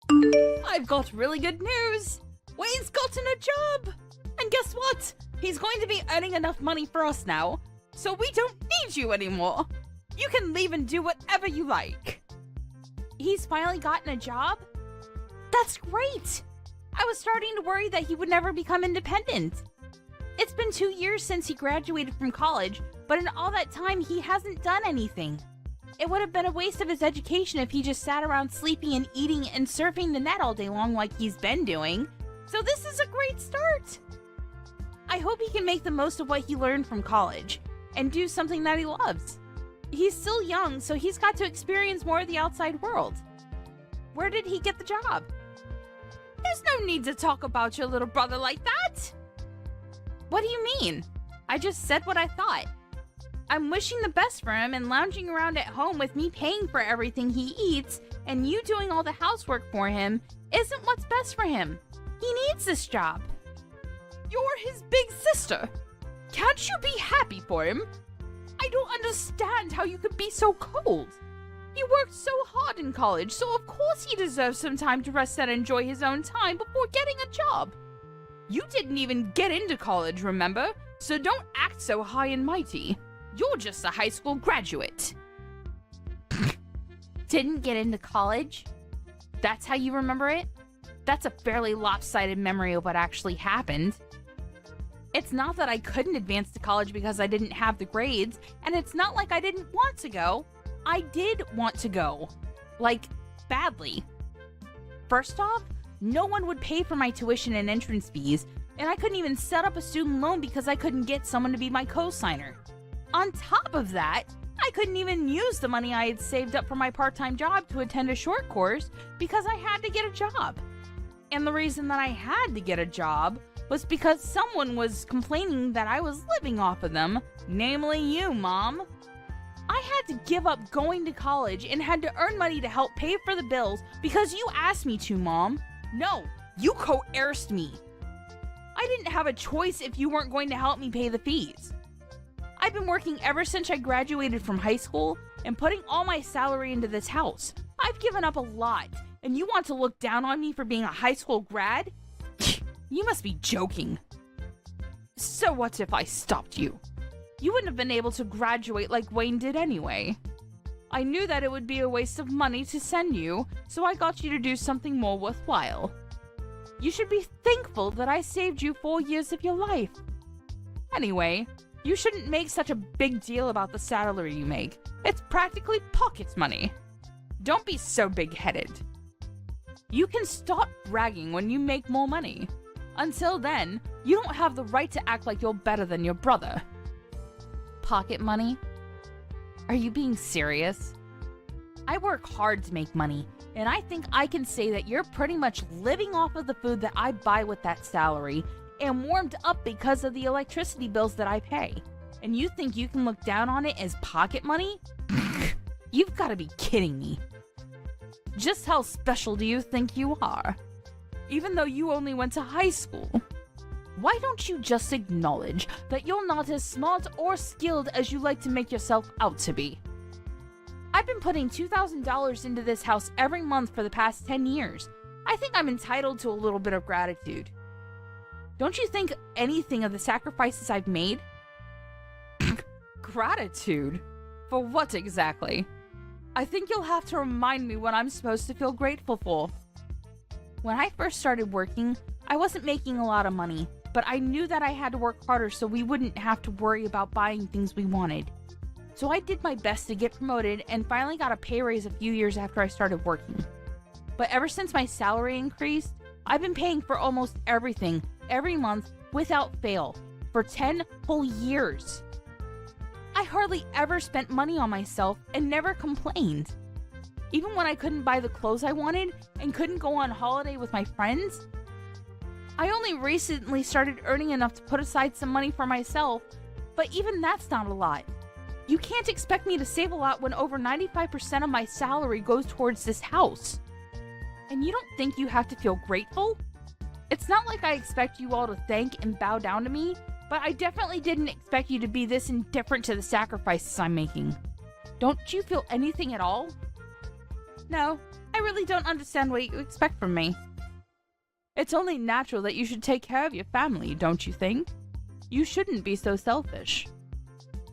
I've got really good news! Wayne's gotten a job! And guess what? He's going to be earning enough money for us now, so we don't need you anymore! You can leave and do whatever you like! He's finally gotten a job? That's great! I was starting to worry that he would never become independent. It's been 2 years since he graduated from college, but in all that time he hasn't done anything. It would have been a waste of his education if he just sat around sleeping and eating and surfing the net all day long like he's been doing. So this is a great start! I hope he can make the most of what he learned from college and do something that he loves. He's still young, so he's got to experience more of the outside world. Where did he get the job? There's no need to talk about your little brother like that! What do you mean? I just said what I thought. I'm wishing the best for him, and lounging around at home with me paying for everything he eats and you doing all the housework for him isn't what's best for him. He needs this job. You're his big sister. Can't you be happy for him? I don't understand how you could be so cold. He worked so hard in college, so of course he deserves some time to rest and enjoy his own time before getting a job. You didn't even get into college, remember? So don't act so high and mighty. You're just a high school graduate. Didn't get into college? That's how you remember it? That's a fairly lopsided memory of what actually happened. It's not that I couldn't advance to college because I didn't have the grades, and it's not like I didn't want to go. I did want to go. Like, badly. First off, no one would pay for my tuition and entrance fees, and I couldn't even set up a student loan because I couldn't get someone to be my co-signer. On top of that, I couldn't even use the money I had saved up for my part-time job to attend a short course because I had to get a job. And the reason that I had to get a job was because someone was complaining that I was living off of them, namely you, Mom. I had to give up going to college and had to earn money to help pay for the bills because you asked me to, Mom. No, you coerced me. I didn't have a choice if you weren't going to help me pay the fees. I've been working ever since I graduated from high school and putting all my salary into this house. I've given up a lot, and you want to look down on me for being a high school grad? You must be joking. So what if I stopped you? You wouldn't have been able to graduate like Wayne did anyway. I knew that it would be a waste of money to send you, so I got you to do something more worthwhile. You should be thankful that I saved you 4 years of your life. Anyway, you shouldn't make such a big deal about the salary you make. It's practically pocket money. Don't be so big-headed. You can stop bragging when you make more money. Until then, you don't have the right to act like you're better than your brother. Pocket money? Are you being serious? I work hard to make money, and I think I can say that you're pretty much living off of the food that I buy with that salary and warmed up because of the electricity bills that I pay. And you think you can look down on it as pocket money? You've got to be kidding me. Just how special do you think you are? Even though you only went to high school. Why don't you just acknowledge that you're not as smart or skilled as you like to make yourself out to be? I've been putting $2,000 into this house every month for the past 10 years. I think I'm entitled to a little bit of gratitude. Don't you think anything of the sacrifices I've made? Gratitude? For what exactly? I think you'll have to remind me what I'm supposed to feel grateful for. When I first started working, I wasn't making a lot of money, but I knew that I had to work harder so we wouldn't have to worry about buying things we wanted. So I did my best to get promoted and finally got a pay raise a few years after I started working. But ever since my salary increased, I've been paying for almost everything every month without fail for 10 whole years. I hardly ever spent money on myself and never complained. Even when I couldn't buy the clothes I wanted and couldn't go on holiday with my friends. I only recently started earning enough to put aside some money for myself, but even that's not a lot. You can't expect me to save a lot when over 95% of my salary goes towards this house. And you don't think you have to feel grateful? It's not like I expect you all to thank and bow down to me, but I definitely didn't expect you to be this indifferent to the sacrifices I'm making. Don't you feel anything at all? No, I really don't understand what you expect from me. It's only natural that you should take care of your family, don't you think? You shouldn't be so selfish.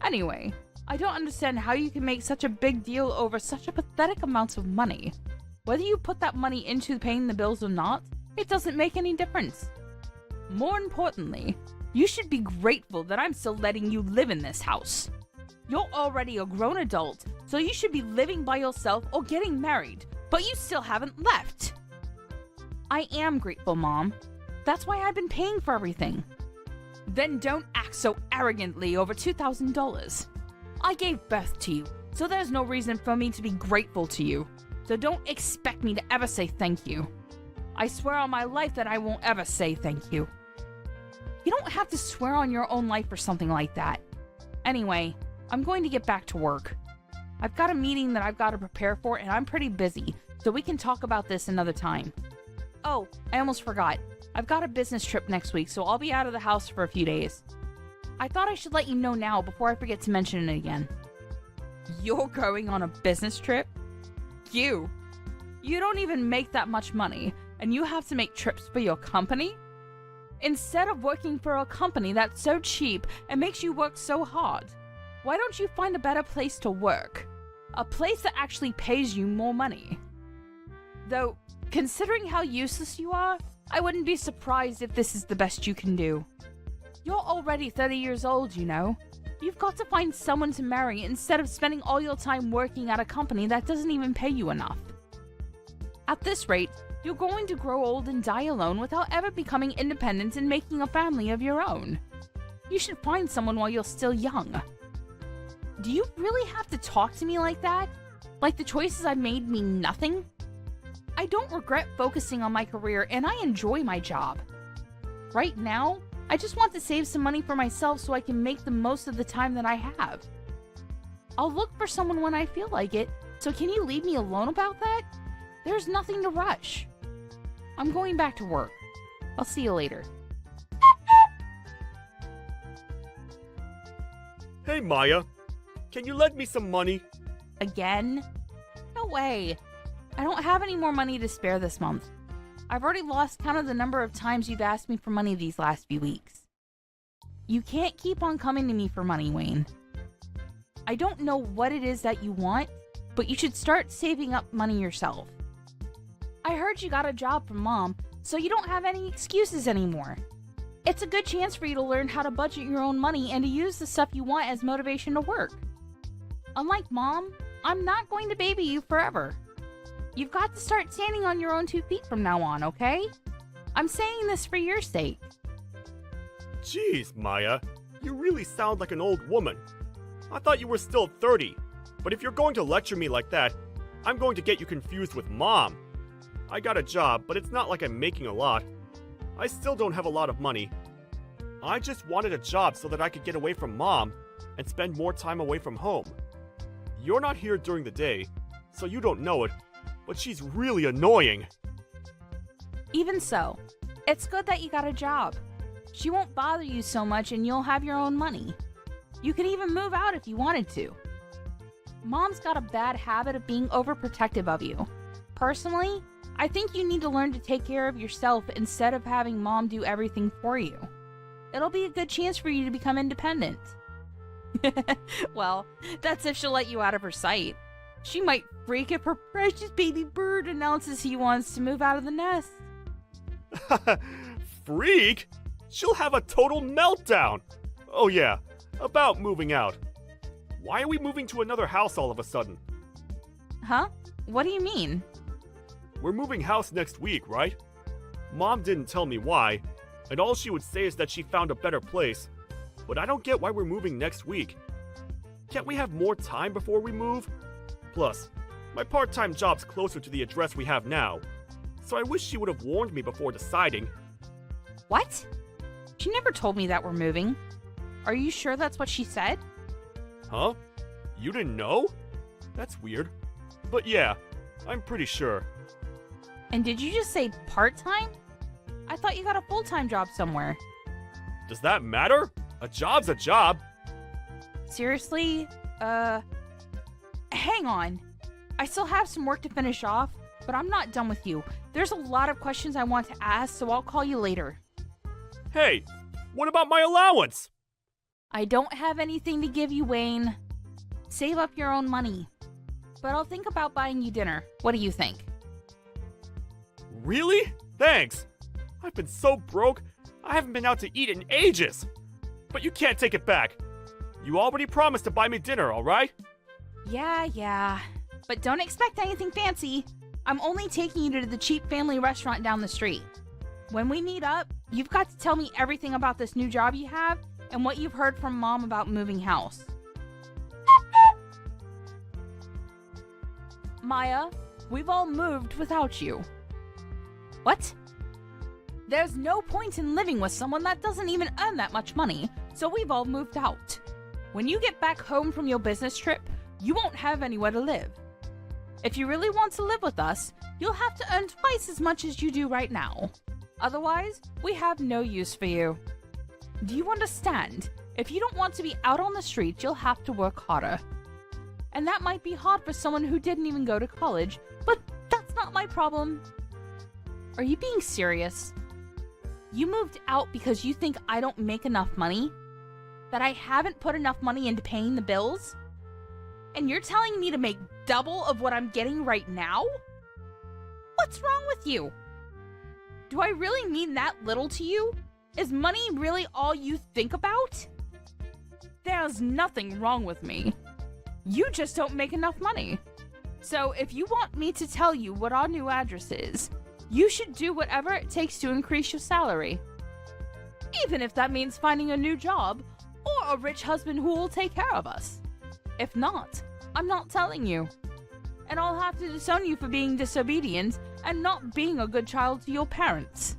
Anyway, I don't understand how you can make such a big deal over such a pathetic amount of money. Whether you put that money into paying the bills or not, it doesn't make any difference. More importantly, you should be grateful that I'm still letting you live in this house. You're already a grown adult, so you should be living by yourself or getting married, but you still haven't left. I am grateful, Mom. That's why I've been paying for everything. Then don't act so arrogantly over $2,000. I gave birth to you, so there's no reason for me to be grateful to you. So don't expect me to ever say thank you. I swear on my life that I won't ever say thank you. You don't have to swear on your own life or something like that. Anyway, I'm going to get back to work. I've got a meeting that I've got to prepare for and I'm pretty busy, so we can talk about this another time. Oh, I almost forgot. I've got a business trip next week, so I'll be out of the house for a few days. I thought I should let you know now before I forget to mention it again. You're going on a business trip? You don't even make that much money, and you have to make trips for your company? Instead of working for a company that's so cheap and makes you work so hard, why don't you find a better place to work? A place that actually pays you more money. Though, considering how useless you are, I wouldn't be surprised if this is the best you can do. You're already 30 years old, you know. You've got to find someone to marry instead of spending all your time working at a company that doesn't even pay you enough. At this rate, you're going to grow old and die alone without ever becoming independent and making a family of your own. You should find someone while you're still young. Do you really have to talk to me like that? Like the choices I made mean nothing? I don't regret focusing on my career and I enjoy my job. Right now, I just want to save some money for myself so I can make the most of the time that I have. I'll look for someone when I feel like it, so can you leave me alone about that? There's nothing to rush. I'm going back to work. I'll see you later. Hey Maya, can you lend me some money? Again? No way. I don't have any more money to spare this month. I've already lost count of the number of times you've asked me for money these last few weeks. You can't keep on coming to me for money, Wayne. I don't know what it is that you want, but you should start saving up money yourself. I heard you got a job from Mom, so you don't have any excuses anymore. It's a good chance for you to learn how to budget your own money and to use the stuff you want as motivation to work. Unlike Mom, I'm not going to baby you forever. You've got to start standing on your own 2 feet from now on, okay? I'm saying this for your sake. Jeez, Maya, you really sound like an old woman. I thought you were still 30, but if you're going to lecture me like that, I'm going to get you confused with Mom. I got a job, but it's not like I'm making a lot. I still don't have a lot of money. I just wanted a job so that I could get away from Mom and spend more time away from home. You're not here during the day, so you don't know it, but she's really annoying. Even so, it's good that you got a job. She won't bother you so much and you'll have your own money. You could even move out if you wanted to. Mom's got a bad habit of being overprotective of you. Personally, I think you need to learn to take care of yourself instead of having Mom do everything for you. It'll be a good chance for you to become independent. Well, that's if she'll let you out of her sight. She might freak if her precious baby bird announces he wants to move out of the nest. Freak? She'll have a total meltdown. Oh yeah, about moving out. Why are we moving to another house all of a sudden? Huh? What do you mean? We're moving house next week, right? Mom didn't tell me why, and all she would say is that she found a better place. But I don't get why we're moving next week. Can't we have more time before we move? Plus, my part-time job's closer to the address we have now, so I wish she would have warned me before deciding. What? She never told me that we're moving. Are you sure that's what she said? Huh? You didn't know? That's weird. But yeah, I'm pretty sure. And did you just say part-time? I thought you got a full-time job somewhere. Does that matter? A job's a job. Seriously? Hang on. I still have some work to finish off, But I'm not done with you. There's a lot of questions I want to ask, so I'll call you later. Hey, what about my allowance? I don't have anything to give you, Wayne. Save up your own money. But I'll think about buying you dinner. What do you think? Really? Thanks. I've been so broke, I haven't been out to eat in ages. But you can't take it back. You already promised to buy me dinner, alright? Yeah. But don't expect anything fancy. I'm only taking you to the cheap family restaurant down the street. When we meet up, you've got to tell me everything about this new job you have and what you've heard from Mom about moving house. Maya, we've all moved without you. What? There's no point in living with someone that doesn't even earn that much money, so we've all moved out. When you get back home from your business trip, you won't have anywhere to live. If you really want to live with us, you'll have to earn twice as much as you do right now. Otherwise, we have no use for you. Do you understand? If you don't want to be out on the street, you'll have to work harder. And that might be hard for someone who didn't even go to college, but that's not my problem. Are you being serious? You moved out because you think I don't make enough money? That I haven't put enough money into paying the bills? And you're telling me to make double of what I'm getting right now? What's wrong with you? Do I really mean that little to you? Is money really all you think about? There's nothing wrong with me. You just don't make enough money. So if you want me to tell you what our new address is, you should do whatever it takes to increase your salary. Even if that means finding a new job or a rich husband who will take care of us. If not, I'm not telling you. And I'll have to disown you for being disobedient and not being a good child to your parents.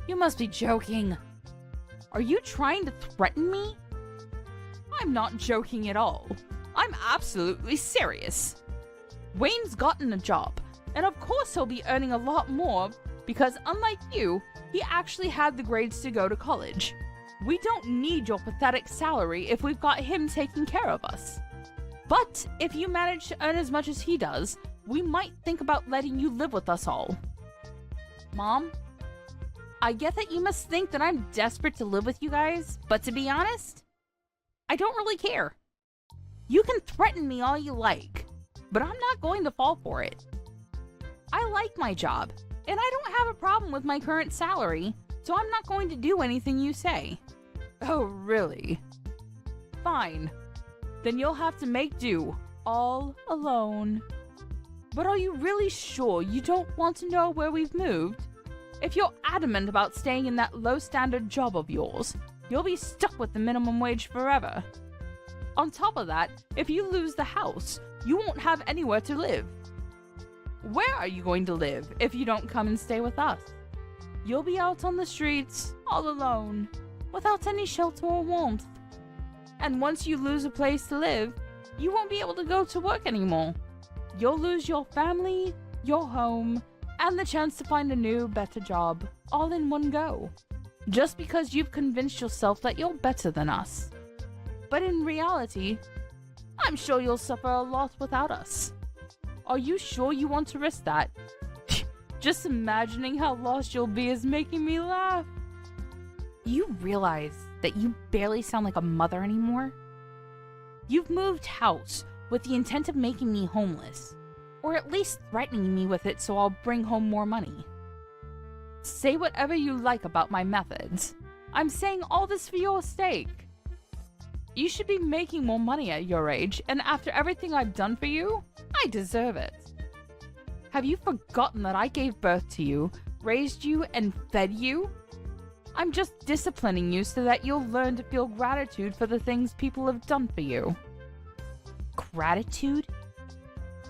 You must be joking. Are you trying to threaten me? I'm not joking at all. I'm absolutely serious. Wayne's gotten a job, and of course he'll be earning a lot more because unlike you, he actually had the grades to go to college. We don't need your pathetic salary if we've got him taking care of us. But if you manage to earn as much as he does, we might think about letting you live with us all. Mom, I get that you must think that I'm desperate to live with you guys, but to be honest, I don't really care. You can threaten me all you like, but I'm not going to fall for it. I like my job, and I don't have a problem with my current salary, so I'm not going to do anything you say. Oh, really? Fine. Then you'll have to make do, all alone. But are you really sure you don't want to know where we've moved? If you're adamant about staying in that low-standard job of yours, you'll be stuck with the minimum wage forever. On top of that, if you lose the house, you won't have anywhere to live. Where are you going to live if you don't come and stay with us? You'll be out on the streets, all alone, without any shelter or warmth. And once you lose a place to live, you won't be able to go to work anymore. You'll lose your family, your home, and the chance to find a new, better job, all in one go. Just because you've convinced yourself that you're better than us. But in reality, I'm sure you'll suffer a lot without us. Are you sure you want to risk that? Just imagining how lost you'll be is making me laugh. You realize that you barely sound like a mother anymore? You've moved house with the intent of making me homeless, or at least threatening me with it so I'll bring home more money. Say whatever you like about my methods. I'm saying all this for your sake. You should be making more money at your age, and after everything I've done for you, I deserve it. Have you forgotten that I gave birth to you, raised you, and fed you? I'm just disciplining you so that you'll learn to feel gratitude for the things people have done for you. Gratitude?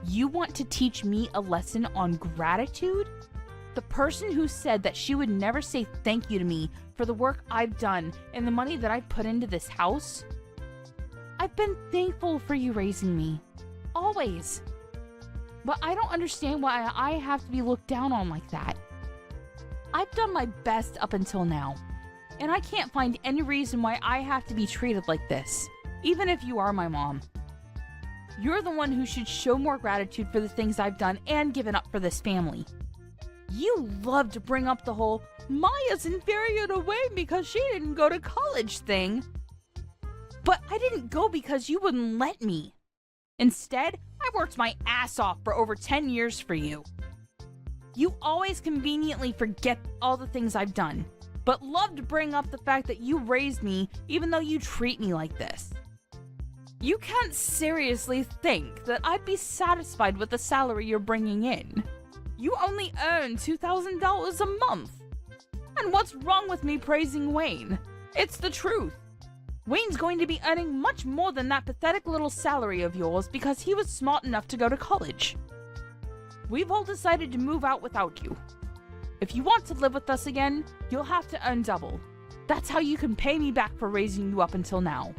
You want to teach me a lesson on gratitude? The person who said that she would never say thank you to me for the work I've done and the money that I've put into this house? I've been thankful for you raising me. Always. But I don't understand why I have to be looked down on like that. I've done my best up until now, and I can't find any reason why I have to be treated like this, even if you are my mom. You're the one who should show more gratitude for the things I've done and given up for this family. You love to bring up the whole Maya's inferior to Wayne because she didn't go to college thing. But I didn't go because you wouldn't let me. Instead, I worked my ass off for over 10 years for you. You always conveniently forget all the things I've done, but love to bring up the fact that you raised me even though you treat me like this. You can't seriously think that I'd be satisfied with the salary you're bringing in. You only earn $2,000 a month. And what's wrong with me praising Wayne? It's the truth. Wayne's going to be earning much more than that pathetic little salary of yours because he was smart enough to go to college. We've all decided to move out without you. If you want to live with us again, you'll have to earn double. That's how you can pay me back for raising you up until now.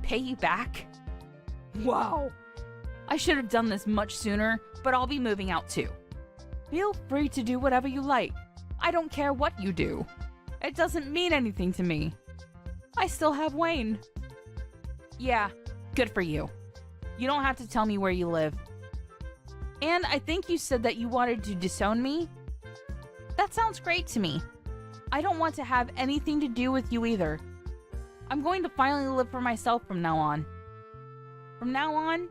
Pay you back? Wow. I should have done this much sooner, but I'll be moving out too. Feel free to do whatever you like. I don't care what you do. It doesn't mean anything to me. I still have Wayne. Yeah, good for you. You don't have to tell me where you live. And I think you said that you wanted to disown me? That sounds great to me. I don't want to have anything to do with you either. I'm going to finally live for myself from now on. From now on,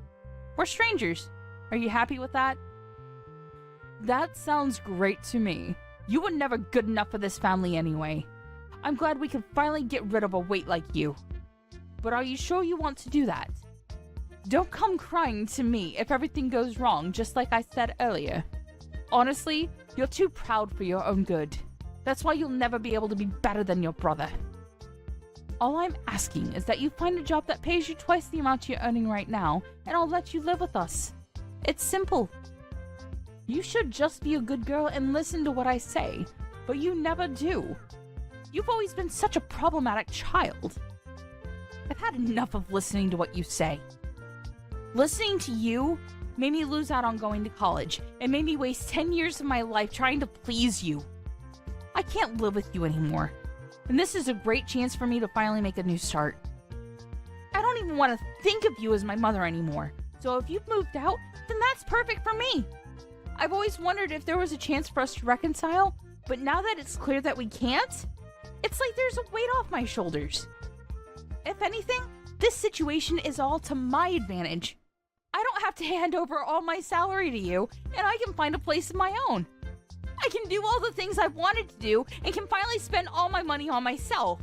we're strangers. Are you happy with that? That sounds great to me. You were never good enough for this family anyway. I'm glad we can finally get rid of a weight like you. But are you sure you want to do that? Don't come crying to me if everything goes wrong, just like I said earlier. Honestly, you're too proud for your own good. That's why you'll never be able to be better than your brother. All I'm asking is that you find a job that pays you twice the amount you're earning right now, and I'll let you live with us. It's simple. You should just be a good girl and listen to what I say, but you never do. You've always been such a problematic child. I've had enough of listening to what you say. Listening to you made me lose out on going to college and made me waste 10 years of my life trying to please you. I can't live with you anymore, and this is a great chance for me to finally make a new start. I don't even want to think of you as my mother anymore, so if you've moved out, then that's perfect for me. I've always wondered if there was a chance for us to reconcile, but now that it's clear that we can't, it's like there's a weight off my shoulders. If anything, this situation is all to my advantage. I don't have to hand over all my salary to you, and I can find a place of my own. I can do all the things I've wanted to do, and can finally spend all my money on myself.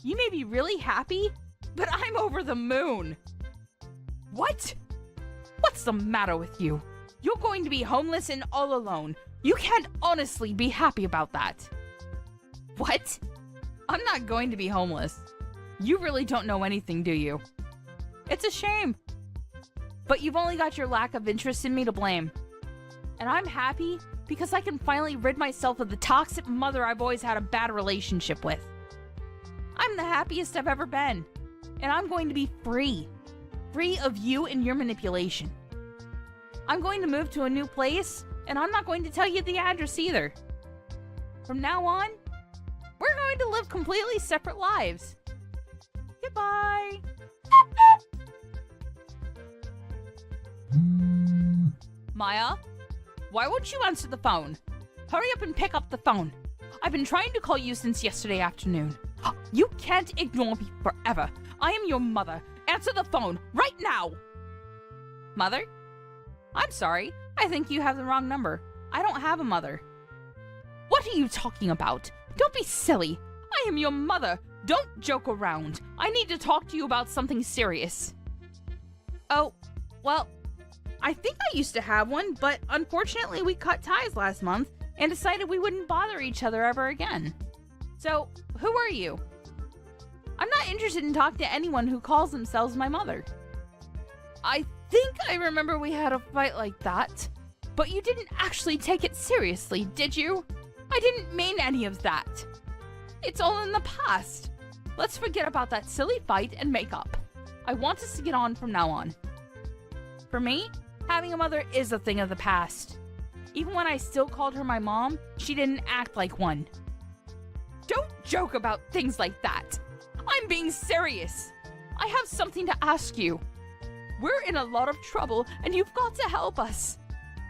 You may be really happy, but I'm over the moon. What? What's the matter with you? You're going to be homeless and all alone. You can't honestly be happy about that. What? I'm not going to be homeless. You really don't know anything, do you? It's a shame. But you've only got your lack of interest in me to blame. And I'm happy because I can finally rid myself of the toxic mother I've always had a bad relationship with. I'm the happiest I've ever been. And I'm going to be free. Free of you and your manipulation. I'm going to move to a new place, and I'm not going to tell you the address either. From now on, we're going to live completely separate lives. Goodbye. Maya, why won't you answer the phone? Hurry up and pick up the phone. I've been trying to call you since yesterday afternoon. You can't ignore me forever. I am your mother. Answer the phone right now. Mother? I'm sorry. I think you have the wrong number. I don't have a mother. What are you talking about? Don't be silly. I am your mother. Don't joke around. I need to talk to you about something serious. Oh, well, I think I used to have one, but unfortunately we cut ties last month and decided we wouldn't bother each other ever again. So, who are you? I'm not interested in talking to anyone who calls themselves my mother. I think I remember we had a fight like that, but you didn't actually take it seriously, did you? I didn't mean any of that. It's all in the past. Let's forget about that silly fight and make up. I want us to get on from now on. For me, having a mother is a thing of the past. Even when I still called her my mom, she didn't act like one. Don't joke about things like that. I'm being serious. I have something to ask you. We're in a lot of trouble, and you've got to help us.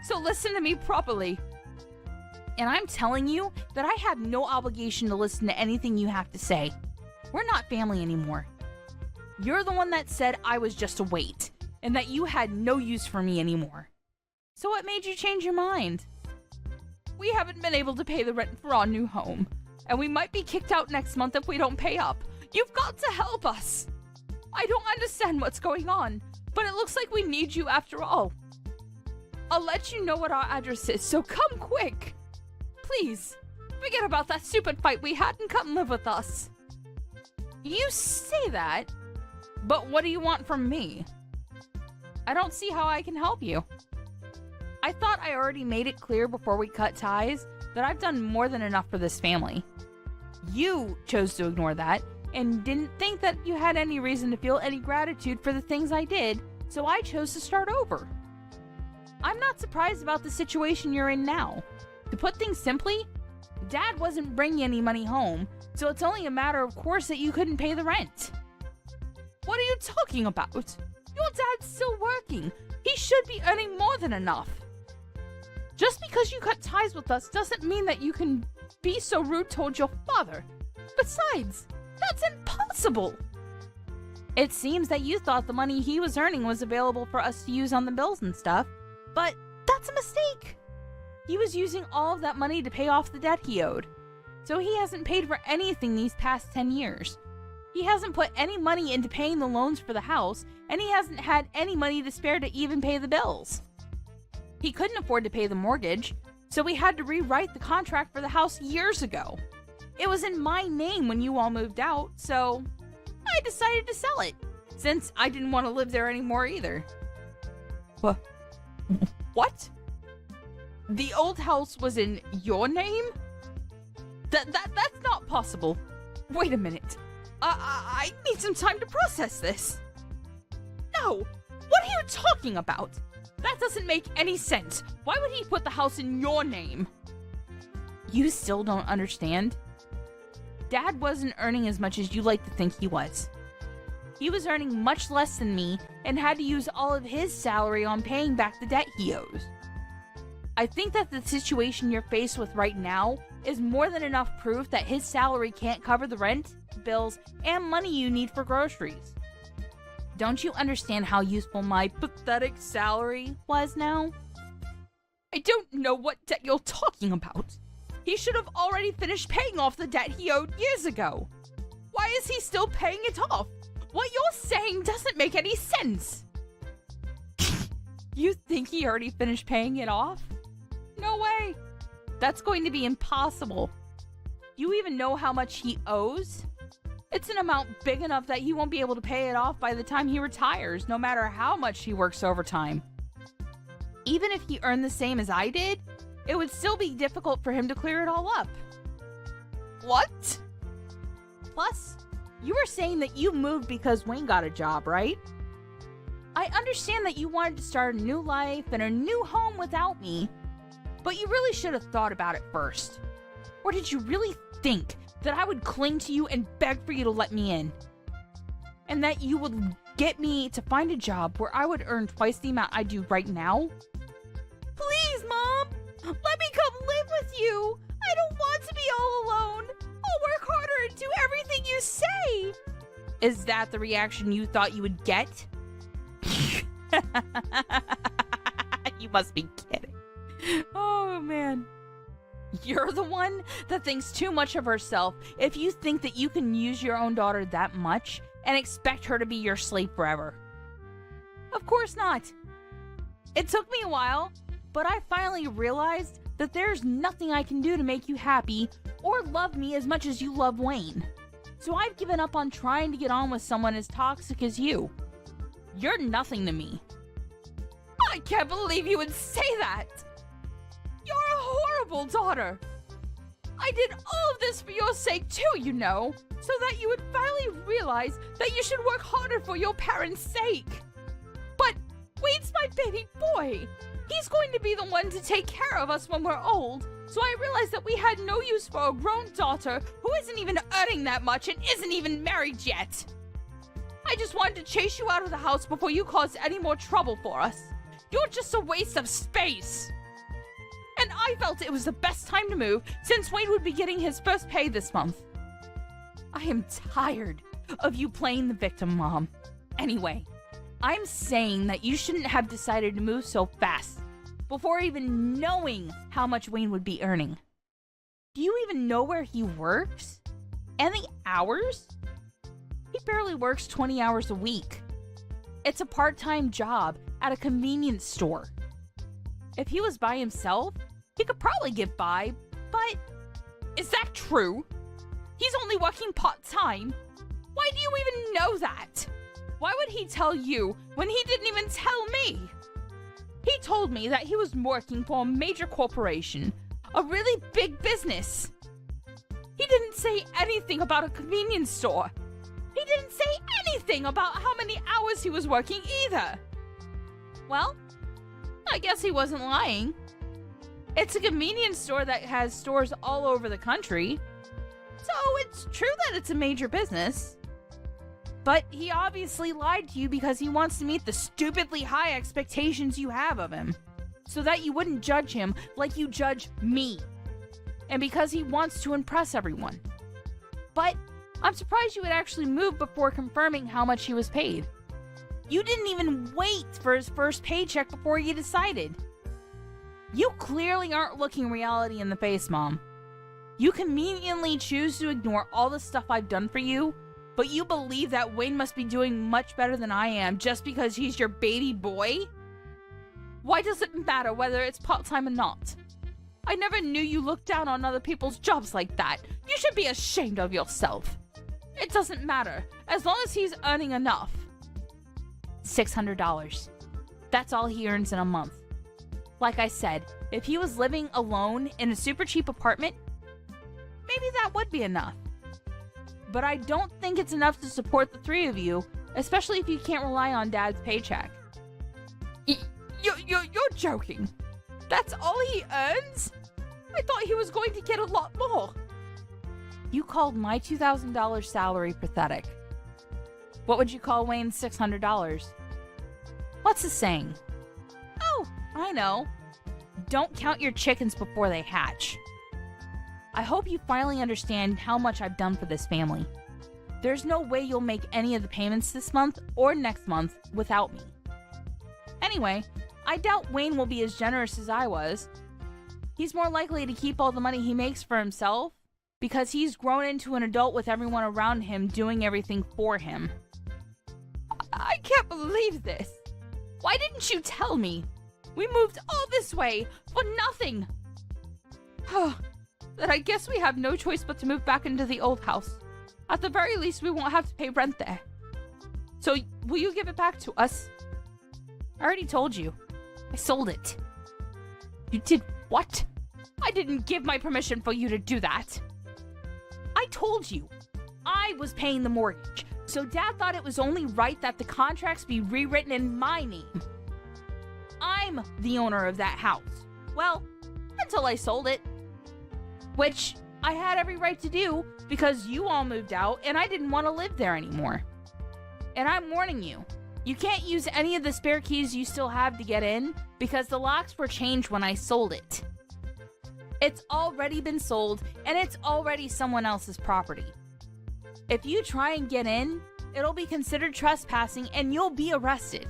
So listen to me properly. And I'm telling you that I have no obligation to listen to anything you have to say. We're not family anymore. You're the one that said I was just a weight, and that you had no use for me anymore. So what made you change your mind? We haven't been able to pay the rent for our new home, and we might be kicked out next month if we don't pay up. You've got to help us. I don't understand what's going on, but it looks like we need you after all. I'll let you know what our address is, so come quick. Please, forget about that stupid fight we had and come live with us. You say that, but what do you want from me? I don't see how I can help you. I thought I already made it clear before we cut ties that I've done more than enough for this family. You chose to ignore that and didn't think that you had any reason to feel any gratitude for the things I did, so I chose to start over. I'm not surprised about the situation you're in now. To put things simply, Dad wasn't bringing any money home, so it's only a matter of course that you couldn't pay the rent. What are you talking about? Your dad's still working. He should be earning more than enough. Just because you cut ties with us doesn't mean that you can be so rude towards your father. Besides, that's impossible. It seems that you thought the money he was earning was available for us to use on the bills and stuff, but that's a mistake. He was using all of that money to pay off the debt he owed, so he hasn't paid for anything these past 10 years. He hasn't put any money into paying the loans for the house, and he hasn't had any money to spare to even pay the bills. He couldn't afford to pay the mortgage, so we had to rewrite the contract for the house years ago. It was in my name when you all moved out, so I decided to sell it, since I didn't want to live there anymore either. What? The old house was in your name? That's not possible. Wait a minute. I need some time to process this. No! What are you talking about? That doesn't make any sense. Why would he put the house in your name? You still don't understand? Dad wasn't earning as much as you like to think he was. He was earning much less than me and had to use all of his salary on paying back the debt he owes. I think that the situation you're faced with right now is more than enough proof that his salary can't cover the rent, bills, and money you need for groceries. Don't you understand how useful my pathetic salary was now? I don't know what debt you're talking about. He should have already finished paying off the debt he owed years ago. Why is he still paying it off? What you're saying doesn't make any sense. You think he already finished paying it off? No way. That's going to be impossible. You even know how much he owes? It's an amount big enough that he won't be able to pay it off by the time he retires, no matter how much he works overtime. Even if he earned the same as I did, it would still be difficult for him to clear it all up. What? Plus, you were saying that you moved because Wayne got a job, right? I understand that you wanted to start a new life and a new home without me, but you really should have thought about it first. Or did you really think that I would cling to you and beg for you to let me in? And that you would get me to find a job where I would earn twice the amount I do right now? Please, Mom! Let me come live with you! I don't want to be all alone! I'll work harder and do everything you say! Is that the reaction you thought you would get? You must be kidding. Oh, man. You're the one that thinks too much of herself if you think that you can use your own daughter that much and expect her to be your slave forever. Of course not. It took me a while, but I finally realized that there's nothing I can do to make you happy or love me as much as you love Wayne. So I've given up on trying to get on with someone as toxic as you. You're nothing to me. I can't believe you would say that! You're a horrible daughter! I did all of this for your sake too, you know, so that you would finally realize that you should work harder for your parents' sake. But Wayne's my baby boy! He's going to be the one to take care of us when we're old, so I realized that we had no use for a grown daughter who isn't even earning that much and isn't even married yet. I just wanted to chase you out of the house before you caused any more trouble for us. You're just a waste of space. And I felt it was the best time to move since Wayne would be getting his first pay this month. I am tired of you playing the victim, Mom. Anyway, I'm saying that you shouldn't have decided to move so fast before even knowing how much Wayne would be earning. Do you even know where he works? And the hours? He barely works 20 hours a week. It's a part-time job at a convenience store. If he was by himself, he could probably get by, but is that true? He's only working part-time. Why do you even know that? Why would he tell you when he didn't even tell me? He told me that he was working for a major corporation, a really big business. He didn't say anything about a convenience store. He didn't say anything about how many hours he was working either. Well, I guess he wasn't lying. It's a convenience store that has stores all over the country, so it's true that it's a major business. But he obviously lied to you because he wants to meet the stupidly high expectations you have of him, so that you wouldn't judge him like you judge me. And because he wants to impress everyone. But I'm surprised you would actually move before confirming how much he was paid. You didn't even wait for his first paycheck before you decided. You clearly aren't looking reality in the face, Mom. You conveniently choose to ignore all the stuff I've done for you, but you believe that Wayne must be doing much better than I am just because he's your baby boy? Why does it matter whether it's part-time or not? I never knew you looked down on other people's jobs like that. You should be ashamed of yourself. It doesn't matter, as long as he's earning enough. $600. That's all he earns in a month. Like I said, if he was living alone in a super cheap apartment, maybe that would be enough. But I don't think it's enough to support the three of you, especially if you can't rely on Dad's paycheck. You're joking. That's all he earns? I thought he was going to get a lot more. You called my $2,000 salary pathetic. What would you call Wayne's $600? What's the saying? Oh, I know. Don't count your chickens before they hatch. I hope you finally understand how much I've done for this family. There's no way you'll make any of the payments this month or next month without me. Anyway, I doubt Wayne will be as generous as I was. He's more likely to keep all the money he makes for himself because he's grown into an adult with everyone around him doing everything for him. I can't believe this. Why didn't you tell me? We moved all this way for nothing. Then I guess we have no choice but to move back into the old house. At the very least, we won't have to pay rent there. So, will you give it back to us? I already told you. I sold it. You did what? I didn't give my permission for you to do that. I told you. I was paying the mortgage, so Dad thought it was only right that the contracts be rewritten in my name. I'm the owner of that house. Well, until I sold it. Which I had every right to do because you all moved out and I didn't want to live there anymore. And I'm warning you, you can't use any of the spare keys you still have to get in because the locks were changed when I sold it. It's already been sold and it's already someone else's property. If you try and get in, it'll be considered trespassing and you'll be arrested.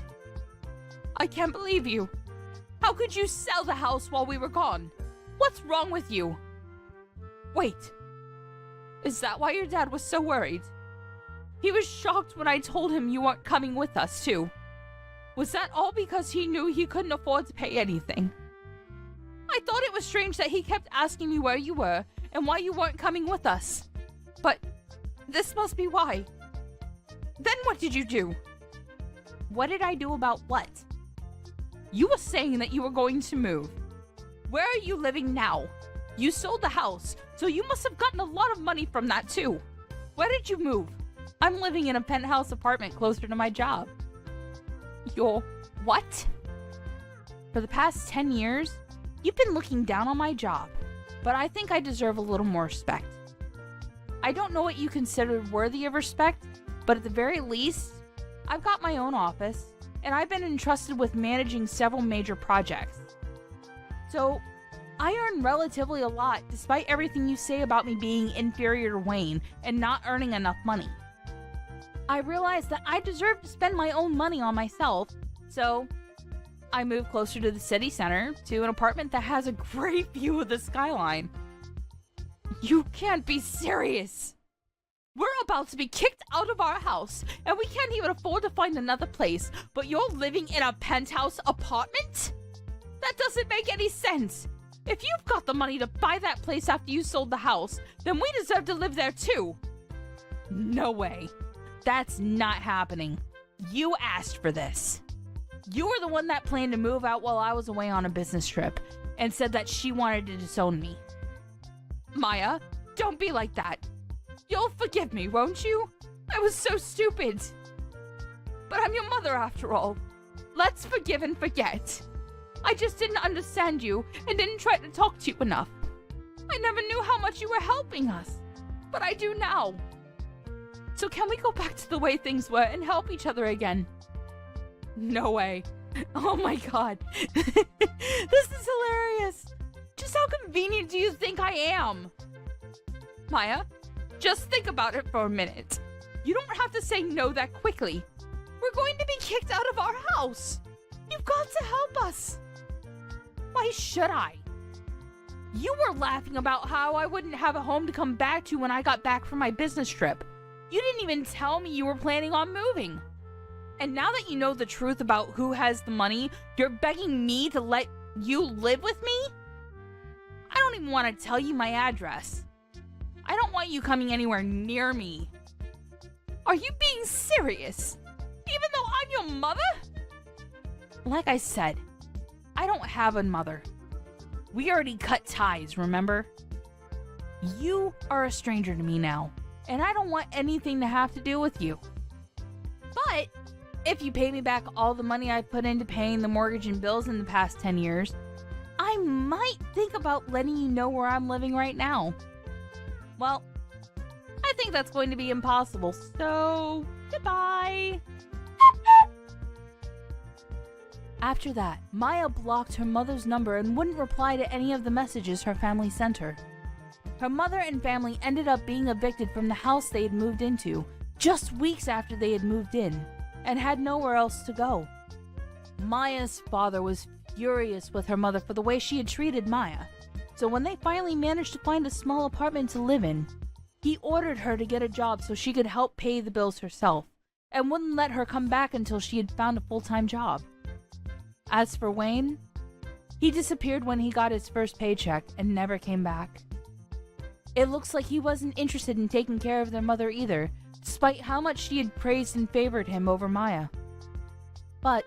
I can't believe you. How could you sell the house while we were gone? What's wrong with you? Wait, is that why your dad was so worried? He was shocked when I told him you weren't coming with us, too. Was that all because he knew he couldn't afford to pay anything? I thought it was strange that he kept asking me where you were and why you weren't coming with us. But this must be why. Then what did you do? What did I do about what? You were saying that you were going to move. Where are you living now? You sold the house, so you must have gotten a lot of money from that too. Where did you move? I'm living in a penthouse apartment closer to my job. Your what? For the past 10 years, you've been looking down on my job, but I think I deserve a little more respect. I don't know what you considered worthy of respect, but at the very least, I've got my own office, and I've been entrusted with managing several major projects. So, I earn relatively a lot, despite everything you say about me being inferior to Wayne and not earning enough money. I realized that I deserve to spend my own money on myself, so I moved closer to the city center to an apartment that has a great view of the skyline. You can't be serious! We're about to be kicked out of our house, and we can't even afford to find another place, but you're living in a penthouse apartment? That doesn't make any sense! If you've got the money to buy that place after you sold the house, then we deserve to live there too! No way. That's not happening. You asked for this. You were the one that planned to move out while I was away on a business trip, and said that she wanted to disown me. Maya, don't be like that. You'll forgive me, won't you? I was so stupid. But I'm your mother after all. Let's forgive and forget. I just didn't understand you and didn't try to talk to you enough. I never knew how much you were helping us, but I do now. So can we go back to the way things were and help each other again? No way. Oh my god. This is hilarious. Just how convenient do you think I am? Maya, just think about it for a minute. You don't have to say no that quickly. We're going to be kicked out of our house. You've got to help us. Why should I? You were laughing about how I wouldn't have a home to come back to when I got back from my business trip. You didn't even tell me you were planning on moving. And now that you know the truth about who has the money, you're begging me to let you live with me? I don't even want to tell you my address. I don't want you coming anywhere near me. Are you being serious? Even though I'm your mother? Like I said, I don't have a mother. We already cut ties, remember? You are a stranger to me now, and I don't want anything to have to do with you. But if you pay me back all the money I put into paying the mortgage and bills in the past 10 years, I might think about letting you know where I'm living right now. Well, I think that's going to be impossible, so goodbye. After that, Maya blocked her mother's number and wouldn't reply to any of the messages her family sent her. Her mother and family ended up being evicted from the house they had moved into just weeks after they had moved in, and had nowhere else to go. Maya's father was furious with her mother for the way she had treated Maya, so when they finally managed to find a small apartment to live in, he ordered her to get a job so she could help pay the bills herself, and wouldn't let her come back until she had found a full-time job. As for Wayne, he disappeared when he got his first paycheck and never came back. It looks like he wasn't interested in taking care of their mother either, despite how much she had praised and favored him over Maya. But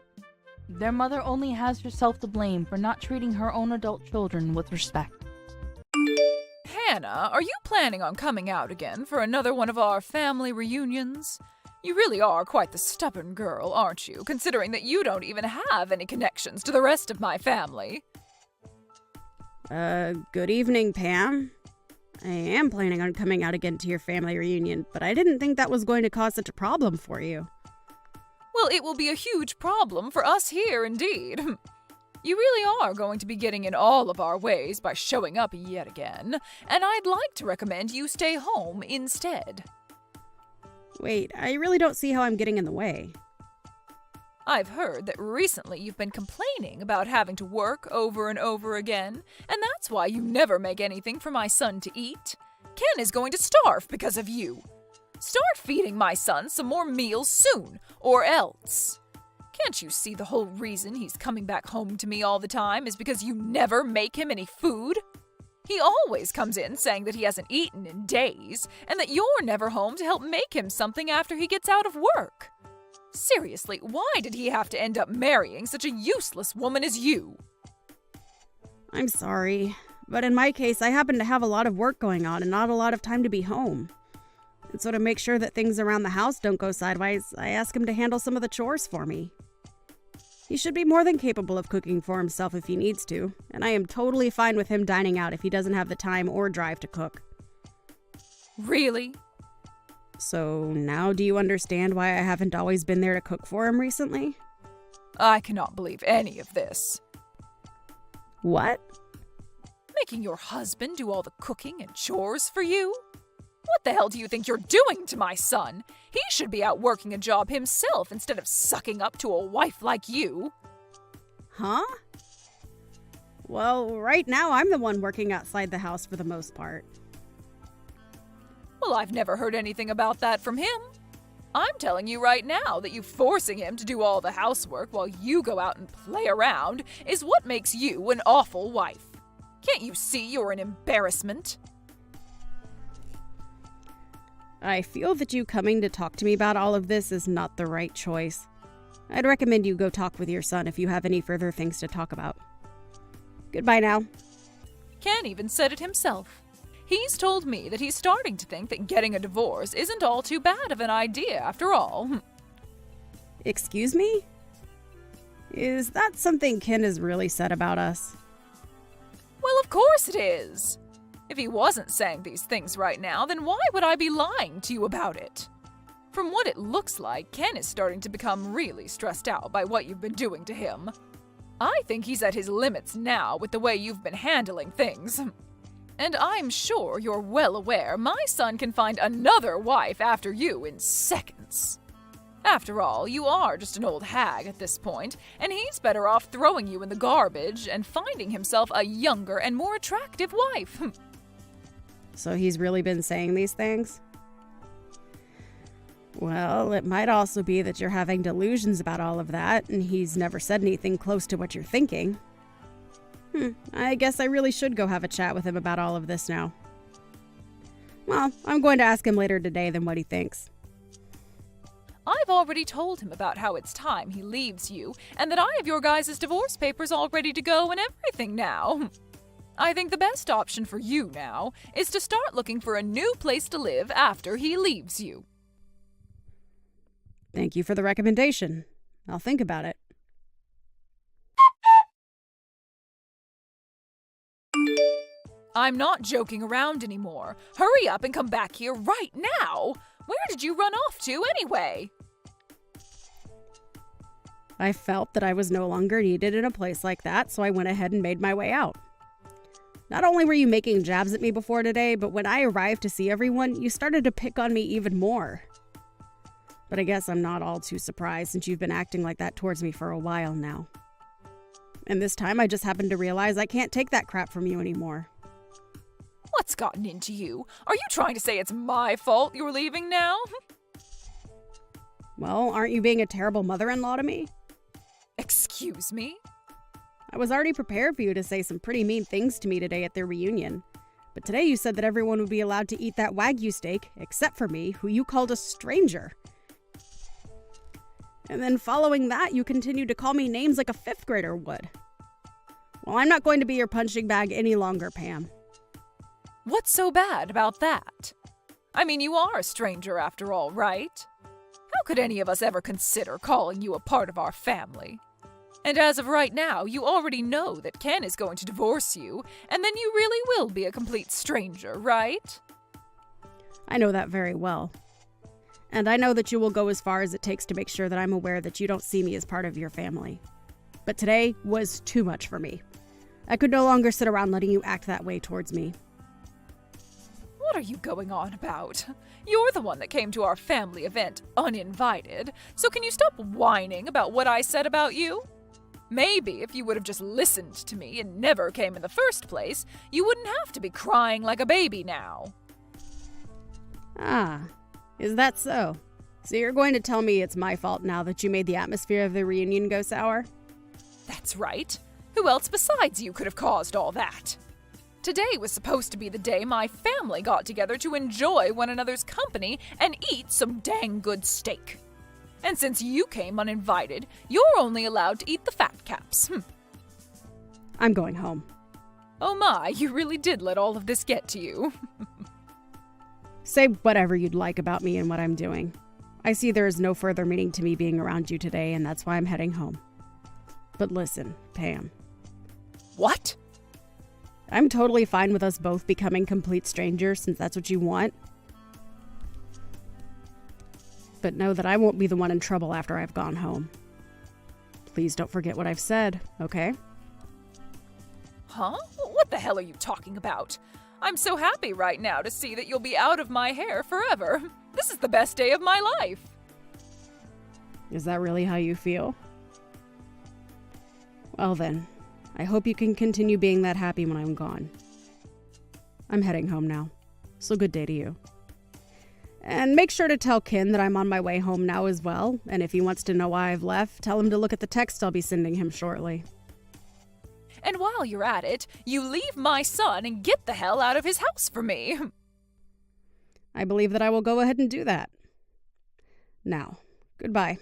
their mother only has herself to blame for not treating her own adult children with respect. Hannah, are you planning on coming out again for another one of our family reunions? You really are quite the stubborn girl, aren't you, considering that you don't even have any connections to the rest of my family? Good evening, Pam. I am planning on coming out again to your family reunion, but I didn't think that was going to cause such a problem for you. Well, it will be a huge problem for us here, indeed. You really are going to be getting in all of our ways by showing up yet again, and I'd like to recommend you stay home instead. Wait, I really don't see how I'm getting in the way. I've heard that recently you've been complaining about having to work over and over again, and that's why you never make anything for my son to eat. Ken is going to starve because of you. Start feeding my son some more meals soon, or else. Can't you see the whole reason he's coming back home to me all the time is because you never make him any food? He always comes in saying that he hasn't eaten in days, and that you're never home to help make him something after he gets out of work. Seriously, why did he have to end up marrying such a useless woman as you? I'm sorry, but in my case, I happen to have a lot of work going on and not a lot of time to be home. And so to make sure that things around the house don't go sideways, I ask him to handle some of the chores for me. He should be more than capable of cooking for himself if he needs to, and I am totally fine with him dining out if he doesn't have the time or drive to cook. Really? So now do you understand why I haven't always been there to cook for him recently? I cannot believe any of this. What? Making your husband do all the cooking and chores for you? What the hell do you think you're doing to my son? He should be out working a job himself instead of sucking up to a wife like you. Huh? Well, right now I'm the one working outside the house for the most part. Well, I've never heard anything about that from him. I'm telling you right now that you forcing him to do all the housework while you go out and play around is what makes you an awful wife. Can't you see you're an embarrassment? I feel that you coming to talk to me about all of this is not the right choice. I'd recommend you go talk with your son if you have any further things to talk about. Goodbye now. Ken even said it himself. He's told me that he's starting to think that getting a divorce isn't all too bad of an idea after all. Excuse me? Is that something Ken has really said about us? Well, of course it is. If he wasn't saying these things right now, then why would I be lying to you about it? From what it looks like, Ken is starting to become really stressed out by what you've been doing to him. I think he's at his limits now with the way you've been handling things. And I'm sure you're well aware my son can find another wife after you in seconds. After all, you are just an old hag at this point, and he's better off throwing you in the garbage and finding himself a younger and more attractive wife. So he's really been saying these things? Well, it might also be that you're having delusions about all of that, and he's never said anything close to what you're thinking. I guess I really should go have a chat with him about all of this now. Well, I'm going to ask him later today then what he thinks. I've already told him about how it's time he leaves you, and that I have your guys' divorce papers all ready to go and everything now. I think the best option for you now is to start looking for a new place to live after he leaves you. Thank you for the recommendation. I'll think about it. I'm not joking around anymore. Hurry up and come back here right now. Where did you run off to anyway? I felt that I was no longer needed in a place like that, so I went ahead and made my way out. Not only were you making jabs at me before today, but when I arrived to see everyone, you started to pick on me even more. But I guess I'm not all too surprised since you've been acting like that towards me for a while now. And this time I just happened to realize I can't take that crap from you anymore. What's gotten into you? Are you trying to say it's my fault you're leaving now? Well, aren't you being a terrible mother-in-law to me? Excuse me? I was already prepared for you to say some pretty mean things to me today at their reunion. But today you said that everyone would be allowed to eat that Wagyu steak, except for me, who you called a stranger. And then following that, you continued to call me names like a fifth grader would. Well, I'm not going to be your punching bag any longer, Pam. What's so bad about that? I mean, you are a stranger after all, right? How could any of us ever consider calling you a part of our family? And as of right now, you already know that Ken is going to divorce you, and then you really will be a complete stranger, right? I know that very well. And I know that you will go as far as it takes to make sure that I'm aware that you don't see me as part of your family. But today was too much for me. I could no longer sit around letting you act that way towards me. What are you going on about? You're the one that came to our family event uninvited, so can you stop whining about what I said about you? Maybe if you would have just listened to me and never came in the first place, you wouldn't have to be crying like a baby now. Ah, is that so? So you're going to tell me it's my fault now that you made the atmosphere of the reunion go sour? That's right. Who else besides you could have caused all that? Today was supposed to be the day my family got together to enjoy one another's company and eat some dang good steak. And since you came uninvited, you're only allowed to eat the fat caps. I'm going home. Oh my, you really did let all of this get to you. Say whatever you'd like about me and what I'm doing. I see there is no further meaning to me being around you today, and that's why I'm heading home. But listen, Pam. What? I'm totally fine with us both becoming complete strangers since that's what you want. but know that I won't be the one in trouble after I've gone home. Please don't forget what I've said, okay? Huh? What the hell are you talking about? I'm so happy right now to see that you'll be out of my hair forever. This is the best day of my life. Is that really how you feel? Well then, I hope you can continue being that happy when I'm gone. I'm heading home now, so good day to you. And make sure to tell Ken that I'm on my way home now as well, and if he wants to know why I've left, tell him to look at the text I'll be sending him shortly. And while you're at it, you leave my son and get the hell out of his house for me. I believe that I will go ahead and do that. Now, goodbye.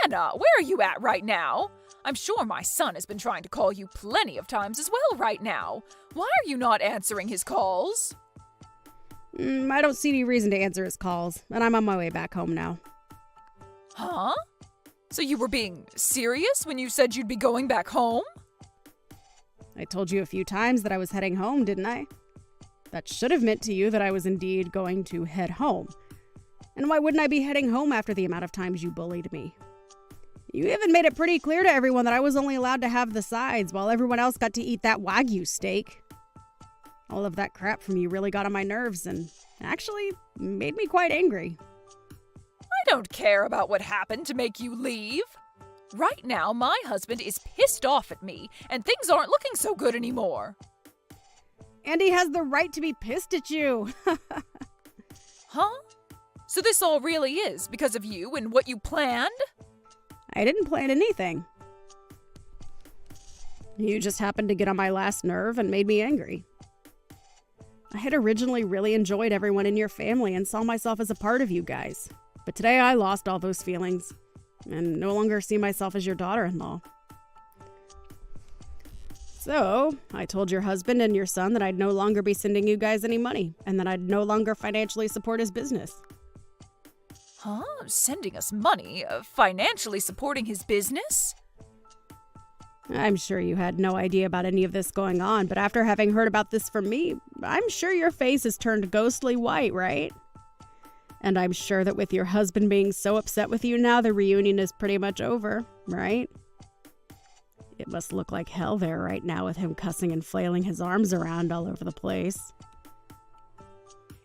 Hannah, where are you at right now? I'm sure my son has been trying to call you plenty of times as well right now. Why are you not answering his calls? I don't see any reason to answer his calls, and I'm on my way back home now. Huh? So you were being serious when you said you'd be going back home? I told you a few times that I was heading home, didn't I? That should have meant to you that I was indeed going to head home. And why wouldn't I be heading home after the amount of times you bullied me? You even made it pretty clear to everyone that I was only allowed to have the sides while everyone else got to eat that Wagyu steak. All of that crap from you really got on my nerves and actually made me quite angry. I don't care about what happened to make you leave. Right now, my husband is pissed off at me, and things aren't looking so good anymore. And he has the right to be pissed at you. Huh? So this all really is because of you and what you planned? I didn't plan anything. You just happened to get on my last nerve and made me angry. I had originally really enjoyed everyone in your family and saw myself as a part of you guys. But today I lost all those feelings and no longer see myself as your daughter-in-law. So, I told your husband and your son that I'd no longer be sending you guys any money and that I'd no longer financially support his business. Huh? Sending us money? Financially supporting his business? I'm sure you had no idea about any of this going on, but after having heard about this from me, I'm sure your face has turned ghostly white, right? And I'm sure that with your husband being so upset with you now, the reunion is pretty much over, right? It must look like hell there right now with him cussing and flailing his arms around all over the place.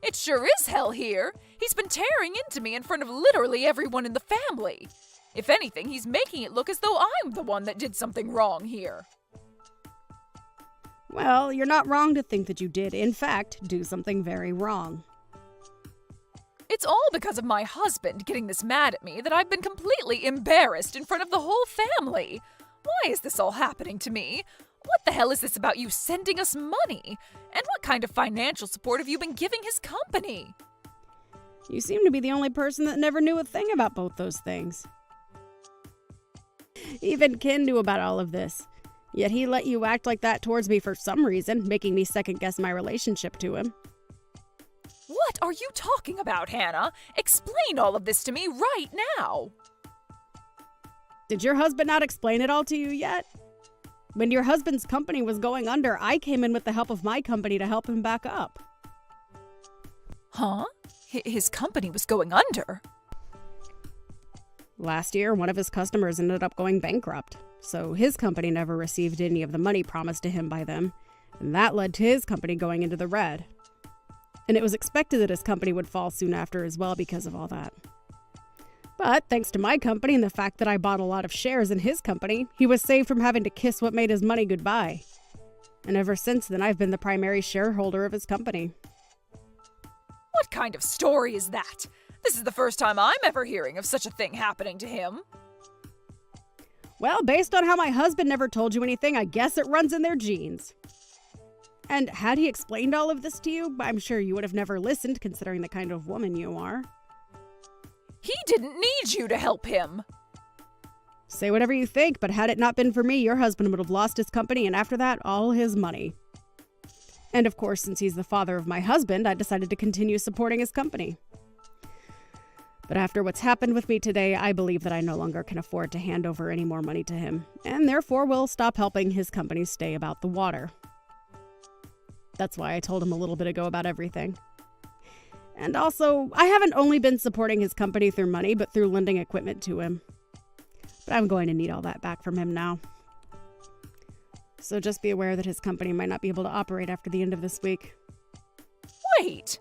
It sure is hell here. He's been tearing into me in front of literally everyone in the family. If anything, he's making it look as though I'm the one that did something wrong here. Well, you're not wrong to think that you did, in fact, do something very wrong. It's all because of my husband getting this mad at me that I've been completely embarrassed in front of the whole family. Why is this all happening to me? What the hell is this about you sending us money? And what kind of financial support have you been giving his company? You seem to be the only person that never knew a thing about both those things. Even Ken knew about all of this. Yet he let you act like that towards me for some reason, making me second-guess my relationship to him. What are you talking about, Hannah? Explain all of this to me right now. Did your husband not explain it all to you yet? When your husband's company was going under, I came in with the help of my company to help him back up. Huh? His company was going under? Last year, one of his customers ended up going bankrupt, so his company never received any of the money promised to him by them, and that led to his company going into the red. And it was expected that his company would fall soon after as well because of all that. But thanks to my company and the fact that I bought a lot of shares in his company, he was saved from having to kiss what made his money goodbye. And ever since then, I've been the primary shareholder of his company. What kind of story is that? This is the first time I'm ever hearing of such a thing happening to him. Well, based on how my husband never told you anything, I guess it runs in their genes. And had he explained all of this to you, I'm sure you would have never listened, considering the kind of woman you are. He didn't need you to help him. Say whatever you think, but had it not been for me, your husband would have lost his company and after that, all his money. And of course, since he's the father of my husband, I decided to continue supporting his company. But after what's happened with me today, I believe that I no longer can afford to hand over any more money to him, and therefore will stop helping his company stay about the water. That's why I told him a little bit ago about everything. And also, I haven't only been supporting his company through money, but through lending equipment to him. But I'm going to need all that back from him now. So just be aware that his company might not be able to operate after the end of this week. Wait!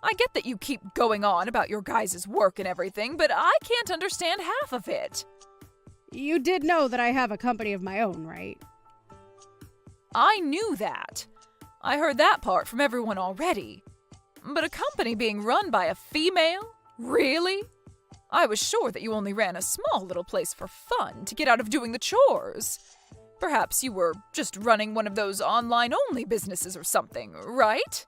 I get that you keep going on about your guys' work and everything, but I can't understand half of it. You did know that I have a company of my own, right? I knew that. I heard that part from everyone already. But a company being run by a female? Really? I was sure that you only ran a small little place for fun to get out of doing the chores. Perhaps you were just running one of those online-only businesses or something, right?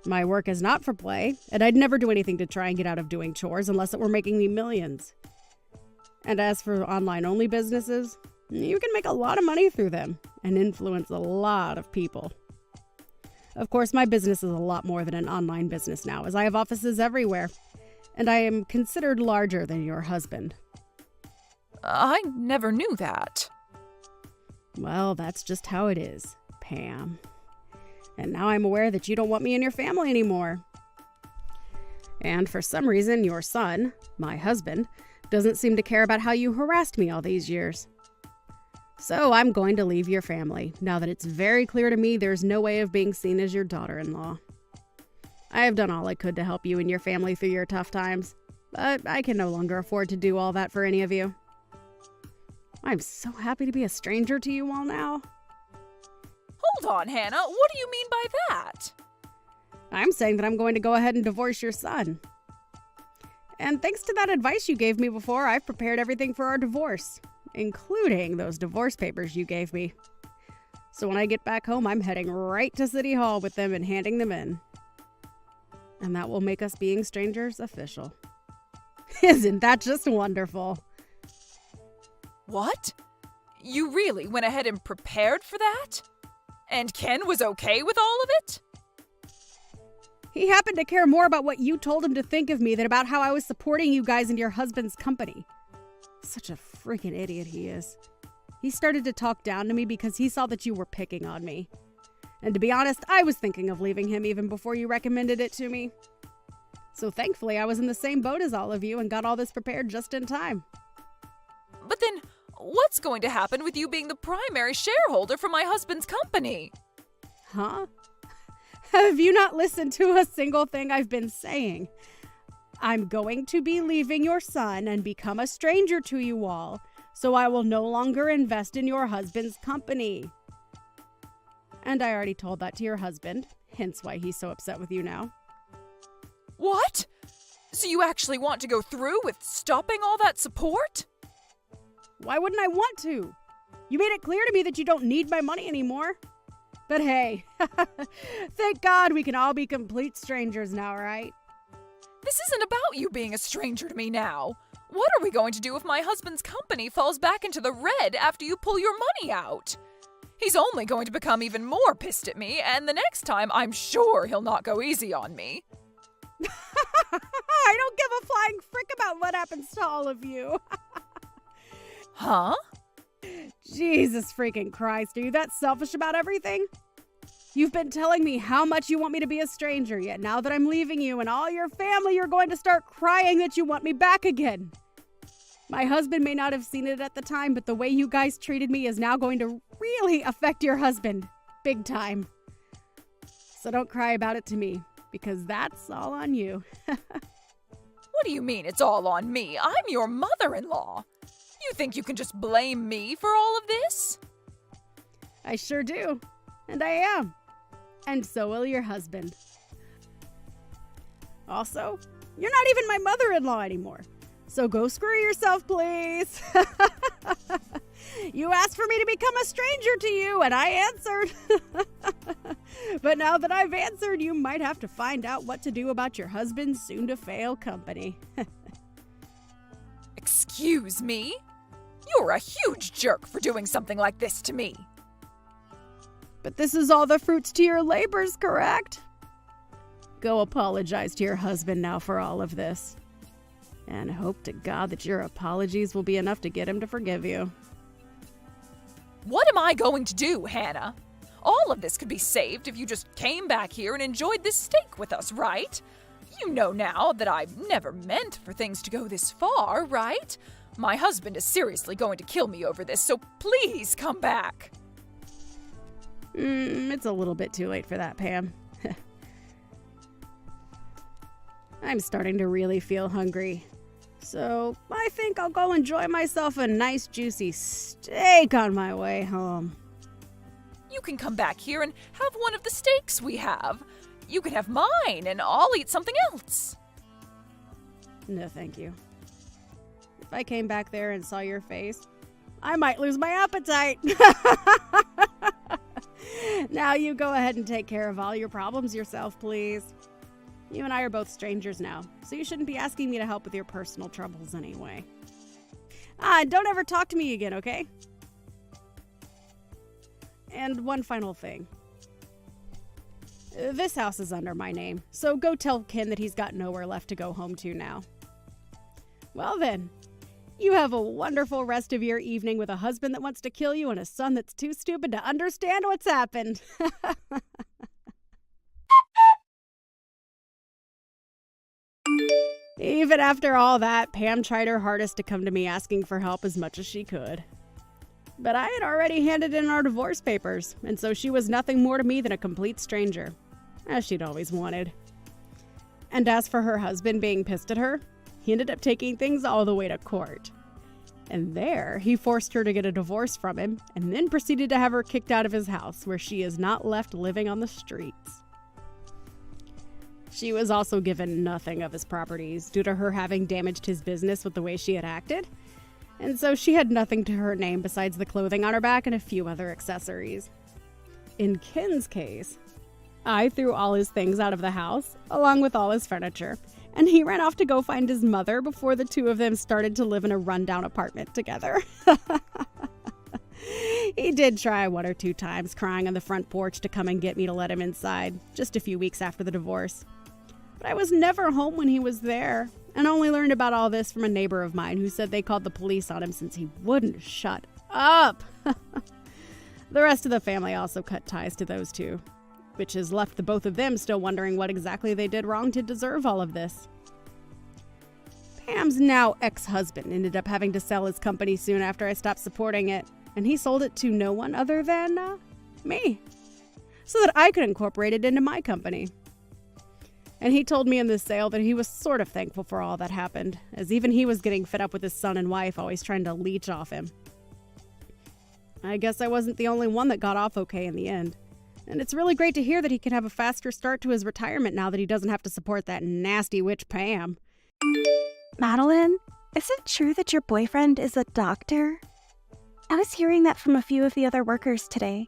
My work is not for play, and I'd never do anything to try and get out of doing chores unless it were making me millions. And as for online-only businesses, you can make a lot of money through them and influence a lot of people. Of course, my business is a lot more than an online business now, as I have offices everywhere, and I am considered larger than your husband. I never knew that. Well, that's just how it is, Pam. And now I'm aware that you don't want me in your family anymore. And for some reason, your son, my husband, doesn't seem to care about how you harassed me all these years. So I'm going to leave your family, now that it's very clear to me there's no way of being seen as your daughter-in-law. I have done all I could to help you and your family through your tough times, but I can no longer afford to do all that for any of you. I'm so happy to be a stranger to you all now. Hold on, Hannah. What do you mean by that? I'm saying that I'm going to go ahead and divorce your son. And thanks to that advice you gave me before, I've prepared everything for our divorce, including those divorce papers you gave me. So when I get back home, I'm heading right to City Hall with them and handing them in. And that will make us being strangers official. Isn't that just wonderful? What? You really went ahead and prepared for that? And Ken was okay with all of it? He happened to care more about what you told him to think of me than about how I was supporting you guys and your husband's company. Such a freaking idiot he is. He started to talk down to me because he saw that you were picking on me. And to be honest, I was thinking of leaving him even before you recommended it to me. So thankfully, I was in the same boat as all of you and got all this prepared just in time. But then, what's going to happen with you being the primary shareholder for my husband's company? Huh? Have you not listened to a single thing I've been saying? I'm going to be leaving your son and become a stranger to you all, so I will no longer invest in your husband's company. And I already told that to your husband, hence why he's so upset with you now. What? So you actually want to go through with stopping all that support? Why wouldn't I want to? You made it clear to me that you don't need my money anymore. But hey, thank God we can all be complete strangers now, right? This isn't about you being a stranger to me now. What are we going to do if my husband's company falls back into the red after you pull your money out? He's only going to become even more pissed at me, and the next time I'm sure he'll not go easy on me. I don't give a flying frick about what happens to all of you. Huh? Jesus freaking Christ, are you that selfish about everything? You've been telling me how much you want me to be a stranger, yet now that I'm leaving you and all your family, you're going to start crying that you want me back again. My husband may not have seen it at the time, but the way you guys treated me is now going to really affect your husband. Big time. So don't cry about it to me, because that's all on you. What do you mean it's all on me? I'm your mother-in-law. You think you can just blame me for all of this? I sure do. And I am. And so will your husband. Also, you're not even my mother-in-law anymore. So go screw yourself, please. You asked for me to become a stranger to you, and I answered. But now that I've answered, you might have to find out what to do about your husband's soon-to-fail company. Excuse me? You're a huge jerk for doing something like this to me. But this is all the fruits to your labors, correct? Go apologize to your husband now for all of this. And hope to God that your apologies will be enough to get him to forgive you. What am I going to do, Hannah? All of this could be saved if you just came back here and enjoyed this steak with us, right? You know now that I never meant for things to go this far, right? My husband is seriously going to kill me over this, so please come back. It's a little bit too late for that, Pam. I'm starting to really feel hungry. So I think I'll go enjoy myself a nice juicy steak on my way home. You can come back here and have one of the steaks we have. You can have mine, and I'll eat something else. No, thank you. If I came back there and saw your face, I might lose my appetite. Now you go ahead and take care of all your problems yourself, please. You and I are both strangers now, so you shouldn't be asking me to help with your personal troubles anyway. And don't ever talk to me again, okay? And one final thing. This house is under my name, so go tell Ken that he's got nowhere left to go home to now. Well then, you have a wonderful rest of your evening with a husband that wants to kill you and a son that's too stupid to understand what's happened. Even after all that, Pam tried her hardest to come to me asking for help as much as she could. But I had already handed in our divorce papers, and so she was nothing more to me than a complete stranger, as she'd always wanted. And as for her husband being pissed at her, he ended up taking things all the way to court. And there, he forced her to get a divorce from him, and then proceeded to have her kicked out of his house, where she is not left living on the streets. She was also given nothing of his properties due to her having damaged his business with the way she had acted, and so she had nothing to her name besides the clothing on her back and a few other accessories. In Ken's case, I threw all his things out of the house, along with all his furniture, and he ran off to go find his mother before the two of them started to live in a rundown apartment together. He did try 1 or 2 times, crying on the front porch to come and get me to let him inside, just a few weeks after the divorce. But I was never home when he was there, and only learned about all this from a neighbor of mine who said they called the police on him since he wouldn't shut up. The rest of the family also cut ties to those two, which has left the both of them still wondering what exactly they did wrong to deserve all of this. Pam's now ex-husband ended up having to sell his company soon after I stopped supporting it, and he sold it to no one other than me, so that I could incorporate it into my company. And he told me in the sale that he was sort of thankful for all that happened, as even he was getting fed up with his son and wife always trying to leech off him. I guess I wasn't the only one that got off okay in the end. And it's really great to hear that he can have a faster start to his retirement now that he doesn't have to support that nasty witch Pam. Madeline, is it true that your boyfriend is a doctor? I was hearing that from a few of the other workers today.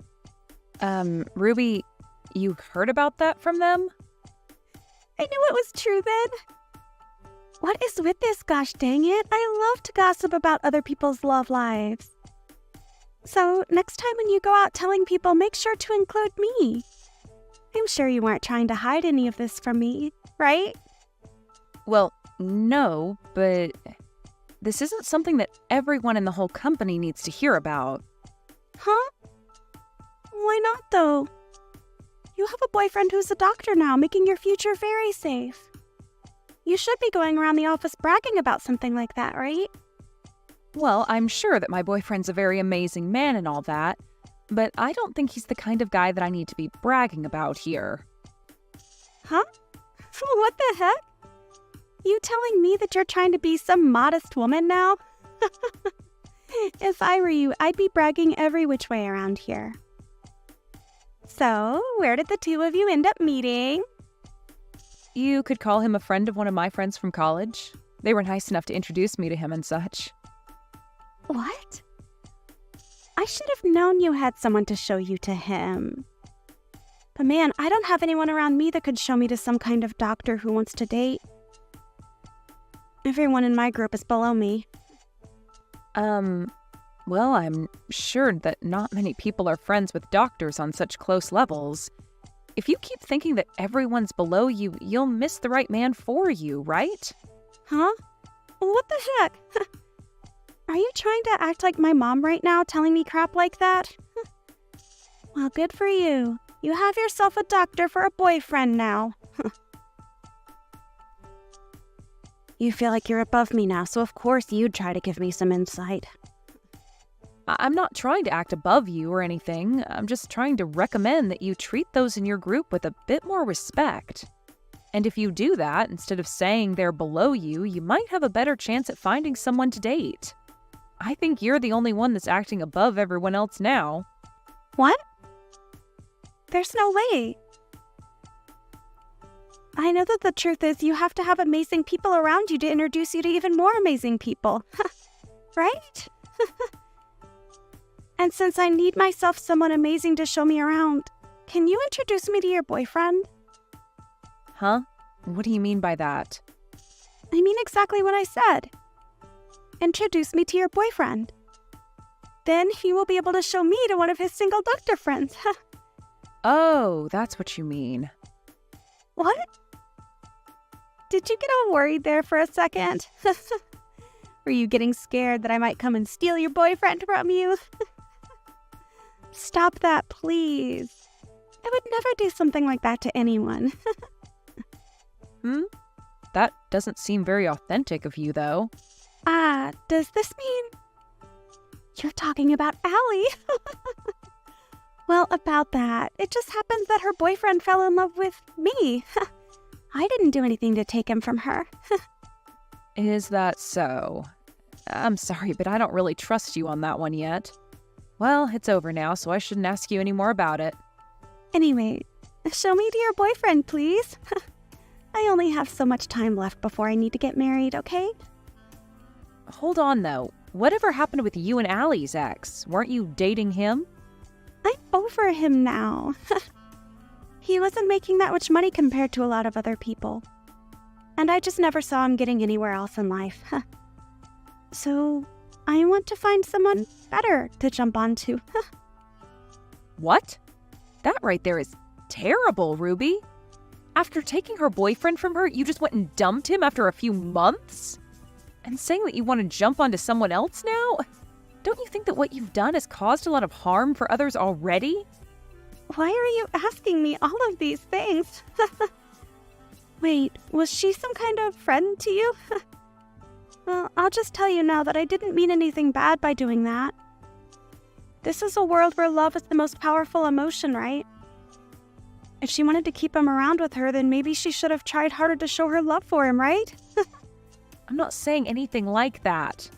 Ruby, you heard about that from them? I knew it was true then. What is with this, gosh dang it? I love to gossip about other people's love lives. So, next time when you go out telling people, make sure to include me. I'm sure you weren't trying to hide any of this from me, right? Well, no, but this isn't something that everyone in the whole company needs to hear about. Huh? Why not, though? You have a boyfriend who's a doctor now, making your future very safe. You should be going around the office bragging about something like that, right? Well, I'm sure that my boyfriend's a very amazing man and all that, but I don't think he's the kind of guy that I need to be bragging about here. Huh? What the heck? You telling me that you're trying to be some modest woman now? If I were you, I'd be bragging every which way around here. So, where did the two of you end up meeting? You could call him a friend of one of my friends from college. They were nice enough to introduce me to him and such. What? I should have known you had someone to show you to him. But man, I don't have anyone around me that could show me to some kind of doctor who wants to date. Everyone in my group is below me. Well, I'm sure that not many people are friends with doctors on such close levels. If you keep thinking that everyone's below you, you'll miss the right man for you, right? Huh? What the heck? Are you trying to act like my mom right now, telling me crap like that? Well, good for you. You have yourself a doctor for a boyfriend now. You feel like you're above me now, so of course you'd try to give me some insight. I'm not trying to act above you or anything. I'm just trying to recommend that you treat those in your group with a bit more respect. And if you do that, instead of saying they're below you, you might have a better chance at finding someone to date. I think you're the only one that's acting above everyone else now. What? There's no way. I know that the truth is you have to have amazing people around you to introduce you to even more amazing people. Right? And since I need myself someone amazing to show me around, can you introduce me to your boyfriend? Huh? What do you mean by that? I mean exactly what I said. Introduce me to your boyfriend. Then he will be able to show me to one of his single doctor friends. Oh, that's what you mean. What? Did you get all worried there for a second? Were you getting scared that I might come and steal your boyfriend from you? Stop that, please. I would never do something like that to anyone. That doesn't seem very authentic of you, though. Does this mean you're talking about Allie? Well, about that, it just happens that her boyfriend fell in love with me. I didn't do anything to take him from her. Is that so? I'm sorry, but I don't really trust you on that one yet. Well, it's over now, so I shouldn't ask you any more about it. Anyway, show me to your boyfriend, please. I only have so much time left before I need to get married, okay? Hold on, though. Whatever happened with you and Allie's ex? Weren't you dating him? I'm over him now. He wasn't making that much money compared to a lot of other people. And I just never saw him getting anywhere else in life. So, I want to find someone better to jump onto. What? That right there is terrible, Ruby. After taking her boyfriend from her, you just went and dumped him after a few months? And saying that you want to jump onto someone else now? Don't you think that what you've done has caused a lot of harm for others already? Why are you asking me all of these things? Wait, was she some kind of friend to you? Well, I'll just tell you now that I didn't mean anything bad by doing that. This is a world where love is the most powerful emotion, right? If she wanted to keep him around with her, then maybe she should have tried harder to show her love for him, right? I'm not saying anything like that.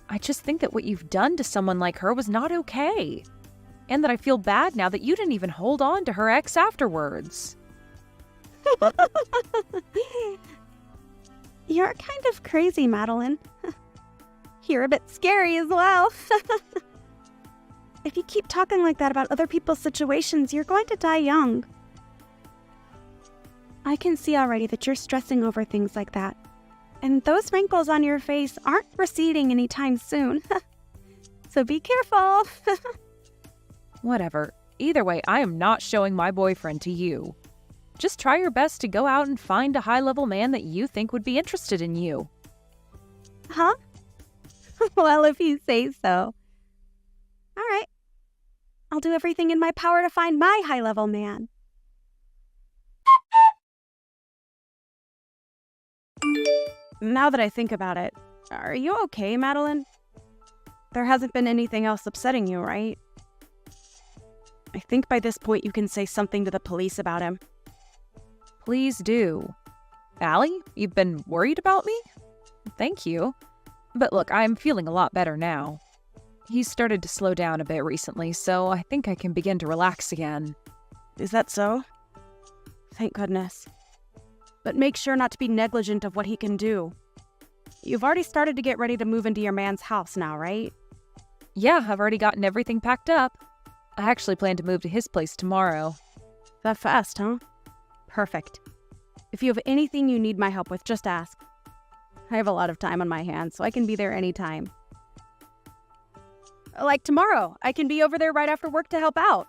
I just think that what you've done to someone like her was not okay. And that I feel bad now that you didn't even hold on to her ex afterwards. You're kind of crazy, Madeline. You're a bit scary as well. If you keep talking like that about other people's situations, you're going to die young. I can see already that you're stressing over things like that. And those wrinkles on your face aren't receding anytime soon. So be careful. Whatever. Either way, I am not showing my boyfriend to you. Just try your best to go out and find a high-level man that you think would be interested in you. Huh? Well, if you say so. All right. I'll do everything in my power to find my high-level man. Now that I think about it, are you okay, Madeline? There hasn't been anything else upsetting you, right? I think by this point you can say something to the police about him. Please do. Allie, you've been worried about me? Thank you. But look, I'm feeling a lot better now. He's started to slow down a bit recently, so I think I can begin to relax again. Is that so? Thank goodness. But make sure not to be negligent of what he can do. You've already started to get ready to move into your man's house now, right? Yeah, I've already gotten everything packed up. I actually plan to move to his place tomorrow. That fast, huh? Perfect. If you have anything you need my help with, just ask. I have a lot of time on my hands, so I can be there anytime. Like tomorrow, I can be over there right after work to help out.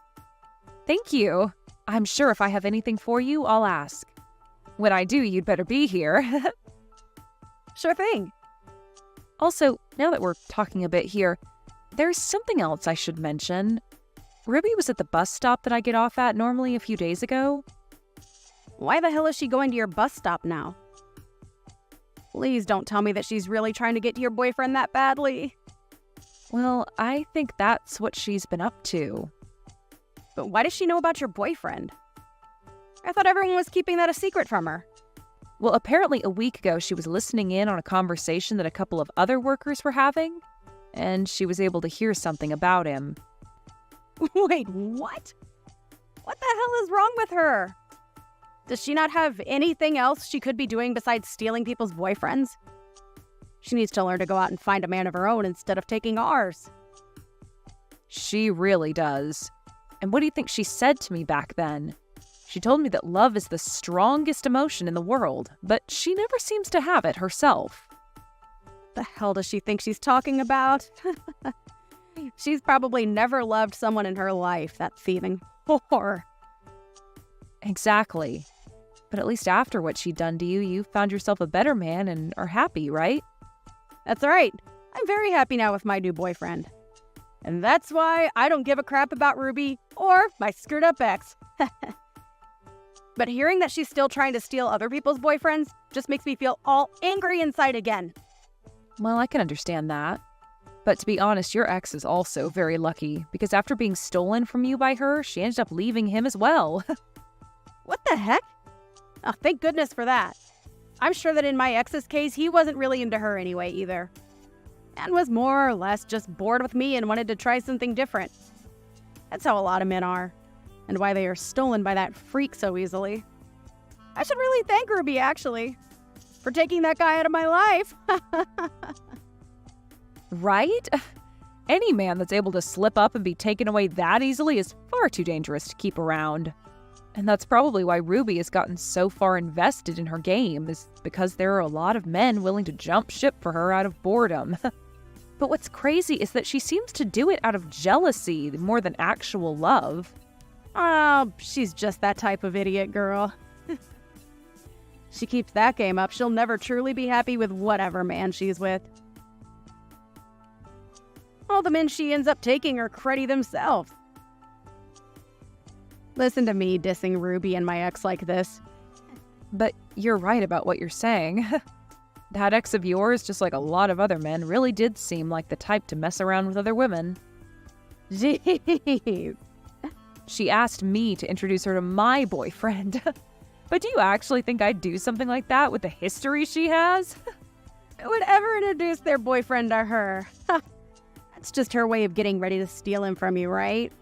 Thank you. I'm sure if I have anything for you, I'll ask. When I do, you'd better be here. Sure thing. Also, now that we're talking a bit here, there's something else I should mention. Ruby was at the bus stop that I get off at normally a few days ago. Why the hell is she going to your bus stop now? Please don't tell me that she's really trying to get to your boyfriend that badly. Well, I think that's what she's been up to. But why does she know about your boyfriend? I thought everyone was keeping that a secret from her. Well, apparently a week ago she was listening in on a conversation that a couple of other workers were having, and she was able to hear something about him. Wait, what? What the hell is wrong with her? Does she not have anything else she could be doing besides stealing people's boyfriends? She needs to learn to go out and find a man of her own instead of taking ours. She really does. And what do you think she said to me back then? She told me that love is the strongest emotion in the world, but she never seems to have it herself. The hell does she think she's talking about? She's probably never loved someone in her life, that thieving whore. Exactly. But at least after what she'd done to you, you found yourself a better man and are happy, right? That's right. I'm very happy now with my new boyfriend. And that's why I don't give a crap about Ruby or my screwed up ex. But hearing that she's still trying to steal other people's boyfriends just makes me feel all angry inside again. Well, I can understand that. But to be honest, your ex is also very lucky, because after being stolen from you by her, she ended up leaving him as well. What the heck? Oh, thank goodness for that. I'm sure that in my ex's case, he wasn't really into her anyway either. And was more or less just bored with me and wanted to try something different. That's how a lot of men are, and why they are stolen by that freak so easily. I should really thank Ruby, actually, for taking that guy out of my life. Right? Any man that's able to slip up and be taken away that easily is far too dangerous to keep around. And that's probably why Ruby has gotten so far invested in her game, is because there are a lot of men willing to jump ship for her out of boredom. But what's crazy is that she seems to do it out of jealousy more than actual love. Oh, she's just that type of idiot girl. She keeps that game up, she'll never truly be happy with whatever man she's with. All the men she ends up taking are cruddy themselves. Listen to me dissing Ruby and my ex like this. But you're right about what you're saying. That ex of yours, just like a lot of other men, really did seem like the type to mess around with other women. Jeez. She asked me to introduce her to my boyfriend. But do you actually think I'd do something like that with the history she has? Who would ever introduce their boyfriend to her? That's just her way of getting ready to steal him from you, right?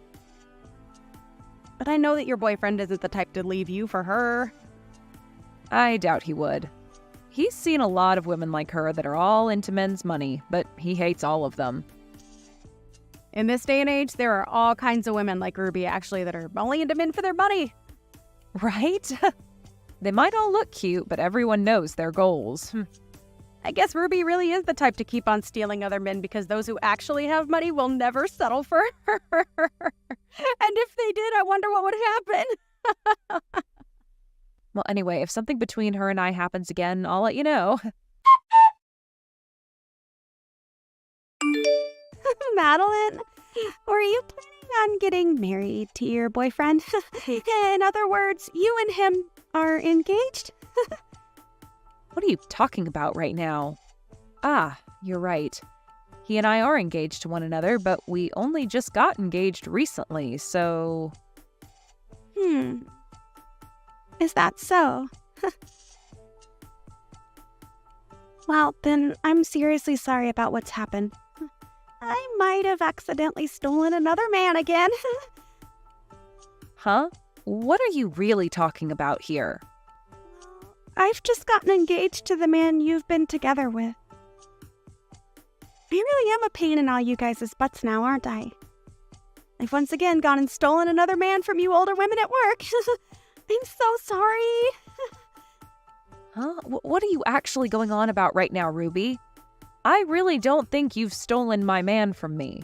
But I know that your boyfriend isn't the type to leave you for her. I doubt he would. He's seen a lot of women like her that are all into men's money, but he hates all of them. In this day and age, there are all kinds of women like Ruby, actually, that are only into men for their money. Right? They might all look cute, but everyone knows their goals. I guess Ruby really is the type to keep on stealing other men because those who actually have money will never settle for her. And if they did, I wonder what would happen. Well, anyway, if something between her and I happens again, I'll let you know. Madeline, were you planning on getting married to your boyfriend? In other words, you and him are engaged? What are you talking about right now? Ah, you're right. He and I are engaged to one another, but we only just got engaged recently, so... Is that so? Well, then I'm seriously sorry about what's happened. I might have accidentally stolen another man again. Huh? What are you really talking about here? I've just gotten engaged to the man you've been together with. I really am a pain in all you guys' butts now, aren't I? I've once again gone and stolen another man from you older women at work. I'm so sorry. Huh? What are you actually going on about right now, Ruby? I really don't think you've stolen my man from me.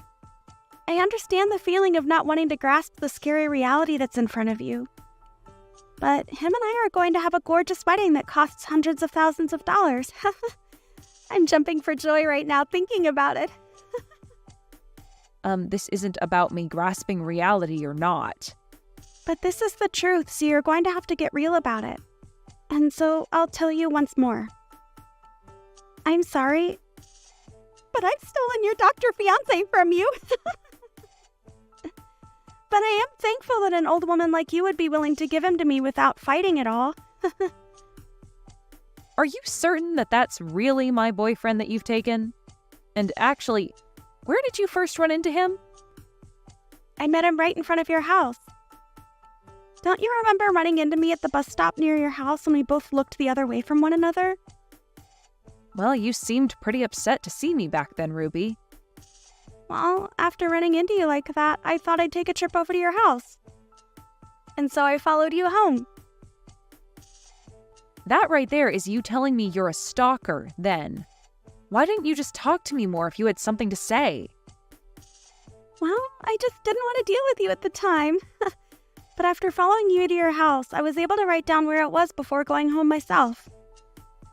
I understand the feeling of not wanting to grasp the scary reality that's in front of you. But him and I are going to have a gorgeous wedding that costs hundreds of thousands of dollars. I'm jumping for joy right now thinking about it. This isn't about me grasping reality or not. But this is the truth, so you're going to have to get real about it. And so I'll tell you once more. I'm sorry, but I've stolen your doctor fiancé from you. But I am thankful that an old woman like you would be willing to give him to me without fighting at all. Are you certain that that's really my boyfriend that you've taken? And actually, where did you first run into him? I met him right in front of your house. Don't you remember running into me at the bus stop near your house when we both looked the other way from one another? Well, you seemed pretty upset to see me back then, Ruby. Well, after running into you like that, I thought I'd take a trip over to your house. And so I followed you home. That right there is you telling me you're a stalker, then. Why didn't you just talk to me more if you had something to say? Well, I just didn't want to deal with you at the time. But after following you to your house, I was able to write down where it was before going home myself.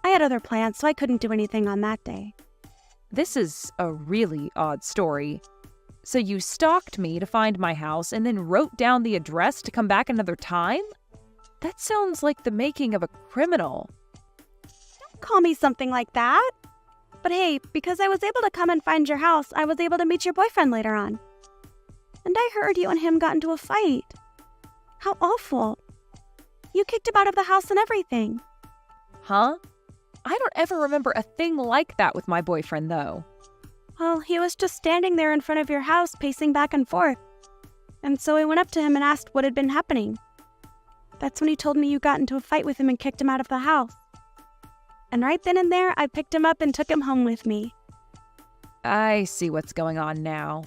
I had other plans, so I couldn't do anything on that day. This is a really odd story. So you stalked me to find my house and then wrote down the address to come back another time? That sounds like the making of a criminal. Don't call me something like that. But hey, because I was able to come and find your house, I was able to meet your boyfriend later on. And I heard you and him got into a fight. How awful. You kicked him out of the house and everything. Huh? I don't ever remember a thing like that with my boyfriend, though. Well, he was just standing there in front of your house, pacing back and forth. And so I went up to him and asked what had been happening. That's when he told me you got into a fight with him and kicked him out of the house. And right then and there, I picked him up and took him home with me. I see what's going on now.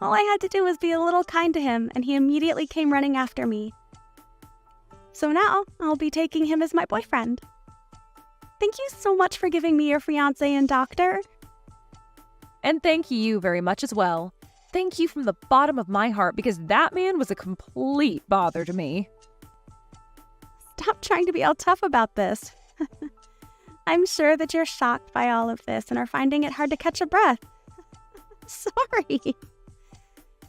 All I had to do was be a little kind to him, and he immediately came running after me. So now, I'll be taking him as my boyfriend. Thank you so much for giving me your fiancé and doctor. And thank you very much as well. Thank you from the bottom of my heart, because that man was a complete bother to me. Stop trying to be all tough about this. I'm sure that you're shocked by all of this and are finding it hard to catch a breath. Sorry.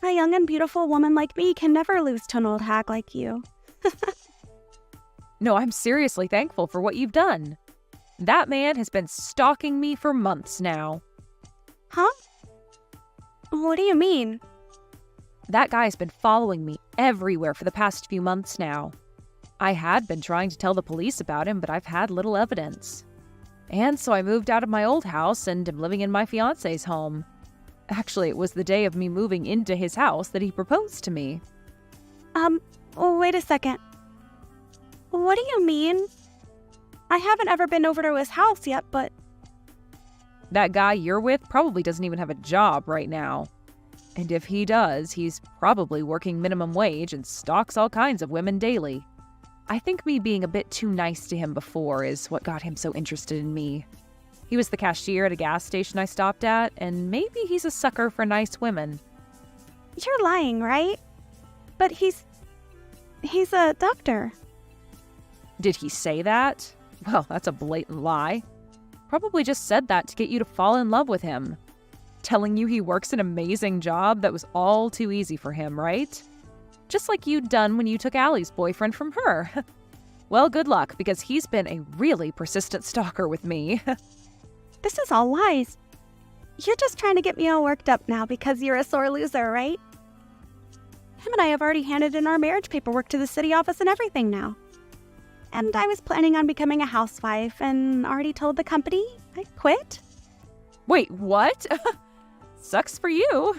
A young and beautiful woman like me can never lose to an old hag like you. No, I'm seriously thankful for what you've done. That man has been stalking me for months now. Huh? What do you mean? That guy's been following me everywhere for the past few months now. I had been trying to tell the police about him, but I've had little evidence. And so I moved out of my old house and am living in my fiancé's home. Actually, it was the day of me moving into his house that he proposed to me. Wait a second. What do you mean? I haven't ever been over to his house yet, but... That guy you're with probably doesn't even have a job right now. And if he does, he's probably working minimum wage and stalks all kinds of women daily. I think me being a bit too nice to him before is what got him so interested in me. He was the cashier at a gas station I stopped at, and maybe he's a sucker for nice women. You're lying, right? But he's a doctor. Did he say that? Well, that's a blatant lie. Probably just said that to get you to fall in love with him. Telling you he works an amazing job that was all too easy for him, right? Just like you'd done when you took Allie's boyfriend from her. Well, good luck, because he's been a really persistent stalker with me. This is all lies. You're just trying to get me all worked up now because you're a sore loser, right? Him and I have already handed in our marriage paperwork to the city office and everything now. And I was planning on becoming a housewife and already told the company I quit. Wait, what? Sucks for you.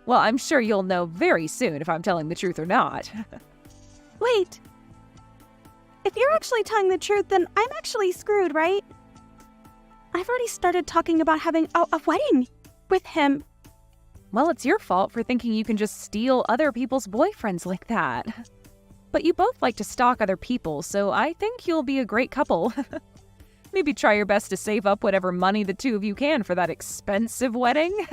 Well, I'm sure you'll know very soon if I'm telling the truth or not. Wait. If you're actually telling the truth, then I'm actually screwed, right? I've already started talking about having a wedding with him. Well, it's your fault for thinking you can just steal other people's boyfriends like that. But you both like to stalk other people, so I think you'll be a great couple. Maybe try your best to save up whatever money the two of you can for that expensive wedding.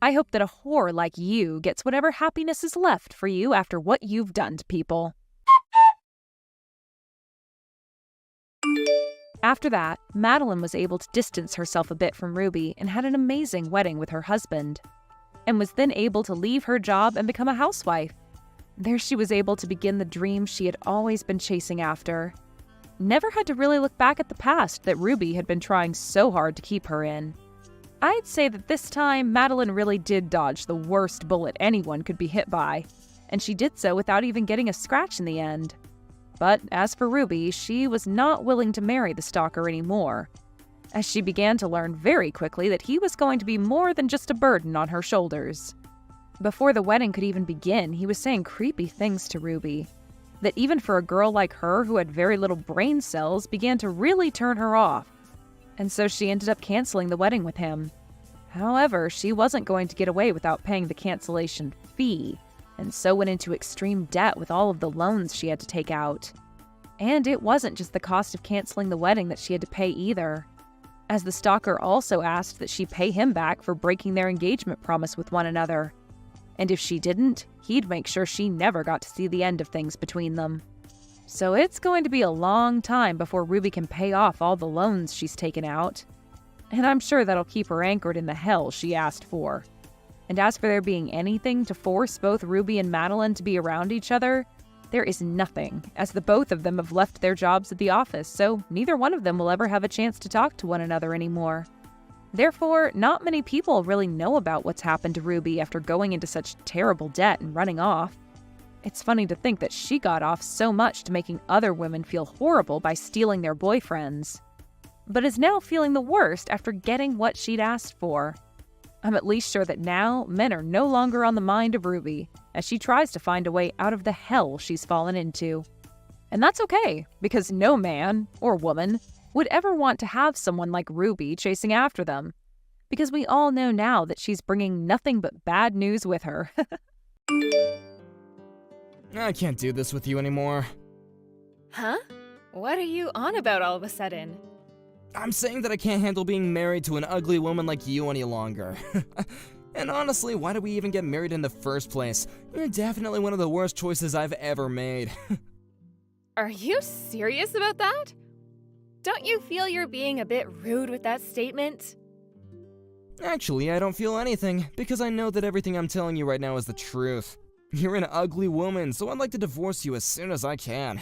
I hope that a whore like you gets whatever happiness is left for you after what you've done to people. After that, Madeline was able to distance herself a bit from Ruby and had an amazing wedding with her husband. and was then able to leave her job and become a housewife. There she was able to begin the dream she had always been chasing after. Never had to really look back at the past that Ruby had been trying so hard to keep her in. I'd say that this time, Madeline really did dodge the worst bullet anyone could be hit by, and she did so without even getting a scratch in the end. But as for Ruby, she was not willing to marry the stalker anymore, as she began to learn very quickly that he was going to be more than just a burden on her shoulders. Before the wedding could even begin, he was saying creepy things to Ruby, that even for a girl like her who had very little brain cells began to really turn her off, and so she ended up canceling the wedding with him. However, she wasn't going to get away without paying the cancellation fee, and so went into extreme debt with all of the loans she had to take out. And it wasn't just the cost of canceling the wedding that she had to pay either, as the stalker also asked that she pay him back for breaking their engagement promise with one another. And if she didn't, he'd make sure she never got to see the end of things between them. So it's going to be a long time before Ruby can pay off all the loans she's taken out. And I'm sure that'll keep her anchored in the hell she asked for. And as for there being anything to force both Ruby and Madeline to be around each other, there is nothing, as the both of them have left their jobs at the office, so neither one of them will ever have a chance to talk to one another anymore. Therefore, not many people really know about what's happened to Ruby after going into such terrible debt and running off. It's funny to think that she got off so much to making other women feel horrible by stealing their boyfriends, but is now feeling the worst after getting what she'd asked for. I'm at least sure that now men are no longer on the mind of Ruby, as she tries to find a way out of the hell she's fallen into. And that's okay, because no man, or woman, would ever want to have someone like Ruby chasing after them, because we all know now that she's bringing nothing but bad news with her. I can't do this with you anymore. Huh? What are you on about all of a sudden? I'm saying that I can't handle being married to an ugly woman like you any longer. And honestly, why did we even get married in the first place? You're definitely one of the worst choices I've ever made. Are you serious about that? Don't you feel you're being a bit rude with that statement? Actually, I don't feel anything, because I know that everything I'm telling you right now is the truth. You're an ugly woman, so I'd like to divorce you as soon as I can.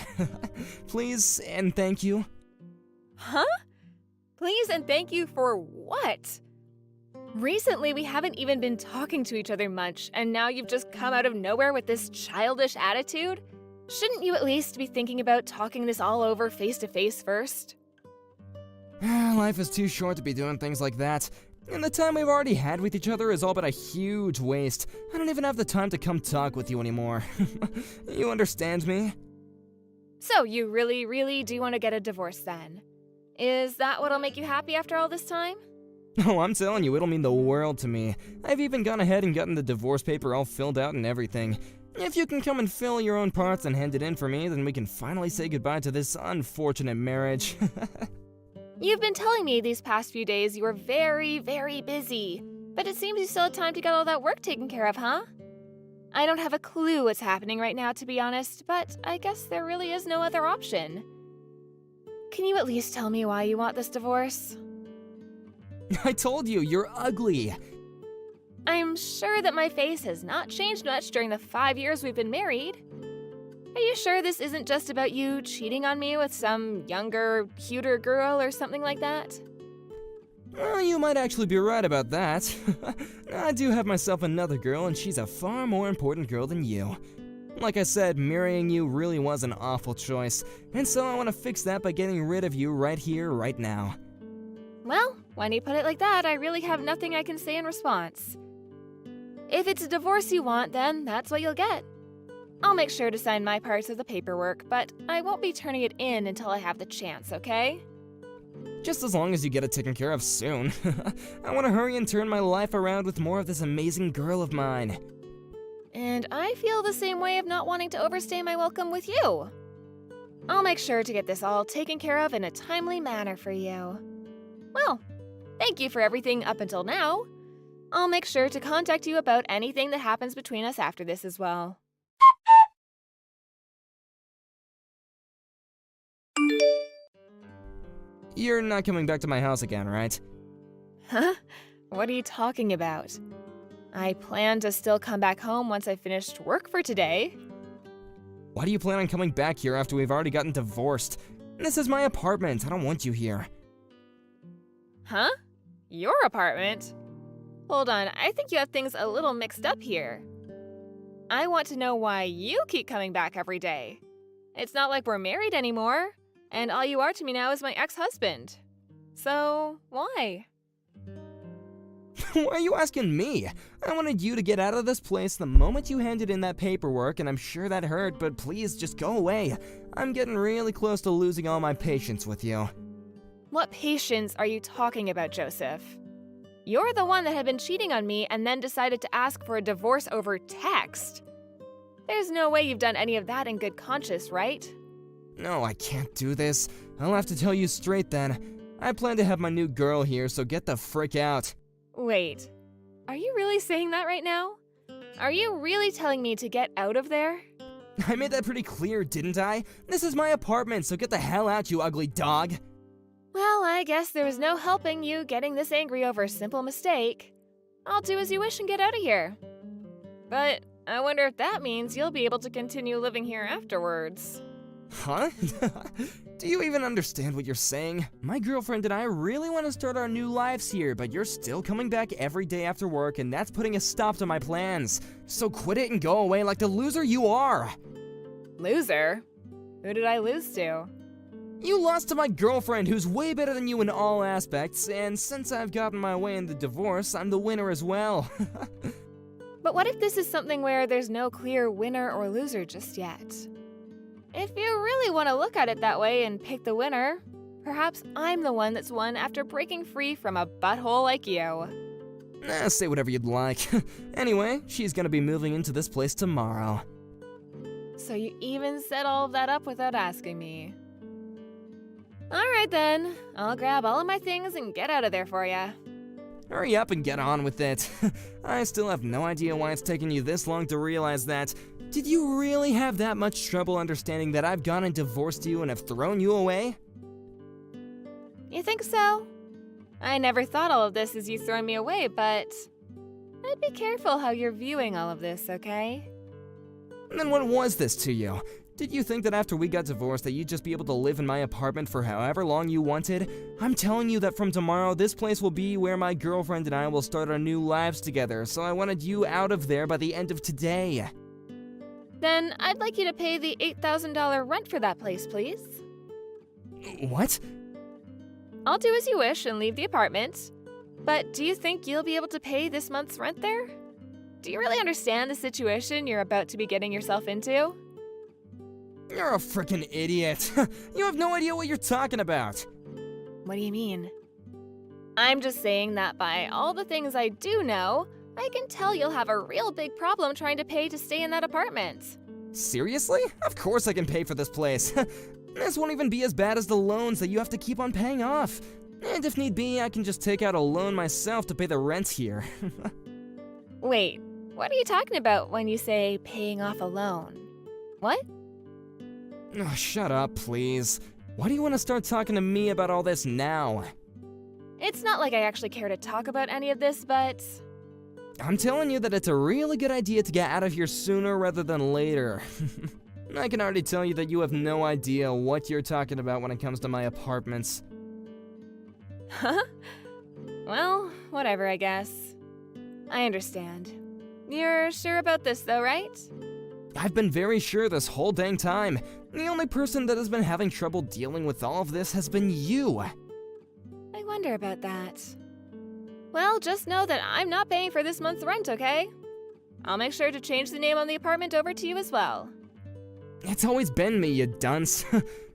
Please and thank you. Huh? Please and thank you for what? Recently, we haven't even been talking to each other much, and now you've just come out of nowhere with this childish attitude? Shouldn't you at least be thinking about talking this all over face to face first? Life is too short to be doing things like that. And the time we've already had with each other is all but a huge waste. I don't even have the time to come talk with you anymore. You understand me? So you really do want to get a divorce then? Is that what'll make you happy after all this time? Oh, I'm telling you, it'll mean the world to me. I've even gone ahead and gotten the divorce paper all filled out and everything. If you can come and fill your own parts and hand it in for me, then we can finally say goodbye to this unfortunate marriage. You've been telling me these past few days you were very busy, but it seems you still had time to get all that work taken care of, huh? I don't have a clue what's happening right now, to be honest, but I guess there really is no other option. Can you at least tell me why you want this divorce? I told you, you're ugly. I'm sure that my face has not changed much during the 5 years we've been married. Are you sure this isn't just about you cheating on me with some younger, cuter girl or something like that? Well, you might actually be right about that. I do have myself another girl, and she's a far more important girl than you. Like I said, marrying you really was an awful choice, and so I want to fix that by getting rid of you right here, right now. Well, when you put it like that, I really have nothing I can say in response. If it's a divorce you want, then that's what you'll get. I'll make sure to sign my parts of the paperwork, but I won't be turning it in until I have the chance, okay? Just as long as you get it taken care of soon. I want to hurry and turn my life around with more of this amazing girl of mine. And I feel the same way of not wanting to overstay my welcome with you. I'll make sure to get this all taken care of in a timely manner for you. Well, thank you for everything up until now. I'll make sure to contact you about anything that happens between us after this as well. You're not coming back to my house again, right? Huh? What are you talking about? I plan to still come back home once I finished work for today. Why do you plan on coming back here after we've already gotten divorced? This is my apartment. I don't want you here. Huh? Your apartment? Hold on, I think you have things a little mixed up here. I want to know why you keep coming back every day. It's not like we're married anymore, and all you are to me now is my ex-husband. So, why? Why are you asking me? I wanted you to get out of this place the moment you handed in that paperwork, and I'm sure that hurt, but please just go away. I'm getting really close to losing all my patience with you. What patience are you talking about, Joseph? You're the one that had been cheating on me and then decided to ask for a divorce over text. There's no way you've done any of that in good conscience, right? No, I can't do this. I'll have to tell you straight then. I plan to have my new girl here, so get the frick out. Wait, are you really saying that right now? Are you really telling me to get out of there? I made that pretty clear, didn't I? This is my apartment, so get the hell out, you ugly dog. Well, I guess there was no helping you getting this angry over a simple mistake. I'll do as you wish and get out of here. But I wonder if that means you'll be able to continue living here afterwards. Huh? Do you even understand what you're saying? My girlfriend and I really want to start our new lives here, but you're still coming back every day after work, and that's putting a stop to my plans. So quit it and go away like the loser you are. Loser? Who did I lose to? You lost to my girlfriend, who's way better than you in all aspects, and since I've gotten my way in the divorce, I'm the winner as well. But what if this is something where there's no clear winner or loser just yet? If you really want to look at it that way and pick the winner, perhaps I'm the one that's won after breaking free from a butthole like you. Say whatever you'd like. Anyway, she's gonna be moving into this place tomorrow. So you even set all of that up without asking me. Alright then, I'll grab all of my things and get out of there for ya. Hurry up and get on with it. I still have no idea why it's taken you this long to realize that. Did you really have that much trouble understanding that I've gone and divorced you and have thrown you away? You think so? I never thought all of this as you throwing me away, but I'd be careful how you're viewing all of this, okay? Then what was this to you? Did you think that after we got divorced that you'd just be able to live in my apartment for however long you wanted? I'm telling you that from tomorrow, this place will be where my girlfriend and I will start our new lives together, so I wanted you out of there by the end of today. Then I'd like you to pay the $8,000 rent for that place, please. What? I'll do as you wish and leave the apartment. But do you think you'll be able to pay this month's rent there? Do you really understand the situation you're about to be getting yourself into? You're a frickin' idiot. You have no idea what you're talking about. What do you mean? I'm just saying that by all the things I do know, I can tell you'll have a real big problem trying to pay to stay in that apartment. Seriously? Of course I can pay for this place. This won't even be as bad as the loans that you have to keep on paying off. And if need be, I can just take out a loan myself to pay the rent here. Wait, what are you talking about when you say paying off a loan? What? Oh, shut up, please. Why do you want to start talking to me about all this now? It's not like I actually care to talk about any of this, but I'm telling you that it's a really good idea to get out of here sooner rather than later. I can already tell you that you have no idea what you're talking about when it comes to my apartments. Huh? Well, whatever, I guess. I understand. You're sure about this, though, right? I've been very sure this whole dang time. The only person that has been having trouble dealing with all of this has been you. I wonder about that. Well, just know that I'm not paying for this month's rent, okay? I'll make sure to change the name on the apartment over to you as well. It's always been me, you dunce.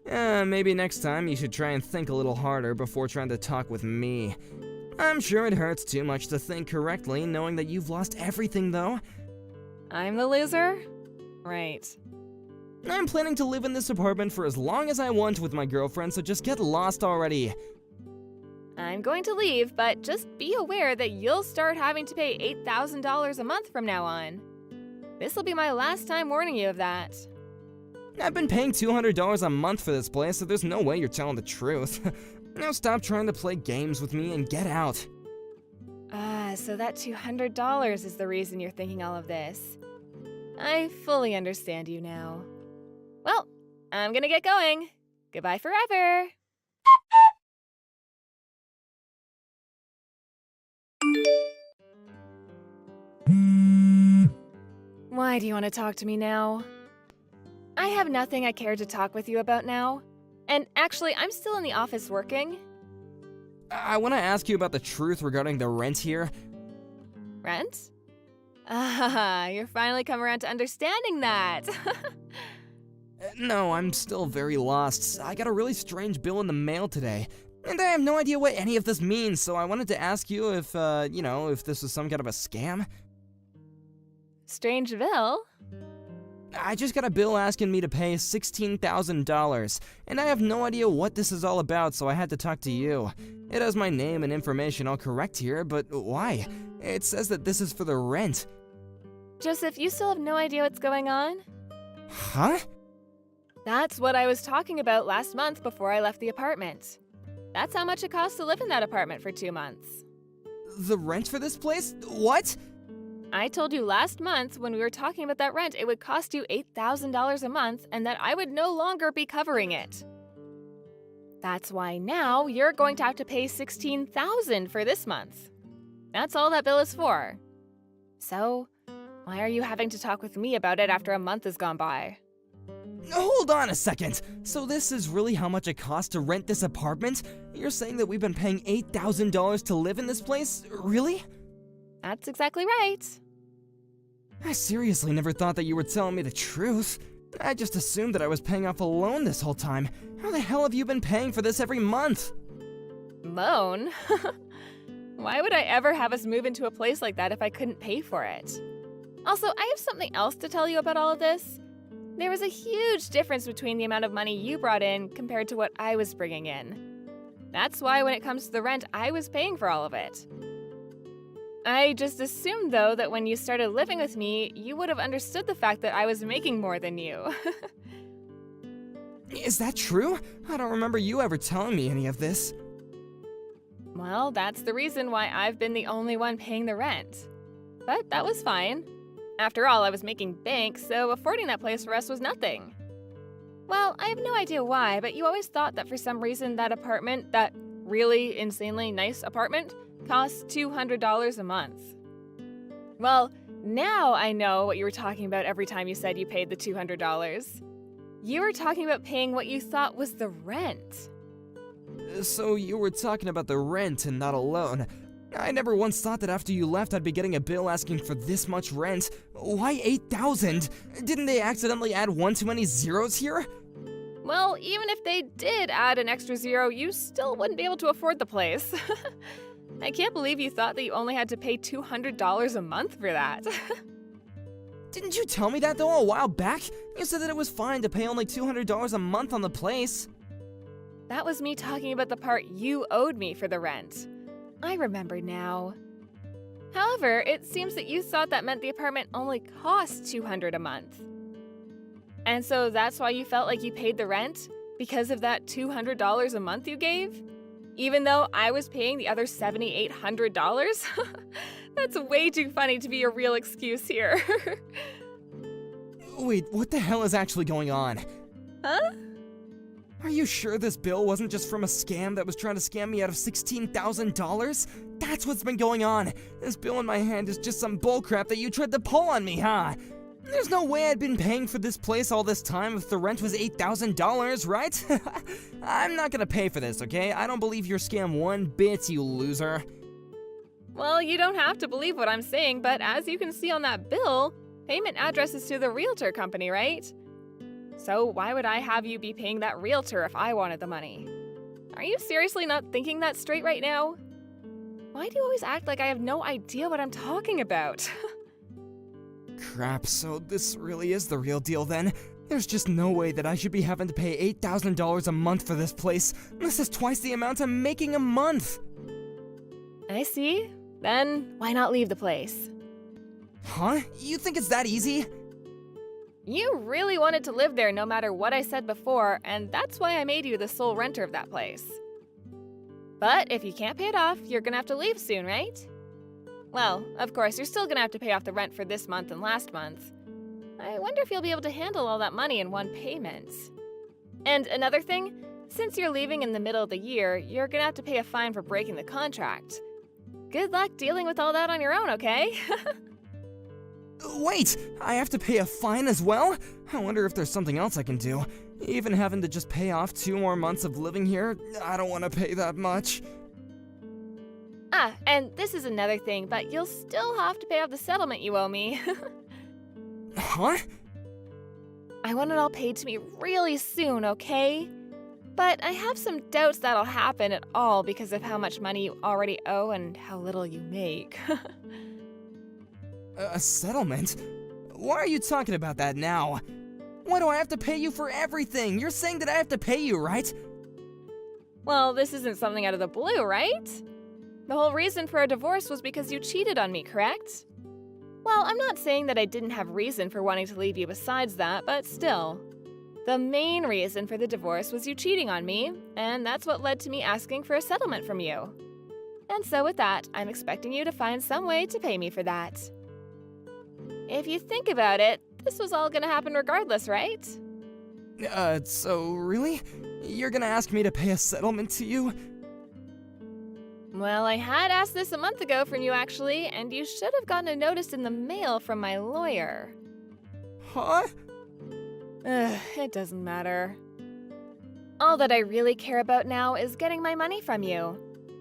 Maybe next time you should try and think a little harder before trying to talk with me. I'm sure it hurts too much to think correctly, knowing that you've lost everything, though. I'm the loser? Right. I'm planning to live in this apartment for as long as I want with my girlfriend, so just get lost already. I'm going to leave, but just be aware that you'll start having to pay $8,000 a month from now on. This will be my last time warning you of that. I've been paying $200 a month for this place, so there's no way you're telling the truth. Now stop trying to play games with me and get out. So that $200 is the reason you're thinking all of this. I fully understand you now. Well, I'm gonna get going. Goodbye forever. Why do you want to talk to me now? I have nothing I care to talk with you about now. And actually, I'm still in the office working. I want to ask you about the truth regarding the rent here. Rent? Ah, you're finally come around to understanding that. No, I'm still very lost. I got a really strange bill in the mail today, and I have no idea what any of this means, so I wanted to ask you if, if this was some kind of a scam. Strange bill? I just got a bill asking me to pay $16,000, and I have no idea what this is all about, so I had to talk to you. It has my name and information all correct here, but why? It says that this is for the rent. Joseph, you still have no idea what's going on? Huh? That's what I was talking about last month before I left the apartment. That's how much it costs to live in that apartment for 2 months. The rent for this place? What? I told you last month when we were talking about that rent, it would cost you $8,000 a month and that I would no longer be covering it. That's why now you're going to have to pay $16,000 for this month. That's all that bill is for. So, why are you having to talk with me about it after a month has gone by? Hold on a second. So this is really how much it costs to rent this apartment? You're saying that we've been paying $8,000 to live in this place? Really? That's exactly right. I seriously never thought that you were telling me the truth. I just assumed that I was paying off a loan this whole time. How the hell have you been paying for this every month? Loan? Why would I ever have us move into a place like that if I couldn't pay for it? Also, I have something else to tell you about all of this. There was a huge difference between the amount of money you brought in compared to what I was bringing in. That's why when it comes to the rent, I was paying for all of it. I just assumed, though, that when you started living with me, you would have understood the fact that I was making more than you. Is that true? I don't remember you ever telling me any of this. Well, that's the reason why I've been the only one paying the rent. But that was fine. After all, I was making bank, so affording that place for us was nothing. Well, I have no idea why, but you always thought that for some reason that apartment, that really insanely nice apartment, costs $200 a month. Well, now I know what you were talking about every time you said you paid the $200. You were talking about paying what you thought was the rent. So you were talking about the rent and not a loan. I never once thought that after you left I'd be getting a bill asking for this much rent. Why $8,000? Didn't they accidentally add one too many zeros here? Well, even if they did add an extra zero, you still wouldn't be able to afford the place. I can't believe you thought that you only had to pay $200 a month for that. Didn't you tell me that though a while back? You said that it was fine to pay only $200 a month on the place. That was me talking about the part you owed me for the rent. I remember now. However, it seems that you thought that meant the apartment only cost $200 a month. And so that's why you felt like you paid the rent? Because of that $200 a month you gave? Even though I was paying the other $7,800? That's way too funny to be a real excuse here. Wait, what the hell is actually going on? Huh? Are you sure this bill wasn't just from a scam that was trying to scam me out of $16,000? That's what's been going on. This bill in my hand is just some bullcrap that you tried to pull on me, huh? There's no way I'd been paying for this place all this time if the rent was $8,000, right? I'm not gonna pay for this, okay? I don't believe your scam one bit, you loser. Well, you don't have to believe what I'm saying, but as you can see on that bill, payment address is to the realtor company, right? So why would I have you be paying that realtor if I wanted the money? Are you seriously not thinking that straight right now? Why do you always act like I have no idea what I'm talking about? Crap, so this really is the real deal then? There's just no way that I should be having to pay $8,000 a month for this place. This is twice the amount I'm making a month. I see. Then why not leave the place? Huh? You think it's that easy? You really wanted to live there no matter what I said before, and that's why I made you the sole renter of that place. But if you can't pay it off, you're gonna have to leave soon, right? Well, of course, you're still gonna have to pay off the rent for this month and last month. I wonder if you'll be able to handle all that money in one payment. And another thing, since you're leaving in the middle of the year, you're gonna have to pay a fine for breaking the contract. Good luck dealing with all that on your own, okay? Wait, I have to pay a fine as well? I wonder if there's something else I can do. Even having to just pay off 2 more months of living here, I don't want to pay that much. Ah, and this is another thing, but you'll still have to pay off the settlement you owe me. Huh? I want it all paid to me really soon, okay? But I have some doubts that'll happen at all because of how much money you already owe and how little you make. A settlement? Why are you talking about that now? Why do I have to pay you for everything? You're saying that I have to pay you, right? Well, this isn't something out of the blue, right? The whole reason for our divorce was because you cheated on me, correct? Well, I'm not saying that I didn't have reason for wanting to leave you besides that, but still. The main reason for the divorce was you cheating on me, and that's what led to me asking for a settlement from you. And so with that, I'm expecting you to find some way to pay me for that. If you think about it, this was all gonna happen regardless, right? So really? You're gonna ask me to pay a settlement to you? Well, I had asked this a month ago from you actually, and you should have gotten a notice in the mail from my lawyer. Huh? It doesn't matter. All that I really care about now is getting my money from you.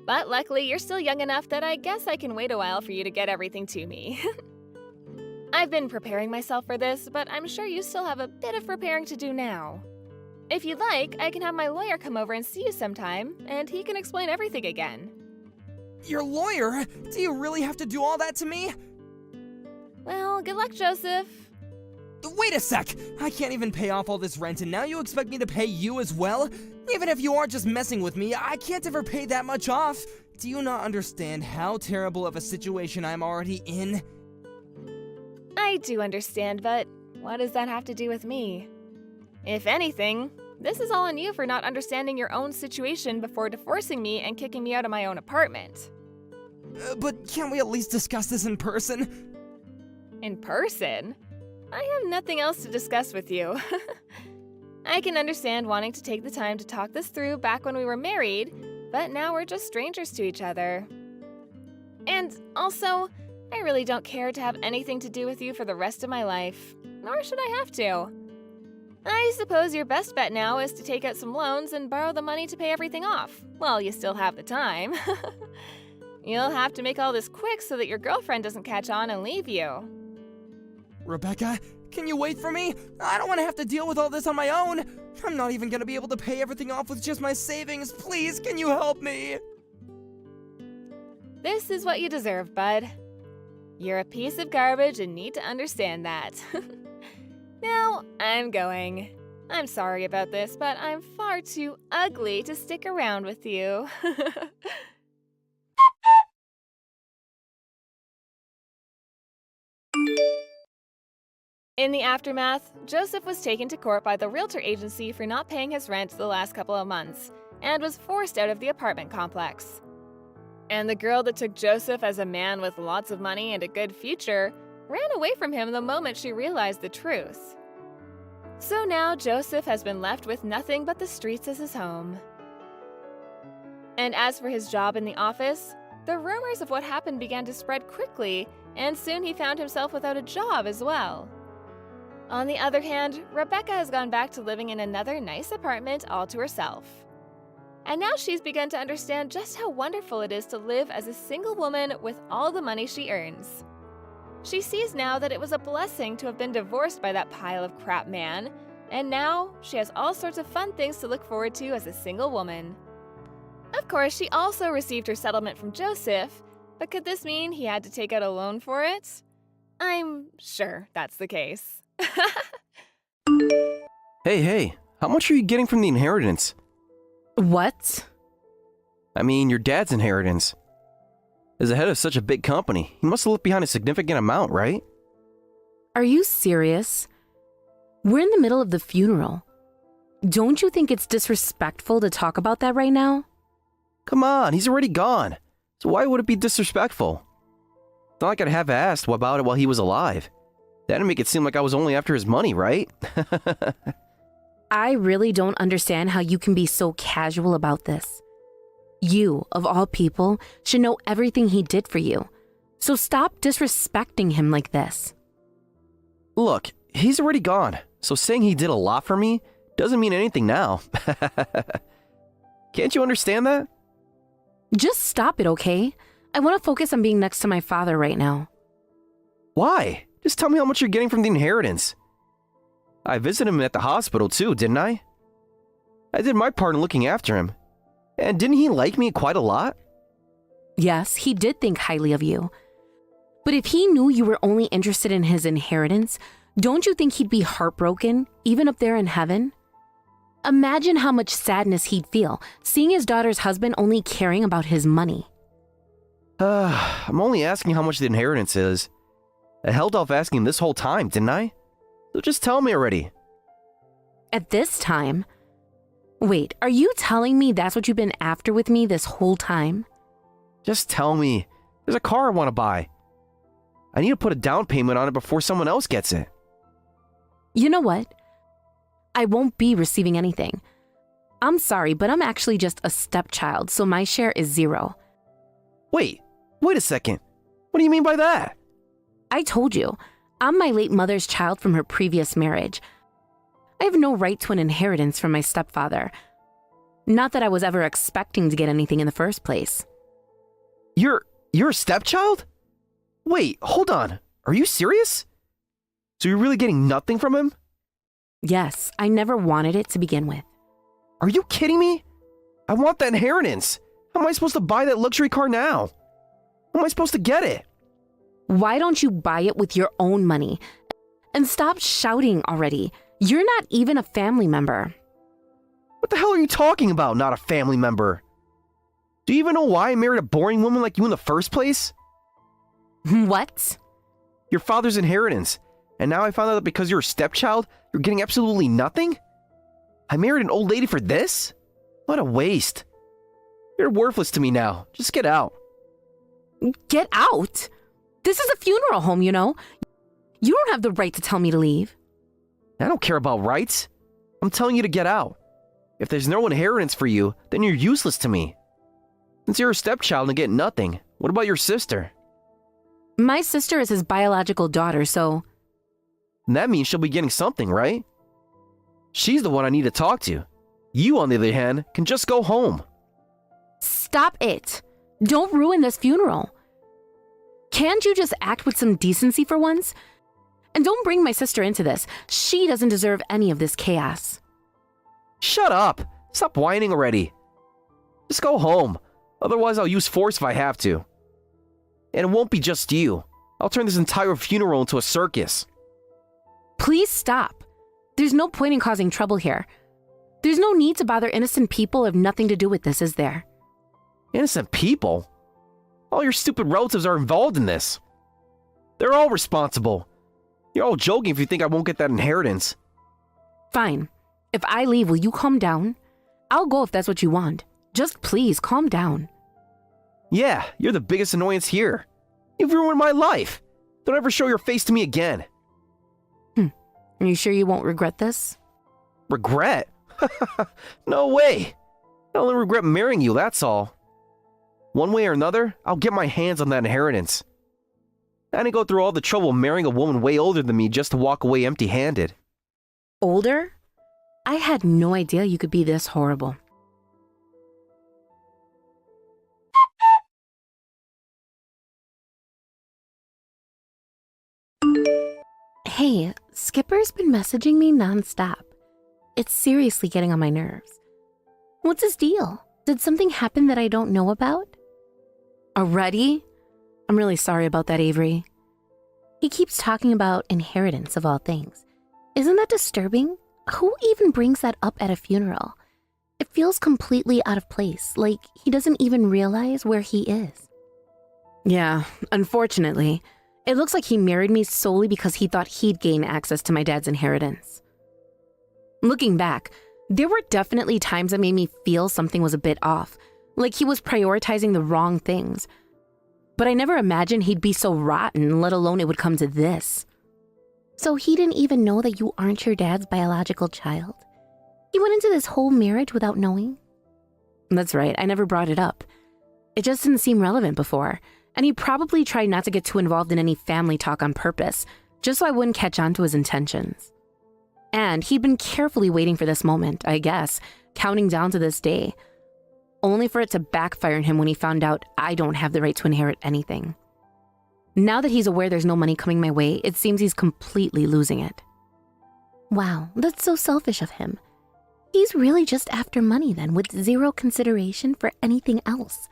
But luckily, you're still young enough that I guess I can wait a while for you to get everything to me. I've been preparing myself for this, but I'm sure you still have a bit of preparing to do now. If you'd like, I can have my lawyer come over and see you sometime, and he can explain everything again. Your lawyer? Do you really have to do all that to me? Well, good luck, Joseph. Wait a sec! I can't even pay off all this rent and now you expect me to pay you as well? Even if you are just messing with me, I can't ever pay that much off! Do you not understand how terrible of a situation I'm already in? I do understand, but what does that have to do with me? If anything, this is all on you for not understanding your own situation before divorcing me and kicking me out of my own apartment. But can't we at least discuss this in person? In person? I have nothing else to discuss with you. I can understand wanting to take the time to talk this through back when we were married, but now we're just strangers to each other. And also, I really don't care to have anything to do with you for the rest of my life, nor should I have to. I suppose your best bet now is to take out some loans and borrow the money to pay everything off, while you still have the time. You'll have to make all this quick so that your girlfriend doesn't catch on and leave you. Rebecca, can you wait for me? I don't want to have to deal with all this on my own. I'm not even going to be able to pay everything off with just my savings. Please, can you help me? This is what you deserve, bud. You're a piece of garbage and need to understand that. Now, I'm going. I'm sorry about this, but I'm far too ugly to stick around with you. In the aftermath, Joseph was taken to court by the realtor agency for not paying his rent the last couple of months, and was forced out of the apartment complex. And the girl that took Joseph as a man with lots of money and a good future ran away from him the moment she realized the truth. So now Joseph has been left with nothing but the streets as his home. And as for his job in the office, the rumors of what happened began to spread quickly, and soon he found himself without a job as well. On the other hand, Rebecca has gone back to living in another nice apartment all to herself. And now she's begun to understand just how wonderful it is to live as a single woman with all the money she earns. She sees now that it was a blessing to have been divorced by that pile of crap man, and now she has all sorts of fun things to look forward to as a single woman. Of course, she also received her settlement from Joseph, but could this mean he had to take out a loan for it? I'm sure that's the case. Hey, how much are you getting from the inheritance? What? I mean, your dad's inheritance. As the head of such a big company, he must have left behind a significant amount, right? Are you serious? We're in the middle of the funeral. Don't you think it's disrespectful to talk about that right now? Come on, he's already gone. So why would it be disrespectful? Not like I'd have asked about it while he was alive. That'd make it seem like I was only after his money, right? I really don't understand how you can be so casual about this. You, of all people, should know everything he did for you. So stop disrespecting him like this. Look, he's already gone, so saying he did a lot for me doesn't mean anything now. Can't you understand that? Just stop it, okay? I want to focus on being next to my father right now. Why? Just tell me how much you're getting from the inheritance. I visited him at the hospital too, didn't I? I did my part in looking after him. And didn't he like me quite a lot? Yes, he did think highly of you. But if he knew you were only interested in his inheritance, don't you think he'd be heartbroken, even up there in heaven? Imagine how much sadness he'd feel, seeing his daughter's husband only caring about his money. I'm only asking how much the inheritance is. I held off asking this whole time, didn't I? So just tell me already. At this time? Wait, are you telling me that's what you've been after with me this whole time? Just tell me. There's a car I want to buy. I need to put a down payment on it before someone else gets it. You know what? I won't be receiving anything. I'm sorry, but I'm actually just a stepchild, so my share is 0. Wait a second. What do you mean by that? I told you, I'm my late mother's child from her previous marriage. I have no right to an inheritance from my stepfather. Not that I was ever expecting to get anything in the first place. You're a stepchild? Wait, hold on. Are you serious? So you're really getting nothing from him? Yes, I never wanted it to begin with. Are you kidding me? I want that inheritance. How am I supposed to buy that luxury car now? How am I supposed to get it? Why don't you buy it with your own money? And stop shouting already. You're not even a family member. What the hell are you talking about, not a family member? Do you even know why I married a boring woman like you in the first place? What? Your father's inheritance. And now I found out that because you're a stepchild, you're getting absolutely nothing? I married an old lady for this? What a waste. You're worthless to me now. Just get out. Get out? This is a funeral home, you know. You don't have the right to tell me to leave. I don't care about rights. I'm telling you to get out. If there's no inheritance for you, then you're useless to me. Since you're a stepchild and get nothing, what about your sister? My sister is his biological daughter, so... And that means she'll be getting something, right? She's the one I need to talk to. You, on the other hand, can just go home. Stop it. Don't ruin this funeral. Can't you just act with some decency for once? And don't bring my sister into this. She doesn't deserve any of this chaos. Shut up. Stop whining already. Just go home. Otherwise, I'll use force if I have to. And it won't be just you. I'll turn this entire funeral into a circus. Please stop. There's no point in causing trouble here. There's no need to bother innocent people who have nothing to do with this, is there? Innocent people? All your stupid relatives are involved in this. They're all responsible. You're all joking if you think I won't get that inheritance. Fine. If I leave, will you calm down? I'll go if that's what you want. Just please calm down. Yeah, you're the biggest annoyance here. You've ruined my life. Don't ever show your face to me again. Are you sure you won't regret this? Regret? No way. I only regret marrying you, that's all. One way or another, I'll get my hands on that inheritance. I didn't go through all the trouble marrying a woman way older than me just to walk away empty-handed. Older? I had no idea you could be this horrible. Hey, Skipper's been messaging me nonstop. It's seriously getting on my nerves. What's his deal? Did something happen that I don't know about? Already? I'm really sorry about that, Avery. He keeps talking about inheritance of all things. Isn't that disturbing? Who even brings that up at a funeral? It feels completely out of place, like he doesn't even realize where he is. Yeah, unfortunately, it looks like he married me solely because he thought he'd gain access to my dad's inheritance. Looking back, there were definitely times that made me feel something was a bit off, like he was prioritizing the wrong things. but I never imagined he'd be so rotten, let alone it would come to this. So he didn't even know that you aren't your dad's biological child? He went into this whole marriage without knowing? That's right, I never brought it up. It just didn't seem relevant before, and he probably tried not to get too involved in any family talk on purpose, just so I wouldn't catch on to his intentions. And he'd been carefully waiting for this moment, I guess, counting down to this day, only for it to backfire on him when he found out I don't have the right to inherit anything. Now that he's aware there's no money coming my way, it seems he's completely losing it. Wow, that's so selfish of him. He's really just after money then, with zero consideration for anything else.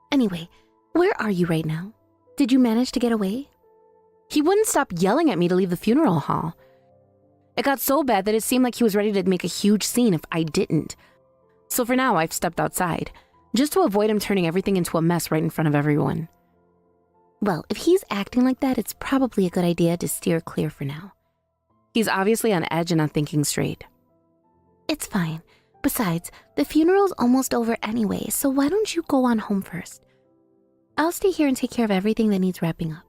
Anyway, where are you right now? Did you manage to get away? He wouldn't stop yelling at me to leave the funeral hall. It got so bad that it seemed like he was ready to make a huge scene if I didn't. So for now, I've stepped outside, just to avoid him turning everything into a mess right in front of everyone. Well, if he's acting like that, it's probably a good idea to steer clear for now. He's obviously on edge and not thinking straight. It's fine. Besides, the funeral's almost over anyway, so why don't you go on home first? I'll stay here and take care of everything that needs wrapping up.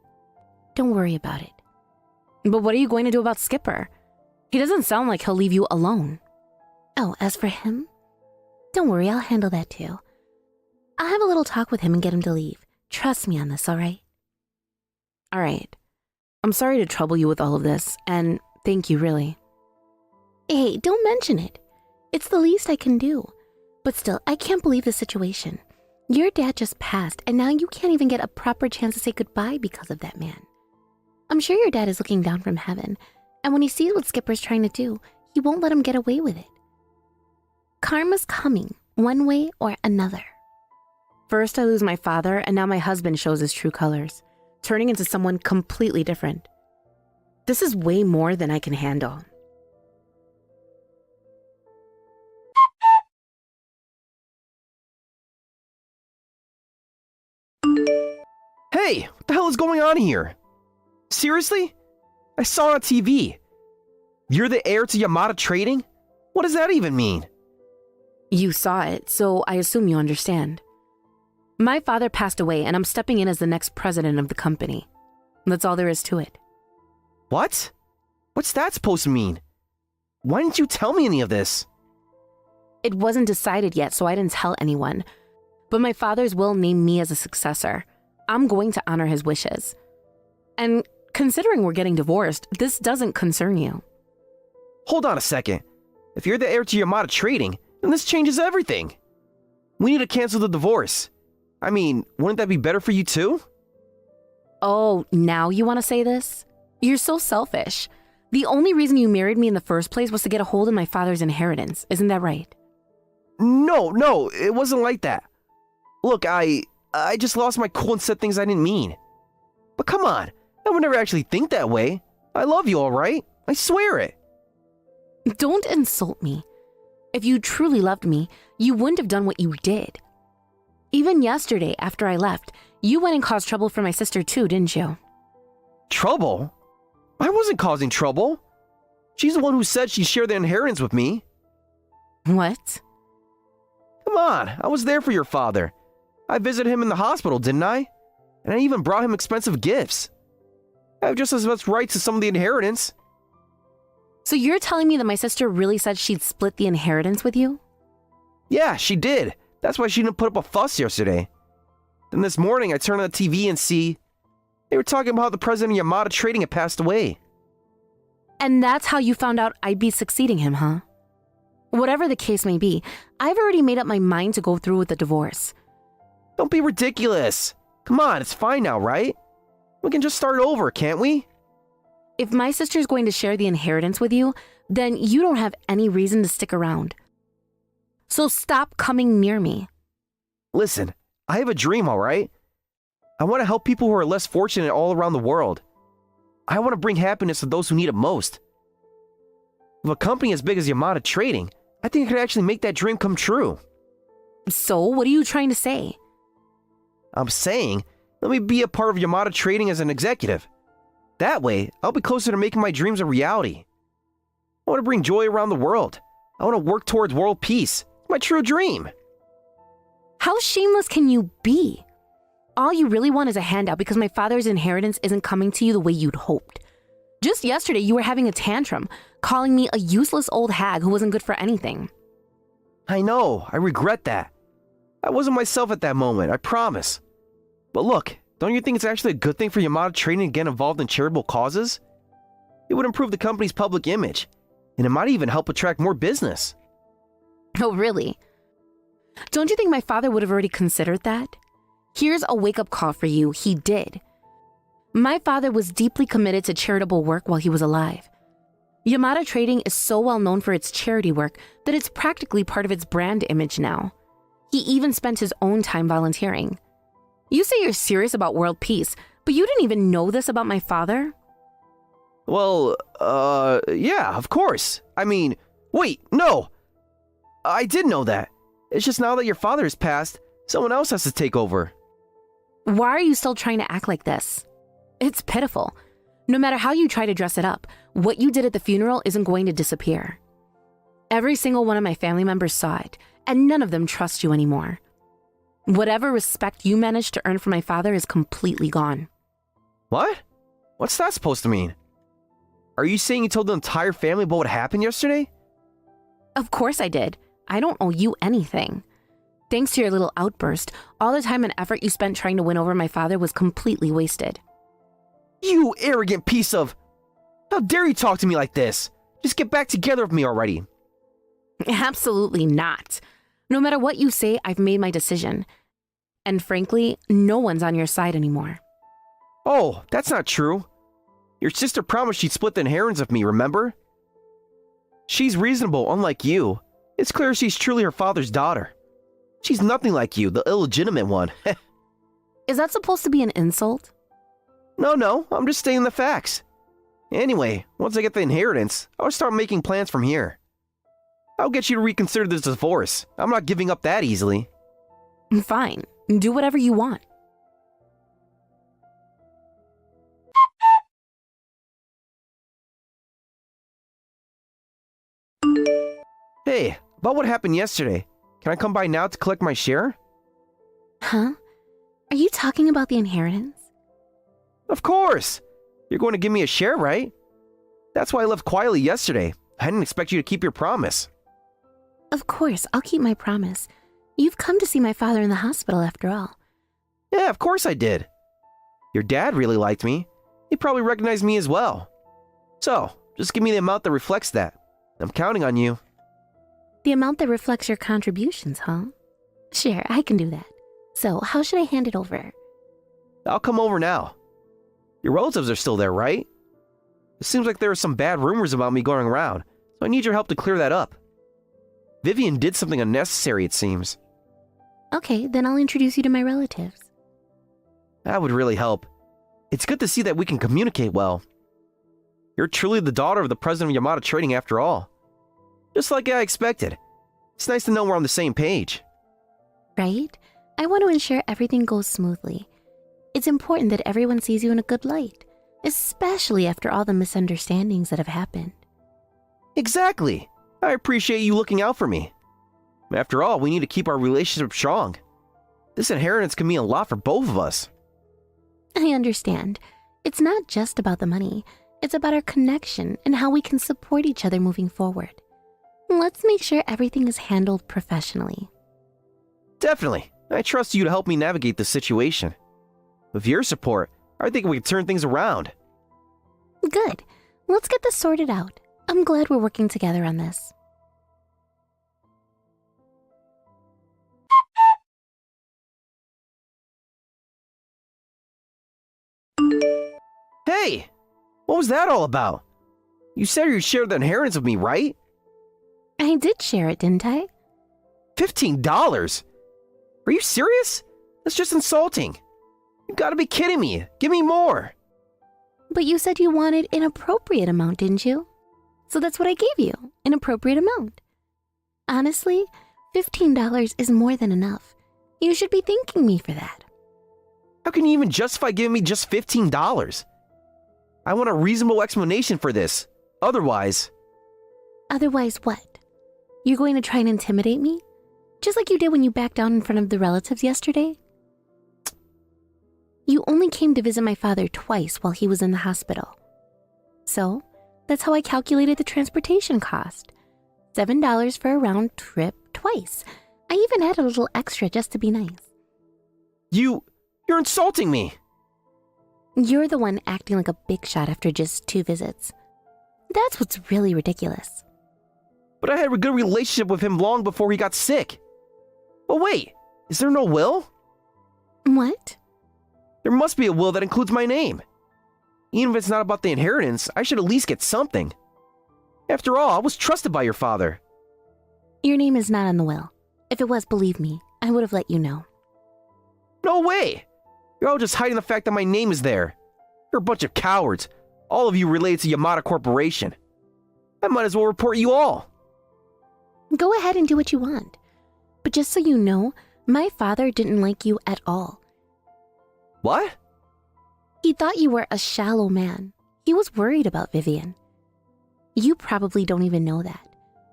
Don't worry about it. But what are you going to do about Skipper? He doesn't sound like he'll leave you alone. Oh, as for him? Don't worry, I'll handle that too. I'll have a little talk with him and get him to leave. Trust me on this, all right? All right. I'm sorry to trouble you with all of this, and thank you, really. Hey, don't mention it. It's the least I can do. But still, I can't believe the situation. Your dad just passed, and now you can't even get a proper chance to say goodbye because of that man. I'm sure your dad is looking down from heaven, and when he sees what Skipper's trying to do, he won't let him get away with it. Karma's coming, one way or another. First I lose my father, and now my husband shows his true colors, turning into someone completely different. This is way more than I can handle. Hey, what the hell is going on here? Seriously? I saw it on TV. You're the heir to Yamada Trading? What does that even mean? You saw it, so I assume you understand. My father passed away, and I'm stepping in as the next president of the company. That's all there is to it. What? What's that supposed to mean? Why didn't you tell me any of this? It wasn't decided yet, so I didn't tell anyone. But my father's will named me as a successor. I'm going to honor his wishes. And considering we're getting divorced, this doesn't concern you. Hold on a second. If you're the heir to Yamada Trading, then this changes everything. We need to cancel the divorce. I mean, wouldn't that be better for you too? Oh, now you want to say this? You're so selfish. The only reason you married me in the first place was to get a hold of my father's inheritance. Isn't that right? No, it wasn't like that. Look, I just lost my cool and said things I didn't mean. But come on, I would never actually think that way. I love you, all right? I swear it. Don't insult me. If you truly loved me, you wouldn't have done what you did. Even yesterday, after I left, you went and caused trouble for my sister too, didn't you? Trouble? I wasn't causing trouble. She's the one who said she'd share the inheritance with me. What? Come on, I was there for your father. I visited him in the hospital, didn't I? And I even brought him expensive gifts. I have just as much rights to some of the inheritance. So you're telling me that my sister really said she'd split the inheritance with you? Yeah, she did. That's why she didn't put up a fuss yesterday. Then this morning, I turned on the TV and see they were talking about how the president of Yamada Trading had passed away. And that's how you found out I'd be succeeding him, huh? Whatever the case may be, I've already made up my mind to go through with the divorce. Don't be ridiculous. Come on, it's fine now, right? We can just start over, can't we? If my sister's going to share the inheritance with you, then you don't have any reason to stick around. So stop coming near me. Listen, I have a dream, all right? I want to help people who are less fortunate all around the world. I want to bring happiness to those who need it most. With a company as big as Yamada Trading, I think I could actually make that dream come true. So, what are you trying to say? I'm saying, let me be a part of Yamada Trading as an executive. That way, I'll be closer to making my dreams a reality. I want to bring joy around the world. I want to work towards world peace. My true dream. How shameless can you be? all you really want is a handout because my father's inheritance isn't coming to you the way you'd hoped. Just yesterday, you were having a tantrum, calling me a useless old hag who wasn't good for anything. I know, I regret that. I wasn't myself at that moment, I promise. But look, don't you think it's actually a good thing for Yamada Trading to get involved in charitable causes? It would improve the company's public image, and it might even help attract more business. Oh, really? Don't you think my father would have already considered that? Here's a wake-up call for you. He did. My father was deeply committed to charitable work while he was alive. Yamada Trading is so well known for its charity work that it's practically part of its brand image now. He even spent his own time volunteering. You say you're serious about world peace, but you didn't even know this about my father? Well, yeah, of course. I mean, wait, no! I did know that. It's just now that your father has passed, someone else has to take over. Why are you still trying to act like this? It's pitiful. No matter how you try to dress it up, what you did at the funeral isn't going to disappear. Every single one of my family members saw it, and none of them trust you anymore. Whatever respect you managed to earn from my father is completely gone. What? What's that supposed to mean? Are you saying you told the entire family about what happened yesterday? Of course I did. I don't owe you anything. Thanks to your little outburst, all the time and effort you spent trying to win over my father was completely wasted. You arrogant piece of... How dare you talk to me like this? Just get back together with me already. Absolutely not. No matter what you say, I've made my decision. And frankly, no one's on your side anymore. Oh, that's not true. Your sister promised she'd split the inheritance with me, remember? She's reasonable, unlike you. It's clear she's truly her father's daughter. She's nothing like you, the illegitimate one. Is that supposed to be an insult? No, I'm just stating the facts. Anyway, once I get the inheritance, I'll start making plans from here. I'll get you to reconsider this divorce. I'm not giving up that easily. Fine. Do whatever you want. Hey, about what happened yesterday. Can I come by now to collect my share? Huh? Are you talking about the inheritance? Of course! You're going to give me a share, right? That's why I left quietly yesterday. I didn't expect you to keep your promise. Of course, I'll keep my promise. You've come to see my father in the hospital after all. Yeah, of course I did. Your dad really liked me. He probably recognized me as well. So, just give me the amount that reflects that. I'm counting on you. The amount that reflects your contributions, huh? Sure, I can do that. So, how should I hand it over? I'll come over now. Your relatives are still there, right? It seems like there are some bad rumors about me going around, so I need your help to clear that up. Vivian did something unnecessary, it seems. Okay, then I'll introduce you to my relatives. That would really help. It's good to see that we can communicate well. You're truly the daughter of the president of Yamada Trading after all. Just like I expected. It's nice to know we're on the same page. Right? I want to ensure everything goes smoothly. It's important that everyone sees you in a good light, especially after all the misunderstandings that have happened. Exactly. I appreciate you looking out for me. After all, we need to keep our relationship strong. This inheritance can mean a lot for both of us. I understand. It's not just about the money. It's about our connection and how we can support each other moving forward. Let's make sure everything is handled professionally. Definitely. I trust you to help me navigate this situation. With your support, I think we can turn things around. Good. Let's get this sorted out. I'm glad we're working together on this. Hey! What was that all about? You said you shared the inheritance with me, right? I did share it, didn't I? $15? Are you serious? That's just insulting. You gotta be kidding me. Give me more. But you said you wanted an appropriate amount, didn't you? So that's what I gave you, an appropriate amount. Honestly, $15 is more than enough. You should be thanking me for that. How can you even justify giving me just $15? I want a reasonable explanation for this. Otherwise... Otherwise what? You're going to try and intimidate me? Just like you did when you backed down in front of the relatives yesterday? You only came to visit my father twice while he was in the hospital. So, that's how I calculated the transportation cost. $7 for a round trip twice. I even had a little extra just to be nice. You're insulting me. You're the one acting like a big shot after just 2 visits. That's what's really ridiculous. But I had a good relationship with him long before he got sick. But wait, is there no will? What? There must be a will that includes my name. Even if it's not about the inheritance, I should at least get something. After all, I was trusted by your father. Your name is not on the will. If it was, believe me, I would have let you know. No way! You're all just hiding the fact that my name is there. You're a bunch of cowards. All of you related to Yamada Corporation. I might as well report you all. Go ahead and do what you want. But just so you know, my father didn't like you at all. What? He thought you were a shallow man. He was worried about Vivian. You probably don't even know that.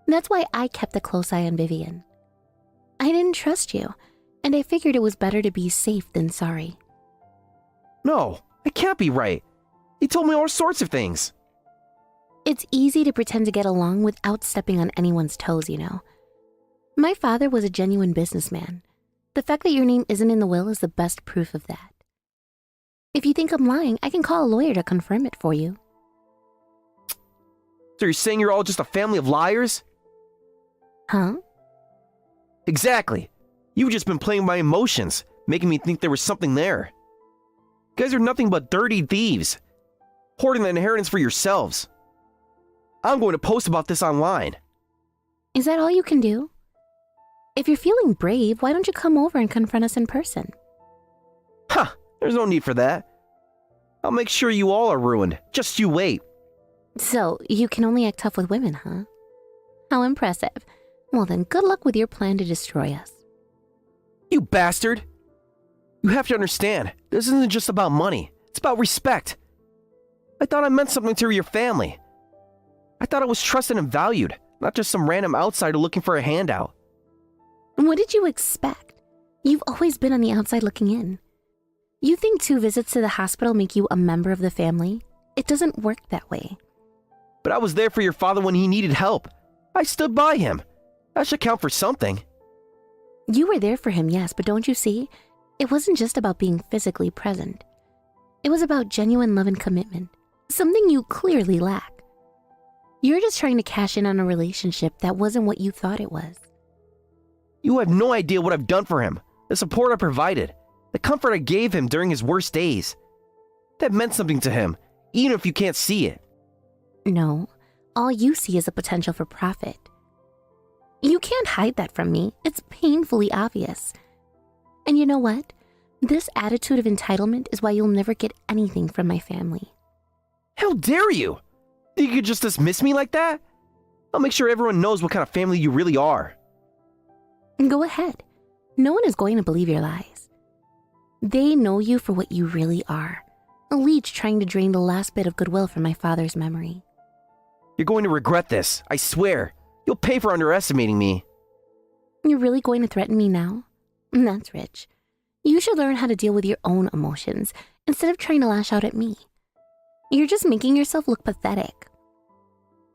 That's why I kept a close eye on Vivian. I didn't trust you, and I figured it was better to be safe than sorry. No, it can't be right. He told me all sorts of things. It's easy to pretend to get along without stepping on anyone's toes, you know. My father was a genuine businessman. The fact that your name isn't in the will is the best proof of that. If you think I'm lying, I can call a lawyer to confirm it for you. So you're saying you're all just a family of liars? Huh? Exactly. You've just been playing my emotions, making me think there was something there. You guys are nothing but dirty thieves, hoarding the inheritance for yourselves. I'm going to post about this online. Is that all you can do? If you're feeling brave, why don't you come over and confront us in person? Huh, there's no need for that. I'll make sure you all are ruined. Just you wait. So, you can only act tough with women, huh? How impressive. Well then, good luck with your plan to destroy us. You bastard! You have to understand, this isn't just about money. It's about respect. I thought I meant something to your family. I thought I was trusted and valued, not just some random outsider looking for a handout. What did you expect? You've always been on the outside looking in. You think 2 visits to the hospital make you a member of the family? It doesn't work that way. But I was there for your father when he needed help. I stood by him. That should count for something. You were there for him, yes, but don't you see? It wasn't just about being physically present. It was about genuine love and commitment, something you clearly lack. You're just trying to cash in on a relationship that wasn't what you thought it was. You have no idea what I've done for him, the support I provided, the comfort I gave him during his worst days. That meant something to him, even if you can't see it. No, all you see is the potential for profit. You can't hide that from me. It's painfully obvious. And you know what? This attitude of entitlement is why you'll never get anything from my family. How dare you? Think you could just dismiss me like that? I'll make sure everyone knows what kind of family you really are. Go ahead. No one is going to believe your lies. They know you for what you really are. A leech trying to drain the last bit of goodwill from my father's memory. You're going to regret this, I swear. You'll pay for underestimating me. You're really going to threaten me now? That's rich. You should learn how to deal with your own emotions instead of trying to lash out at me. You're just making yourself look pathetic.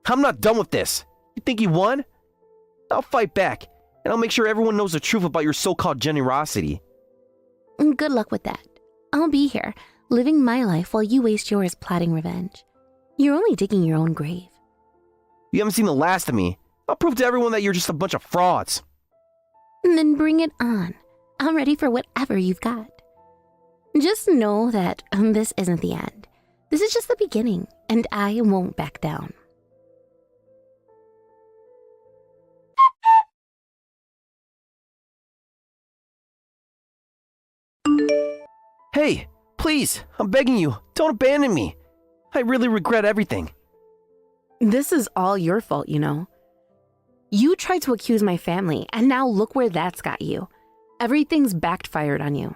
I'm not done with this. You think you won? I'll fight back, and I'll make sure everyone knows the truth about your so-called generosity. Good luck with that. I'll be here, living my life while you waste yours plotting revenge. You're only digging your own grave. You haven't seen the last of me. I'll prove to everyone that you're just a bunch of frauds. Then bring it on. I'm ready for whatever you've got. Just know that this isn't the end. This is just the beginning, and I won't back down. Hey, please, I'm begging you, don't abandon me. I really regret everything. This is all your fault, you know. You tried to accuse my family, and now look where that's got you. Everything's backfired on you.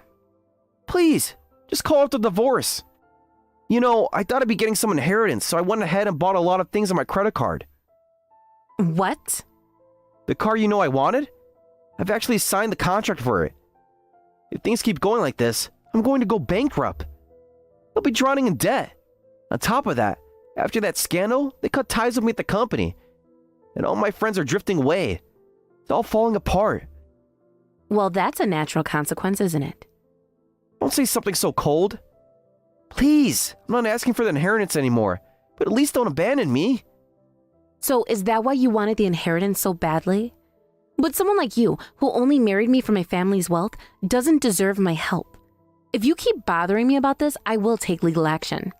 Please, just call off the divorce. You know, I thought I'd be getting some inheritance, so I went ahead and bought a lot of things on my credit card. What? The car you know I wanted? I've actually signed the contract for it. If things keep going like this, I'm going to go bankrupt. I'll be drowning in debt. On top of that, after that scandal, they cut ties with me at the company. And all my friends are drifting away. It's all falling apart. Well, that's a natural consequence, isn't it? Don't say something so cold. Please, I'm not asking for the inheritance anymore, but at least don't abandon me. So is that why you wanted the inheritance so badly? But someone like you, who only married me for my family's wealth, doesn't deserve my help. If you keep bothering me about this, I will take legal action.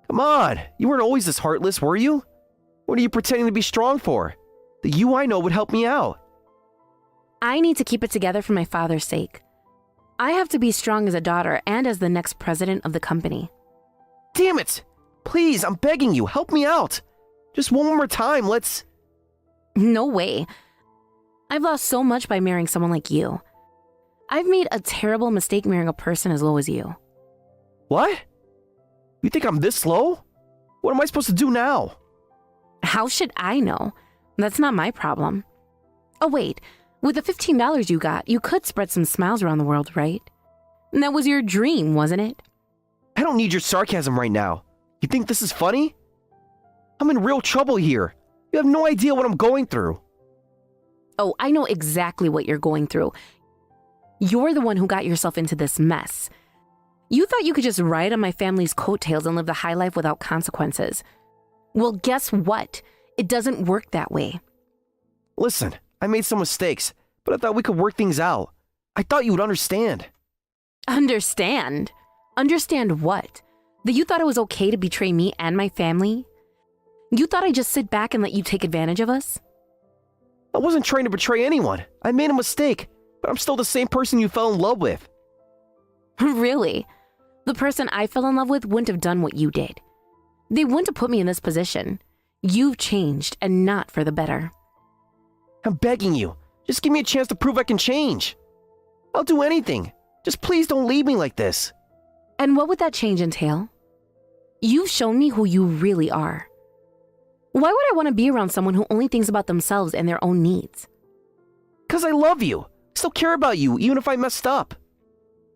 Come on, you weren't always this heartless, were you? What are you pretending to be strong for? The you I know would help me out. I need to keep it together for my father's sake. I have to be strong as a daughter and as the next president of the company. Damn it! Please, I'm begging you, help me out. Just one more time, let's... No way. I've lost so much by marrying someone like you. I've made a terrible mistake marrying a person as low as you. What? You think I'm this slow? What am I supposed to do now? How should I know? That's not my problem. Oh wait, with the $15 you got, you could spread some smiles around the world, right? And that was your dream, wasn't it? I don't need your sarcasm right now. You think this is funny? I'm in real trouble here. You have no idea what I'm going through. Oh, I know exactly what you're going through. You're the one who got yourself into this mess. You thought you could just ride on my family's coattails and live the high life without consequences. Well, guess what? It doesn't work that way. Listen, I made some mistakes, but I thought we could work things out. I thought you would understand. Understand? Understand what? That you thought it was okay to betray me and my family? You thought I'd just sit back and let you take advantage of us? I wasn't trying to betray anyone. I made a mistake, but I'm still the same person you fell in love with. Really? The person I fell in love with wouldn't have done what you did. They wouldn't have put me in this position. You've changed, and not for the better. I'm begging you. Just give me a chance to prove I can change. I'll do anything. Just please don't leave me like this. And what would that change entail? You've shown me who you really are. Why would I want to be around someone who only thinks about themselves and their own needs? 'Cause I love you. I still care about you, even if I messed up.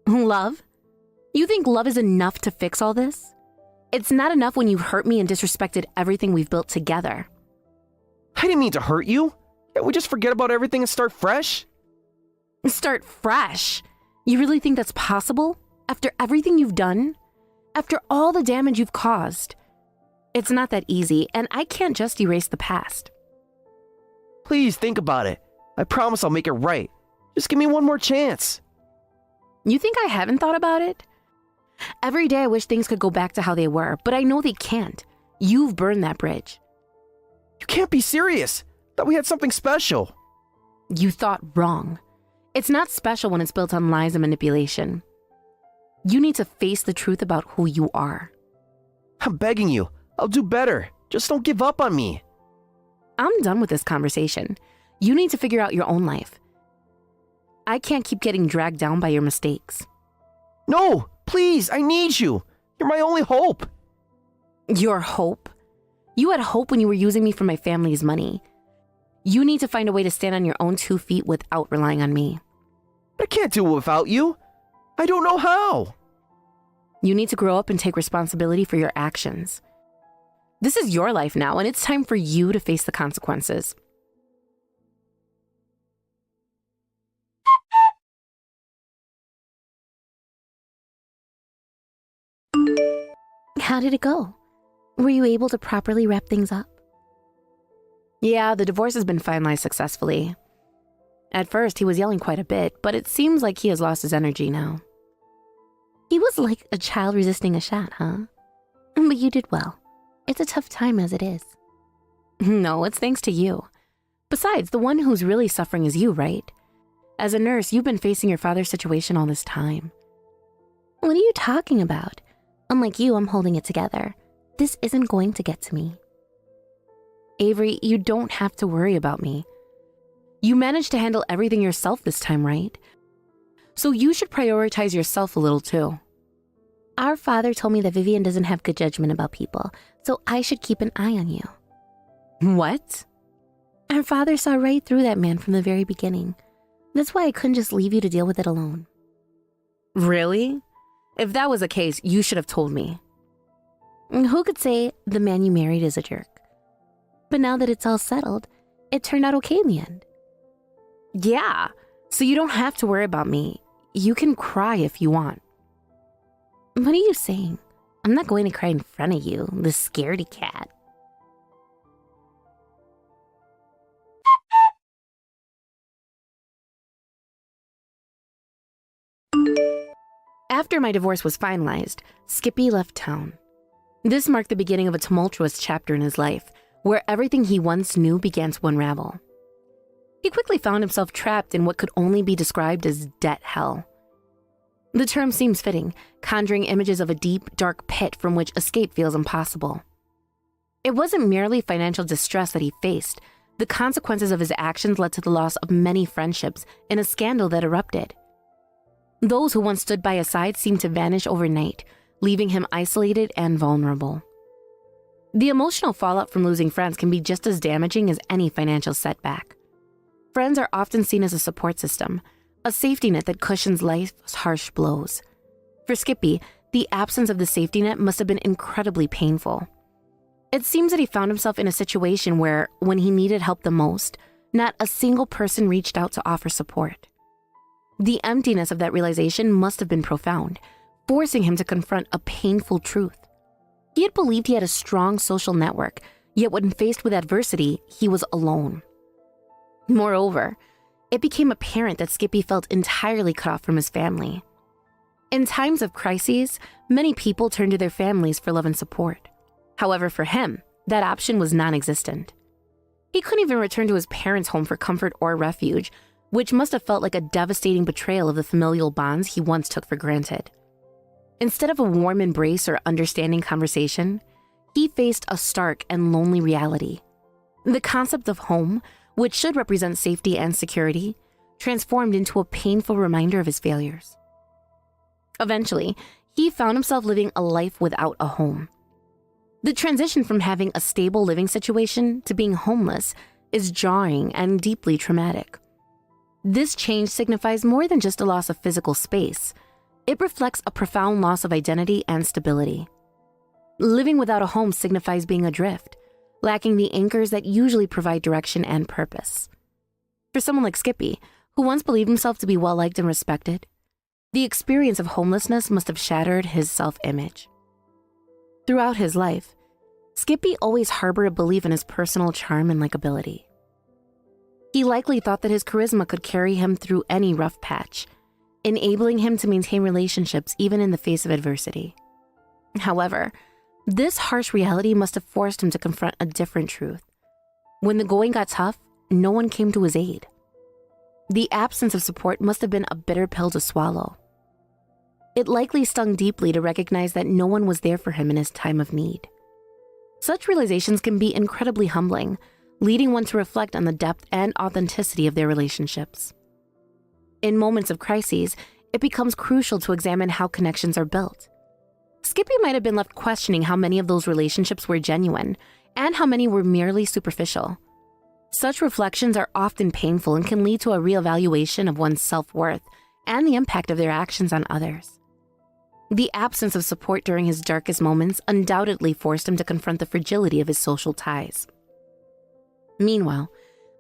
Love? You think love is enough to fix all this? It's not enough when you hurt me and disrespected everything we've built together. I didn't mean to hurt you. Can't we just forget about everything and start fresh? Start fresh? You really think that's possible? After everything you've done? After all the damage you've caused? It's not that easy, and I can't just erase the past. Please think about it. I promise I'll make it right. Just give me one more chance. You think I haven't thought about it? Every day I wish things could go back to how they were, but I know they can't. You've burned that bridge. You can't be serious. Thought we had something special. You thought wrong. It's not special when it's built on lies and manipulation. You need to face the truth about who you are. I'm begging you. I'll do better. Just don't give up on me. I'm done with this conversation. You need to figure out your own life. I can't keep getting dragged down by your mistakes. No, please, I need you. You're my only hope. Your hope? You had hope when you were using me for my family's money. You need to find a way to stand on your own 2 feet without relying on me. I can't do it without you. I don't know how. You need to grow up and take responsibility for your actions. This is your life now, and it's time for you to face the consequences. How did it go? Were you able to properly wrap things up? Yeah, the divorce has been finalized successfully. At first, he was yelling quite a bit, but it seems like he has lost his energy now. He was like a child resisting a shot, huh? But you did well. It's a tough time as it is. No, it's thanks to you. Besides, the one who's really suffering is you, right? As a nurse, you've been facing your father's situation all this time. What are you talking about? Unlike you, I'm holding it together. This isn't going to get to me. Avery, you don't have to worry about me. You managed to handle everything yourself this time, right? So you should prioritize yourself a little too. Our father told me that Vivian doesn't have good judgment about people, so I should keep an eye on you. What? Our father saw right through that man from the very beginning. That's why I couldn't just leave you to deal with it alone. Really? If that was the case, you should have told me. Who could say the man you married is a jerk? But now that it's all settled, it turned out okay in the end. Yeah, so you don't have to worry about me. You can cry if you want. What are you saying? I'm not going to cry in front of you, the scaredy cat. After my divorce was finalized, Skippy left town. This marked the beginning of a tumultuous chapter in his life, where everything he once knew began to unravel. He quickly found himself trapped in what could only be described as debt hell. The term seems fitting, conjuring images of a deep, dark pit from which escape feels impossible. It wasn't merely financial distress that he faced. The consequences of his actions led to the loss of many friendships in a scandal that erupted. Those who once stood by his side seemed to vanish overnight, leaving him isolated and vulnerable. The emotional fallout from losing friends can be just as damaging as any financial setback. Friends are often seen as a support system, a safety net that cushions life's harsh blows. For Skippy, the absence of the safety net must have been incredibly painful. It seems that he found himself in a situation where, when he needed help the most, not a single person reached out to offer support. The emptiness of that realization must have been profound, forcing him to confront a painful truth. He had believed he had a strong social network, yet when faced with adversity, he was alone. Moreover, it became apparent that Skippy felt entirely cut off from his family. In times of crises, many people turn to their families for love and support. However, for him, that option was non-existent. He couldn't even return to his parents' home for comfort or refuge, which must have felt like a devastating betrayal of the familial bonds he once took for granted. Instead of a warm embrace or understanding conversation, he faced a stark and lonely reality. The concept of home, which should represent safety and security, transformed into a painful reminder of his failures. Eventually, he found himself living a life without a home. The transition from having a stable living situation to being homeless is jarring and deeply traumatic. This change signifies more than just a loss of physical space. It reflects a profound loss of identity and stability. Living without a home signifies being adrift, lacking the anchors that usually provide direction and purpose. For someone like Skippy, who once believed himself to be well-liked and respected, the experience of homelessness must have shattered his self-image. Throughout his life, Skippy always harbored a belief in his personal charm and likability. He likely thought that his charisma could carry him through any rough patch, enabling him to maintain relationships even in the face of adversity. However, this harsh reality must have forced him to confront a different truth. When the going got tough, no one came to his aid. The absence of support must have been a bitter pill to swallow. It likely stung deeply to recognize that no one was there for him in his time of need. Such realizations can be incredibly humbling, leading one to reflect on the depth and authenticity of their relationships. In moments of crises, it becomes crucial to examine how connections are built. Skippy might have been left questioning how many of those relationships were genuine and how many were merely superficial. Such reflections are often painful and can lead to a reevaluation of one's self-worth and the impact of their actions on others. The absence of support during his darkest moments undoubtedly forced him to confront the fragility of his social ties. Meanwhile,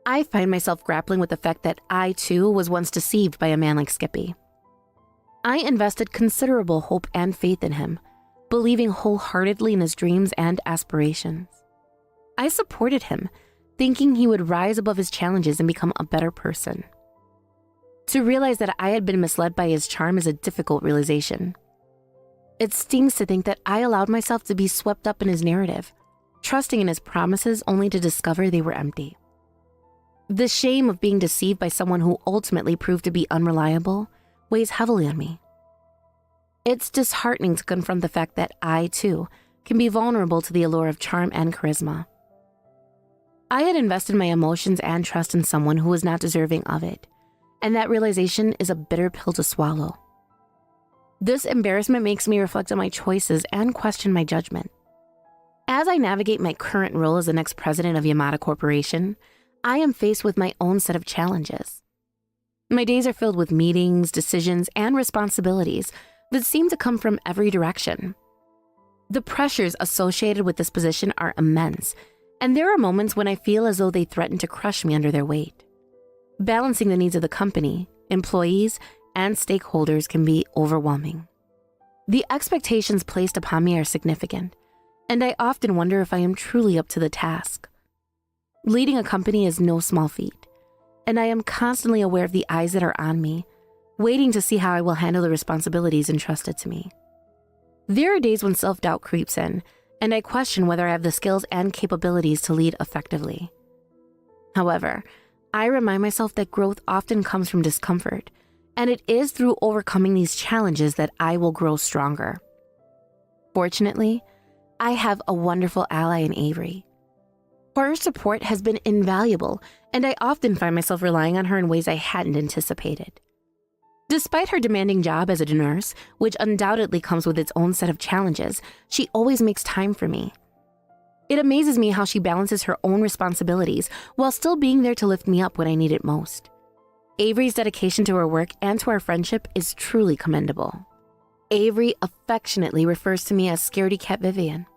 I find myself grappling with the fact that I, too, was once deceived by a man like Skippy. I invested considerable hope and faith in him, believing wholeheartedly in his dreams and aspirations. I supported him, thinking he would rise above his challenges and become a better person. To realize that I had been misled by his charm is a difficult realization. It stings to think that I allowed myself to be swept up in his narrative, trusting in his promises only to discover they were empty. The shame of being deceived by someone who ultimately proved to be unreliable weighs heavily on me. It's disheartening to confront the fact that I, too, can be vulnerable to the allure of charm and charisma. I had invested my emotions and trust in someone who was not deserving of it, and that realization is a bitter pill to swallow. This embarrassment makes me reflect on my choices and question my judgment. As I navigate my current role as the next president of Yamada Corporation, I am faced with my own set of challenges. My days are filled with meetings, decisions, and responsibilities, that seem to come from every direction. The pressures associated with this position are immense, and there are moments when I feel as though they threaten to crush me under their weight. Balancing the needs of the company, employees, and stakeholders can be overwhelming. The expectations placed upon me are significant, and I often wonder if I am truly up to the task. Leading a company is no small feat, and I am constantly aware of the eyes that are on me, waiting to see how I will handle the responsibilities entrusted to me. There are days when self-doubt creeps in, and I question whether I have the skills and capabilities to lead effectively. However, I remind myself that growth often comes from discomfort, and it is through overcoming these challenges that I will grow stronger. Fortunately, I have a wonderful ally in Avery. Her support has been invaluable, and I often find myself relying on her in ways I hadn't anticipated. Despite her demanding job as a nurse, which undoubtedly comes with its own set of challenges, she always makes time for me. It amazes me how she balances her own responsibilities while still being there to lift me up when I need it most. Avery's dedication to her work and to our friendship is truly commendable. Avery affectionately refers to me as Scaredy Cat Vivian,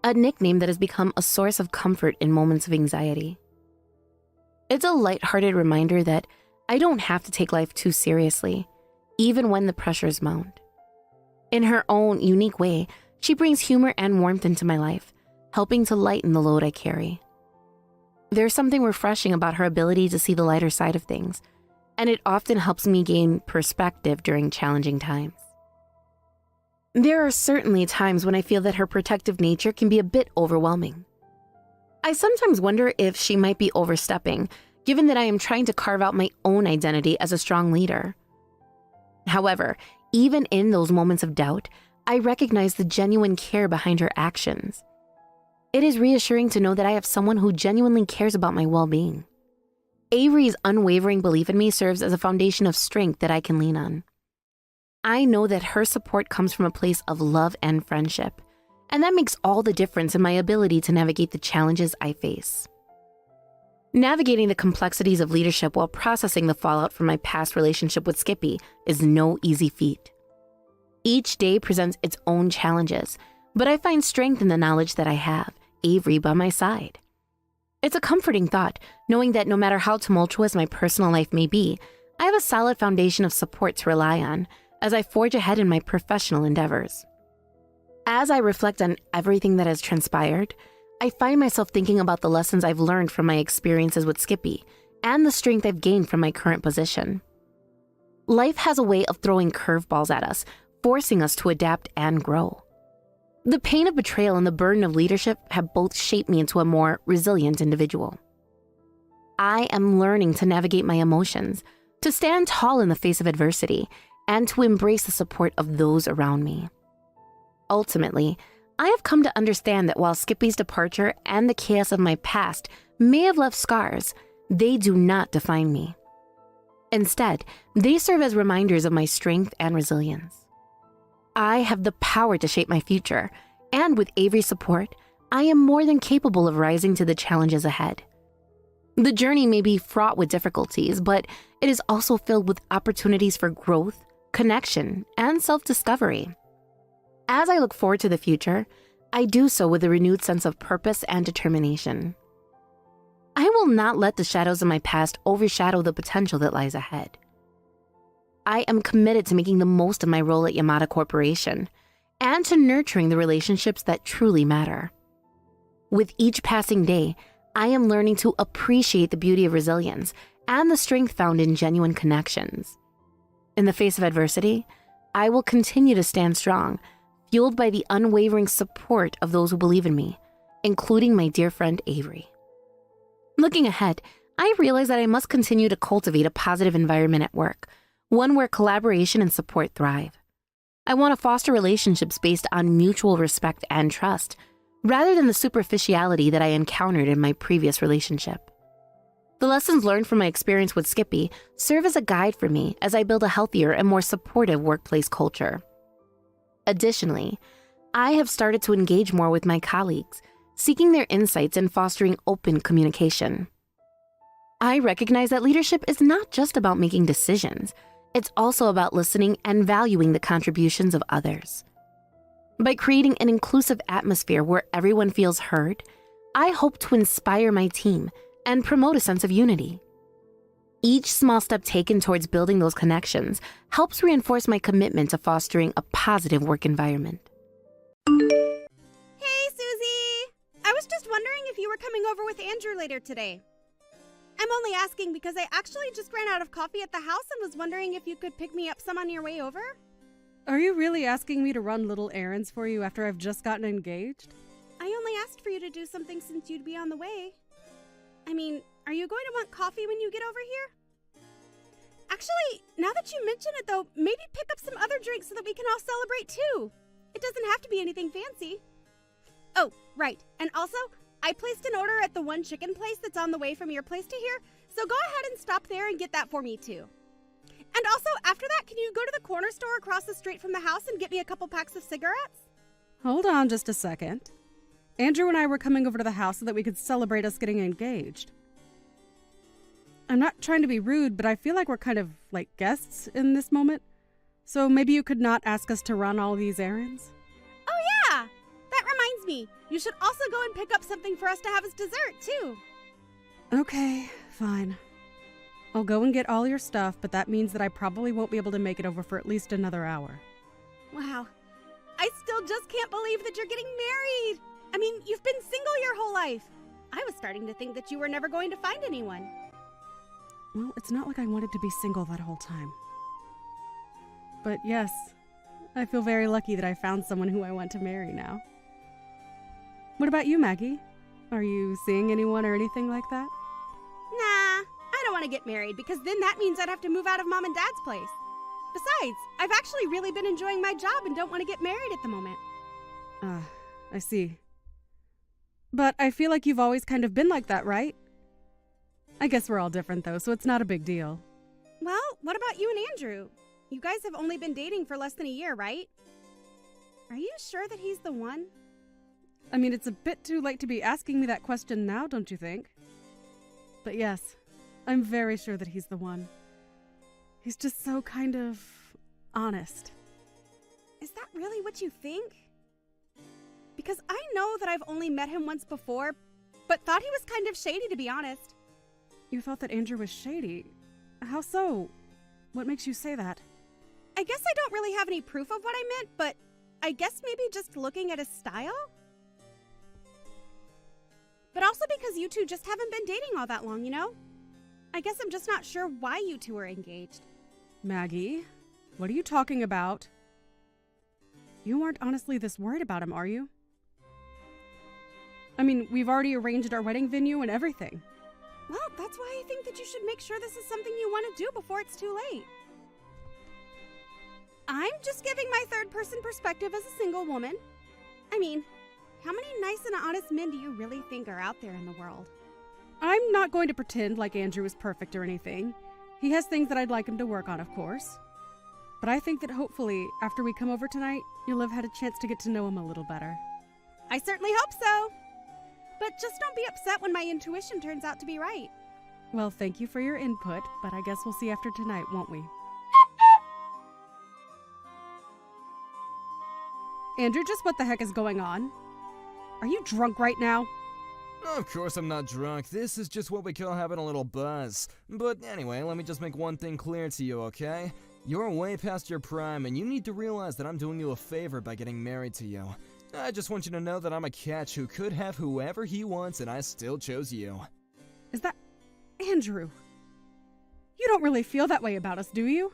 a nickname that has become a source of comfort in moments of anxiety. It's a lighthearted reminder that I don't have to take life too seriously, even when the pressures mount. In her own unique way, she brings humor and warmth into my life, helping to lighten the load I carry. There's something refreshing about her ability to see the lighter side of things, and it often helps me gain perspective during challenging times. There are certainly times when I feel that her protective nature can be a bit overwhelming. I sometimes wonder if she might be overstepping, given that I am trying to carve out my own identity as a strong leader. However, even in those moments of doubt, I recognize the genuine care behind her actions. It is reassuring to know that I have someone who genuinely cares about my well-being. Avery's unwavering belief in me serves as a foundation of strength that I can lean on. I know that her support comes from a place of love and friendship, and that makes all the difference in my ability to navigate the challenges I face. Navigating the complexities of leadership while processing the fallout from my past relationship with Skippy is no easy feat. Each day presents its own challenges, but I find strength in the knowledge that I have Avery by my side. It's a comforting thought, knowing that no matter how tumultuous my personal life may be, I have a solid foundation of support to rely on as I forge ahead in my professional endeavors. As I reflect on everything that has transpired, I find myself thinking about the lessons I've learned from my experiences with Skippy and the strength I've gained from my current position. Life has a way of throwing curveballs at us, forcing us to adapt and grow. The pain of betrayal and the burden of leadership have both shaped me into a more resilient individual. I am learning to navigate my emotions, to stand tall in the face of adversity, and to embrace the support of those around me. Ultimately, I have come to understand that while Skippy's departure and the chaos of my past may have left scars, they do not define me. Instead, they serve as reminders of my strength and resilience. I have the power to shape my future, and with Avery's support, I am more than capable of rising to the challenges ahead. The journey may be fraught with difficulties, but it is also filled with opportunities for growth, connection, and self-discovery. As I look forward to the future, I do so with a renewed sense of purpose and determination. I will not let the shadows of my past overshadow the potential that lies ahead. I am committed to making the most of my role at Yamada Corporation and to nurturing the relationships that truly matter. With each passing day, I am learning to appreciate the beauty of resilience and the strength found in genuine connections. In the face of adversity, I will continue to stand strong, fueled by the unwavering support of those who believe in me, including my dear friend Avery. Looking ahead, I realize that I must continue to cultivate a positive environment at work, one where collaboration and support thrive. I want to foster relationships based on mutual respect and trust, rather than the superficiality that I encountered in my previous relationship. The lessons learned from my experience with Skippy serve as a guide for me as I build a healthier and more supportive workplace culture. Additionally, I have started to engage more with my colleagues, seeking their insights and fostering open communication. I recognize that leadership is not just about making decisions, It's also about listening and valuing the contributions of others. By creating an inclusive atmosphere where everyone feels heard, I hope to inspire my team and promote a sense of unity. Each small step taken towards building those connections helps reinforce my commitment to fostering a positive work environment. Hey, Susie! I was just wondering if you were coming over with Andrew later today. I'm only asking because I actually just ran out of coffee at the house and was wondering if you could pick me up some on your way over? Are you really asking me to run little errands for you after I've just gotten engaged? I only asked for you to do something since you'd be on the way. I mean, are you going to want coffee when you get over here? Actually, now that you mention it though, maybe pick up some other drinks so that we can all celebrate too. It doesn't have to be anything fancy. Oh, right. And also, I placed an order at the one chicken place that's on the way from your place to here, so go ahead and stop there and get that for me too. And also, after that, can you go to the corner store across the street from the house and get me a couple packs of cigarettes? Hold on just a second. Andrew and I were coming over to the house so that we could celebrate us getting engaged. I'm not trying to be rude, but I feel like we're kind of like guests in this moment. So maybe you could not ask us to run all these errands? Oh yeah! That reminds me. You should also go and pick up something for us to have as dessert, too. Okay, fine. I'll go and get all your stuff, but that means that I probably won't be able to make it over for at least another hour. Wow. I still just can't believe that you're getting married. I mean, you've been single your whole life. I was starting to think that you were never going to find anyone. Well, it's not like I wanted to be single that whole time. But yes, I feel very lucky that I found someone who I want to marry now. What about you, Maggie? Are you seeing anyone or anything like that? Nah, I don't want to get married because then that means I'd have to move out of Mom and Dad's place. Besides, I've actually really been enjoying my job and don't want to get married at the moment. I see. But I feel like you've always kind of been like that, right? I guess we're all different though, so it's not a big deal. Well, what about you and Andrew? You guys have only been dating for less than a year, right? Are you sure that he's the one? I mean, it's a bit too late to be asking me that question now, don't you think? But yes, I'm very sure that he's the one. He's just so kind of honest. Is that really what you think? Because I know that I've only met him once before, but thought he was kind of shady, to be honest. You thought that Andrew was shady? How so? What makes you say that? I guess I don't really have any proof of what I meant, but I guess maybe just looking at his style? But also because you two just haven't been dating all that long, you know? I guess I'm just not sure why you two are engaged. Maggie, what are you talking about? You aren't honestly this worried about him, are you? I mean, we've already arranged our wedding venue and everything. Well, that's why I think that you should make sure this is something you want to do before it's too late. I'm just giving my third-person perspective as a single woman. I mean, how many nice and honest men do you really think are out there in the world? I'm not going to pretend like Andrew is perfect or anything. He has things that I'd like him to work on, of course. But I think that hopefully, after we come over tonight, you'll have had a chance to get to know him a little better. I certainly hope so. But just don't be upset when my intuition turns out to be right. Well, thank you for your input, but I guess we'll see after tonight, won't we? Andrew, just what the heck is going on? Are you drunk right now? Of course I'm not drunk. This is just what we call having a little buzz. But anyway, let me just make one thing clear to you, okay? You're way past your prime, and you need to realize that I'm doing you a favor by getting married to you. I just want you to know that I'm a catch who could have whoever he wants, and I still chose you. Is that... Andrew? You don't really feel that way about us, do you?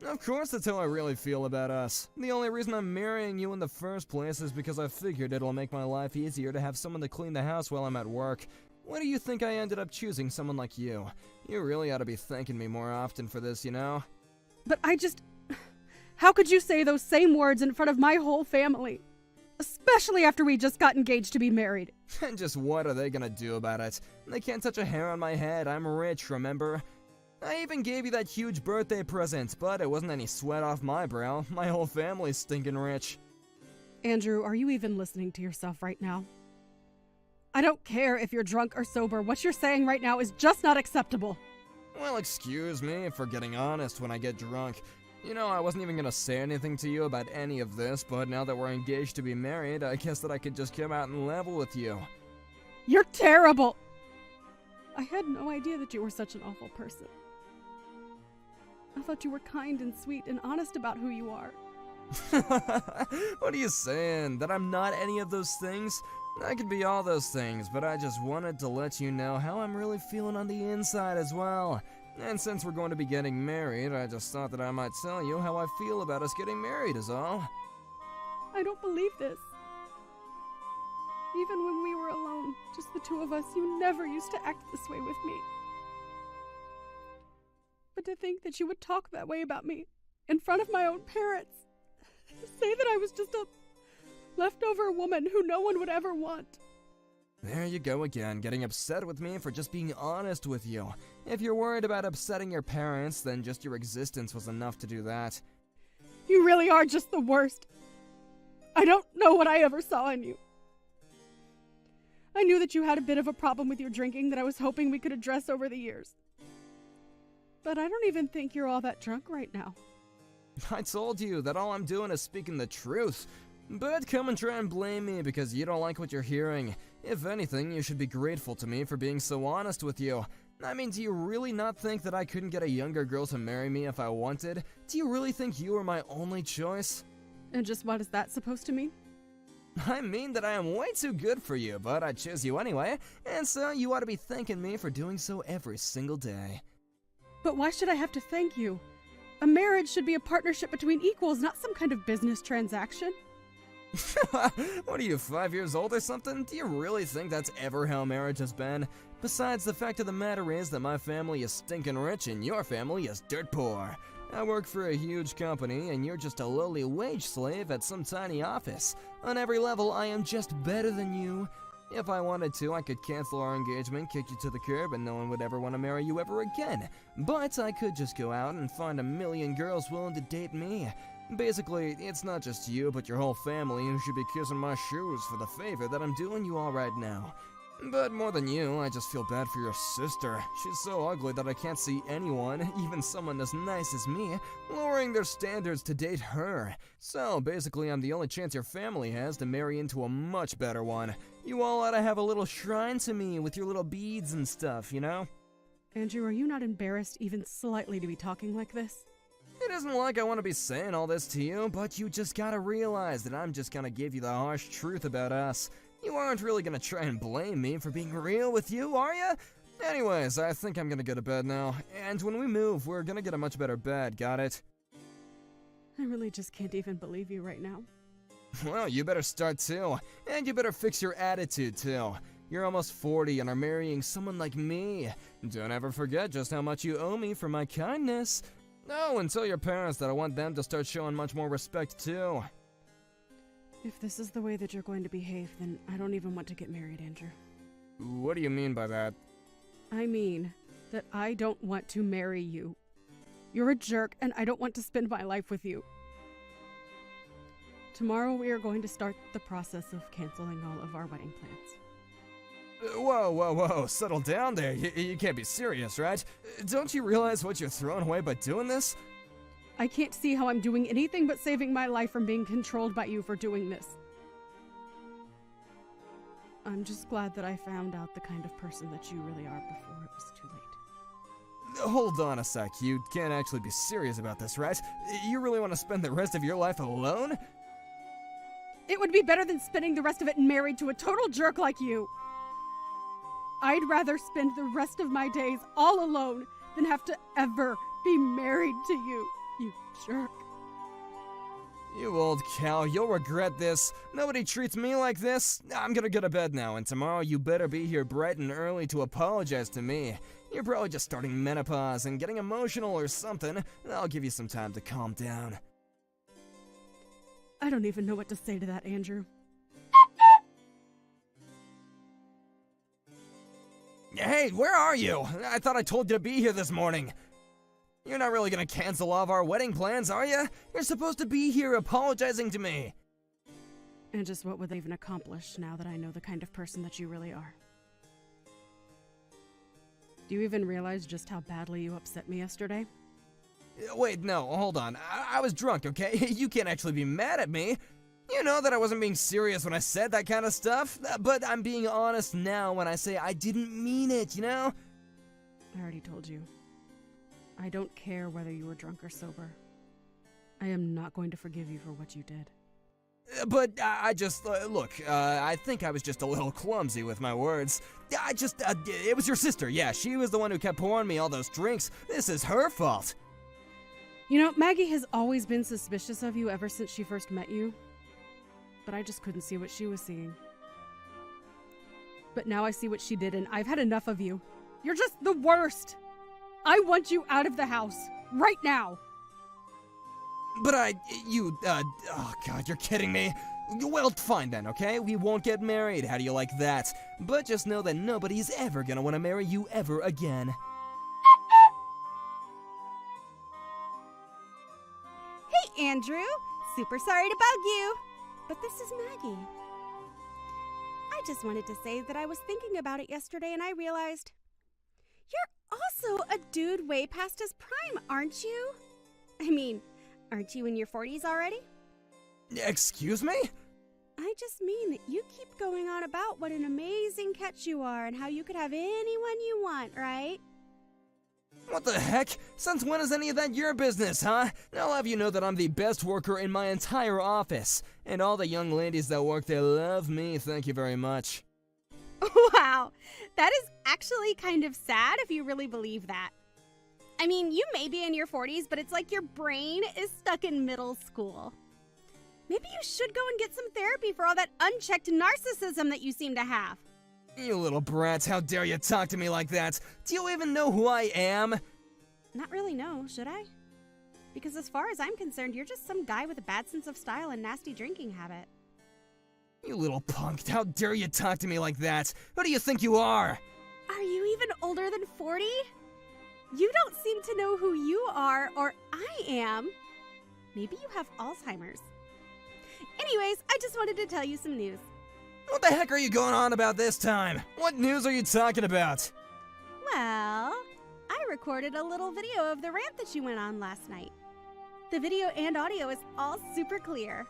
Of course that's how I really feel about us. The only reason I'm marrying you in the first place is because I figured it'll make my life easier to have someone to clean the house while I'm at work. Why do you think I ended up choosing someone like you? You really ought to be thanking me more often for this, you know? But I just... How could you say those same words in front of my whole family? Especially after we just got engaged to be married. And just what are they gonna do about it? They can't touch a hair on my head. I'm rich, remember? I even gave you that huge birthday present, but it wasn't any sweat off my brow. My whole family's stinking rich. Andrew, are you even listening to yourself right now? I don't care if you're drunk or sober. What you're saying right now is just not acceptable. Well, excuse me for getting honest when I get drunk. You know, I wasn't even gonna say anything to you about any of this, but now that we're engaged to be married, I guess that I could just come out and level with you. You're terrible! I had no idea that you were such an awful person. I thought you were kind and sweet and honest about who you are. What are you saying? That I'm not any of those things? I could be all those things, but I just wanted to let you know how I'm really feeling on the inside as well. And since we're going to be getting married, I just thought that I might tell you how I feel about us getting married is all. I don't believe this. Even when we were alone, just the two of us, you never used to act this way with me. But to think that you would talk that way about me in front of my own parents, say that I was just a leftover woman who no one would ever want. There you go again, getting upset with me for just being honest with you. If you're worried about upsetting your parents, then just your existence was enough to do that. You really are just the worst. I don't know what I ever saw in you. I knew that you had a bit of a problem with your drinking that I was hoping we could address over the years. But I don't even think you're all that drunk right now. I told you that all I'm doing is speaking the truth. But come and try and blame me because you don't like what you're hearing. If anything, you should be grateful to me for being so honest with you. I mean, do you really not think that I couldn't get a younger girl to marry me if I wanted? Do you really think you were my only choice? And just what is that supposed to mean? I mean that I am way too good for you, but I chose you anyway, and so you ought to be thanking me for doing so every single day. But why should I have to thank you? A marriage should be a partnership between equals, not some kind of business transaction. What are you, 5 years old or something? Do you really think that's ever how marriage has been? Besides, the fact of the matter is that my family is stinking rich and your family is dirt poor. I work for a huge company and you're just a lowly wage slave at some tiny office. On every level, I am just better than you. If I wanted to, I could cancel our engagement, kick you to the curb, and no one would ever want to marry you ever again. But I could just go out and find a million girls willing to date me. Basically, it's not just you, but your whole family who should be kissing my shoes for the favor that I'm doing you all right now. But more than you, I just feel bad for your sister. She's so ugly that I can't see anyone, even someone as nice as me, lowering their standards to date her. So basically, I'm the only chance your family has to marry into a much better one. You all ought to have a little shrine to me with your little beads and stuff, you know? Andrew, are you not embarrassed even slightly to be talking like this? It isn't like I want to be saying all this to you, but you just gotta realize that I'm just gonna give you the harsh truth about us. You aren't really gonna try and blame me for being real with you, are you? Anyways, I think I'm gonna go to bed now, and when we move, we're gonna get a much better bed, got it? I really just can't even believe you right now. Well, you better start too, and you better fix your attitude too. You're almost 40 and are marrying someone like me. Don't ever forget just how much you owe me for my kindness. Oh, and tell your parents that I want them to start showing much more respect too. If this is the way that you're going to behave, then I don't even want to get married, Andrew. What do you mean by that? I mean that I don't want to marry you. You're a jerk, and I don't want to spend my life with you. Tomorrow we are going to start the process of canceling all of our wedding plans. Whoa, settle down there. You can't be serious, right? Don't you realize what you're throwing away by doing this? I can't see how I'm doing anything but saving my life from being controlled by you for doing this. I'm just glad that I found out the kind of person that you really are before it was too late. Hold on a sec, you can't actually be serious about this, right? You really want to spend the rest of your life alone? It would be better than spending the rest of it married to a total jerk like you. I'd rather spend the rest of my days all alone than have to ever be married to you, you jerk. You old cow, you'll regret this. Nobody treats me like this. I'm gonna go to bed now, and tomorrow you better be here bright and early to apologize to me. You're probably just starting menopause and getting emotional or something. I'll give you some time to calm down. I don't even know what to say to that, Andrew. Hey, where are you? I thought I told you to be here this morning. You're not really gonna cancel all of our wedding plans, are you? You're supposed to be here apologizing to me. And just what would they even accomplish now that I know the kind of person that you really are? Do you even realize just how badly you upset me yesterday? Wait, no, hold on. I was drunk, okay? You can't actually be mad at me. You know that I wasn't being serious when I said that kind of stuff, but I'm being honest now when I say I didn't mean it, you know? I already told you. I don't care whether you were drunk or sober. I am not going to forgive you for what you did. But I just, look, I think I was just a little clumsy with my words. It was your sister, yeah, she was the one who kept pouring me all those drinks. This is her fault. You know, Maggie has always been suspicious of you ever since she first met you. But I just couldn't see what she was seeing. But now I see what she did, and I've had enough of you. You're just the worst! I want you out of the house, right now! But oh god, you're kidding me. Well, fine then, okay? We won't get married, how do you like that? But just know that nobody's ever gonna want to marry you ever again. Hey, Andrew! Super sorry to bug you, but this is Maggie. I just wanted to say that I was thinking about it yesterday and I realized you're also a dude way past his prime, aren't you? I mean, aren't you in your 40s already? Excuse me? I just mean that you keep going on about what an amazing catch you are and how you could have anyone you want, right? What the heck? Since when is any of that your business, huh? I'll have you know that I'm the best worker in my entire office. And all the young ladies that work there love me, thank you very much. Wow, that is actually kind of sad if you really believe that. I mean, you may be in your 40s, but it's like your brain is stuck in middle school. Maybe you should go and get some therapy for all that unchecked narcissism that you seem to have. You little brats, how dare you talk to me like that? Do you even know who I am? Not really, no, should I? Because as far as I'm concerned, you're just some guy with a bad sense of style and nasty drinking habit. You little punk, how dare you talk to me like that? Who do you think you are? Are you even older than 40? You don't seem to know who you are, or I am. Maybe you have Alzheimer's. Anyways, I just wanted to tell you some news. What the heck are you going on about this time? What news are you talking about? Well, I recorded a little video of the rant that you went on last night. The video and audio is all super clear.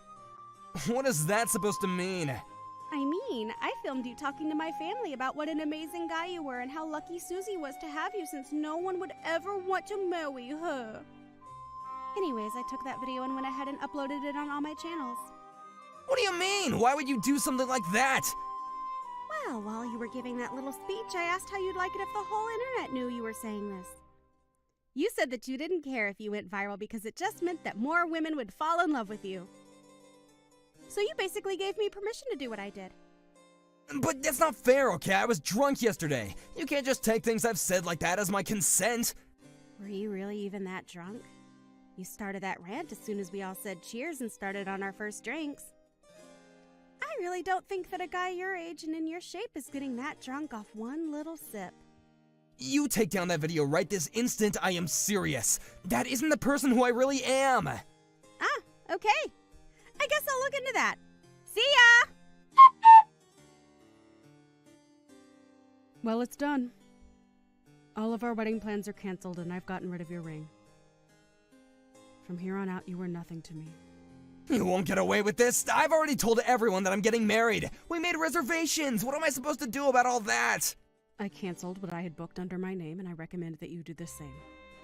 What is that supposed to mean? I mean, I filmed you talking to my family about what an amazing guy you were and how lucky Susie was to have you since no one would ever want to marry her. Anyways, I took that video and went ahead and uploaded it on all my channels. What do you mean? Why would you do something like that? Well, while you were giving that little speech, I asked how you'd like it if the whole internet knew you were saying this. You said that you didn't care if you went viral because it just meant that more women would fall in love with you. So you basically gave me permission to do what I did. But that's not fair, okay? I was drunk yesterday. You can't just take things I've said like that as my consent. Were you really even that drunk? You started that rant as soon as we all said cheers and started on our first drinks. I really don't think that a guy your age and in your shape is getting that drunk off one little sip. You take down that video right this instant, I am serious. That isn't the person who I really am. Ah, okay. I guess I'll look into that. See ya! Well, it's done. All of our wedding plans are canceled and I've gotten rid of your ring. From here on out, you were nothing to me. You won't get away with this. I've already told everyone that I'm getting married. We made reservations. What am I supposed to do about all that? I canceled what I had booked under my name and I recommend that you do the same.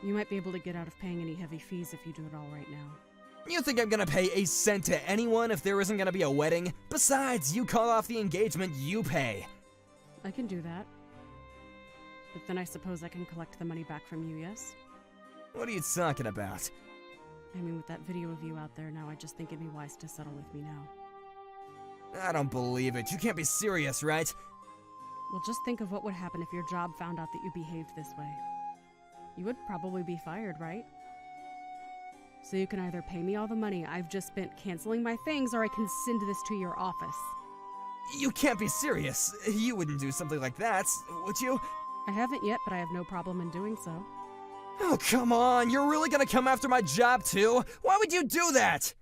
You might be able to get out of paying any heavy fees if you do it all right now. You think I'm gonna pay a cent to anyone if there isn't gonna be a wedding? Besides, you call off the engagement, you pay. I can do that. But then I suppose I can collect the money back from you, yes? What are you talking about? I mean, with that video of you out there now, I just think it'd be wise to settle with me now. I don't believe it. You can't be serious, right? Well, just think of what would happen if your job found out that you behaved this way. You would probably be fired, right? So you can either pay me all the money I've just spent canceling my things, or I can send this to your office. You can't be serious. You wouldn't do something like that, would you? I haven't yet, but I have no problem in doing so. Oh, come on. You're really gonna come after my job, too? Why would you do that?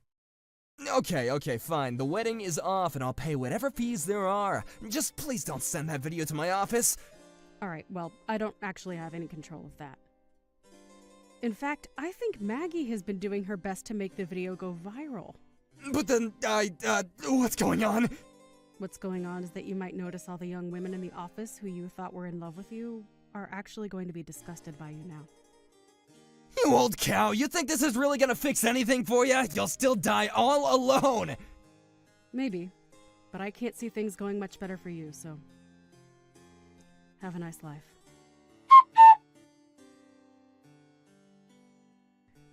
Okay, fine. The wedding is off, and I'll pay whatever fees there are. Just please don't send that video to my office. Alright, well, I don't actually have any control of that. In fact, I think Maggie has been doing her best to make the video go viral. But then, what's going on? What's going on is that you might notice all the young women in the office who you thought were in love with you are actually going to be disgusted by you now. You old cow, you think this is really gonna fix anything for you? You'll still die all alone! Maybe, but I can't see things going much better for you, so have a nice life.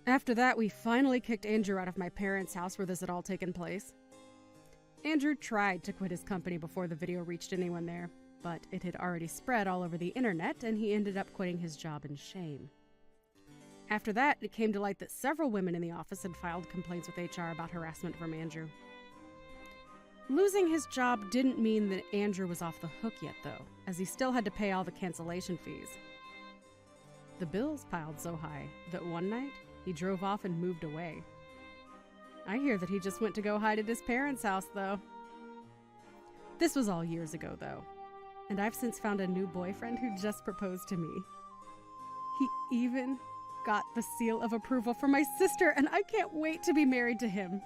After that, we finally kicked Andrew out of my parents' house where this had all taken place. Andrew tried to quit his company before the video reached anyone there, but it had already spread all over the internet, and he ended up quitting his job in shame. After that, it came to light that several women in the office had filed complaints with HR about harassment from Andrew. Losing his job didn't mean that Andrew was off the hook yet, though, as he still had to pay all the cancellation fees. The bills piled so high that one night, he drove off and moved away. I hear that he just went to go hide at his parents' house, though. This was all years ago, though, and I've since found a new boyfriend who just proposed to me. He even got the seal of approval from my sister, and I can't wait to be married to him.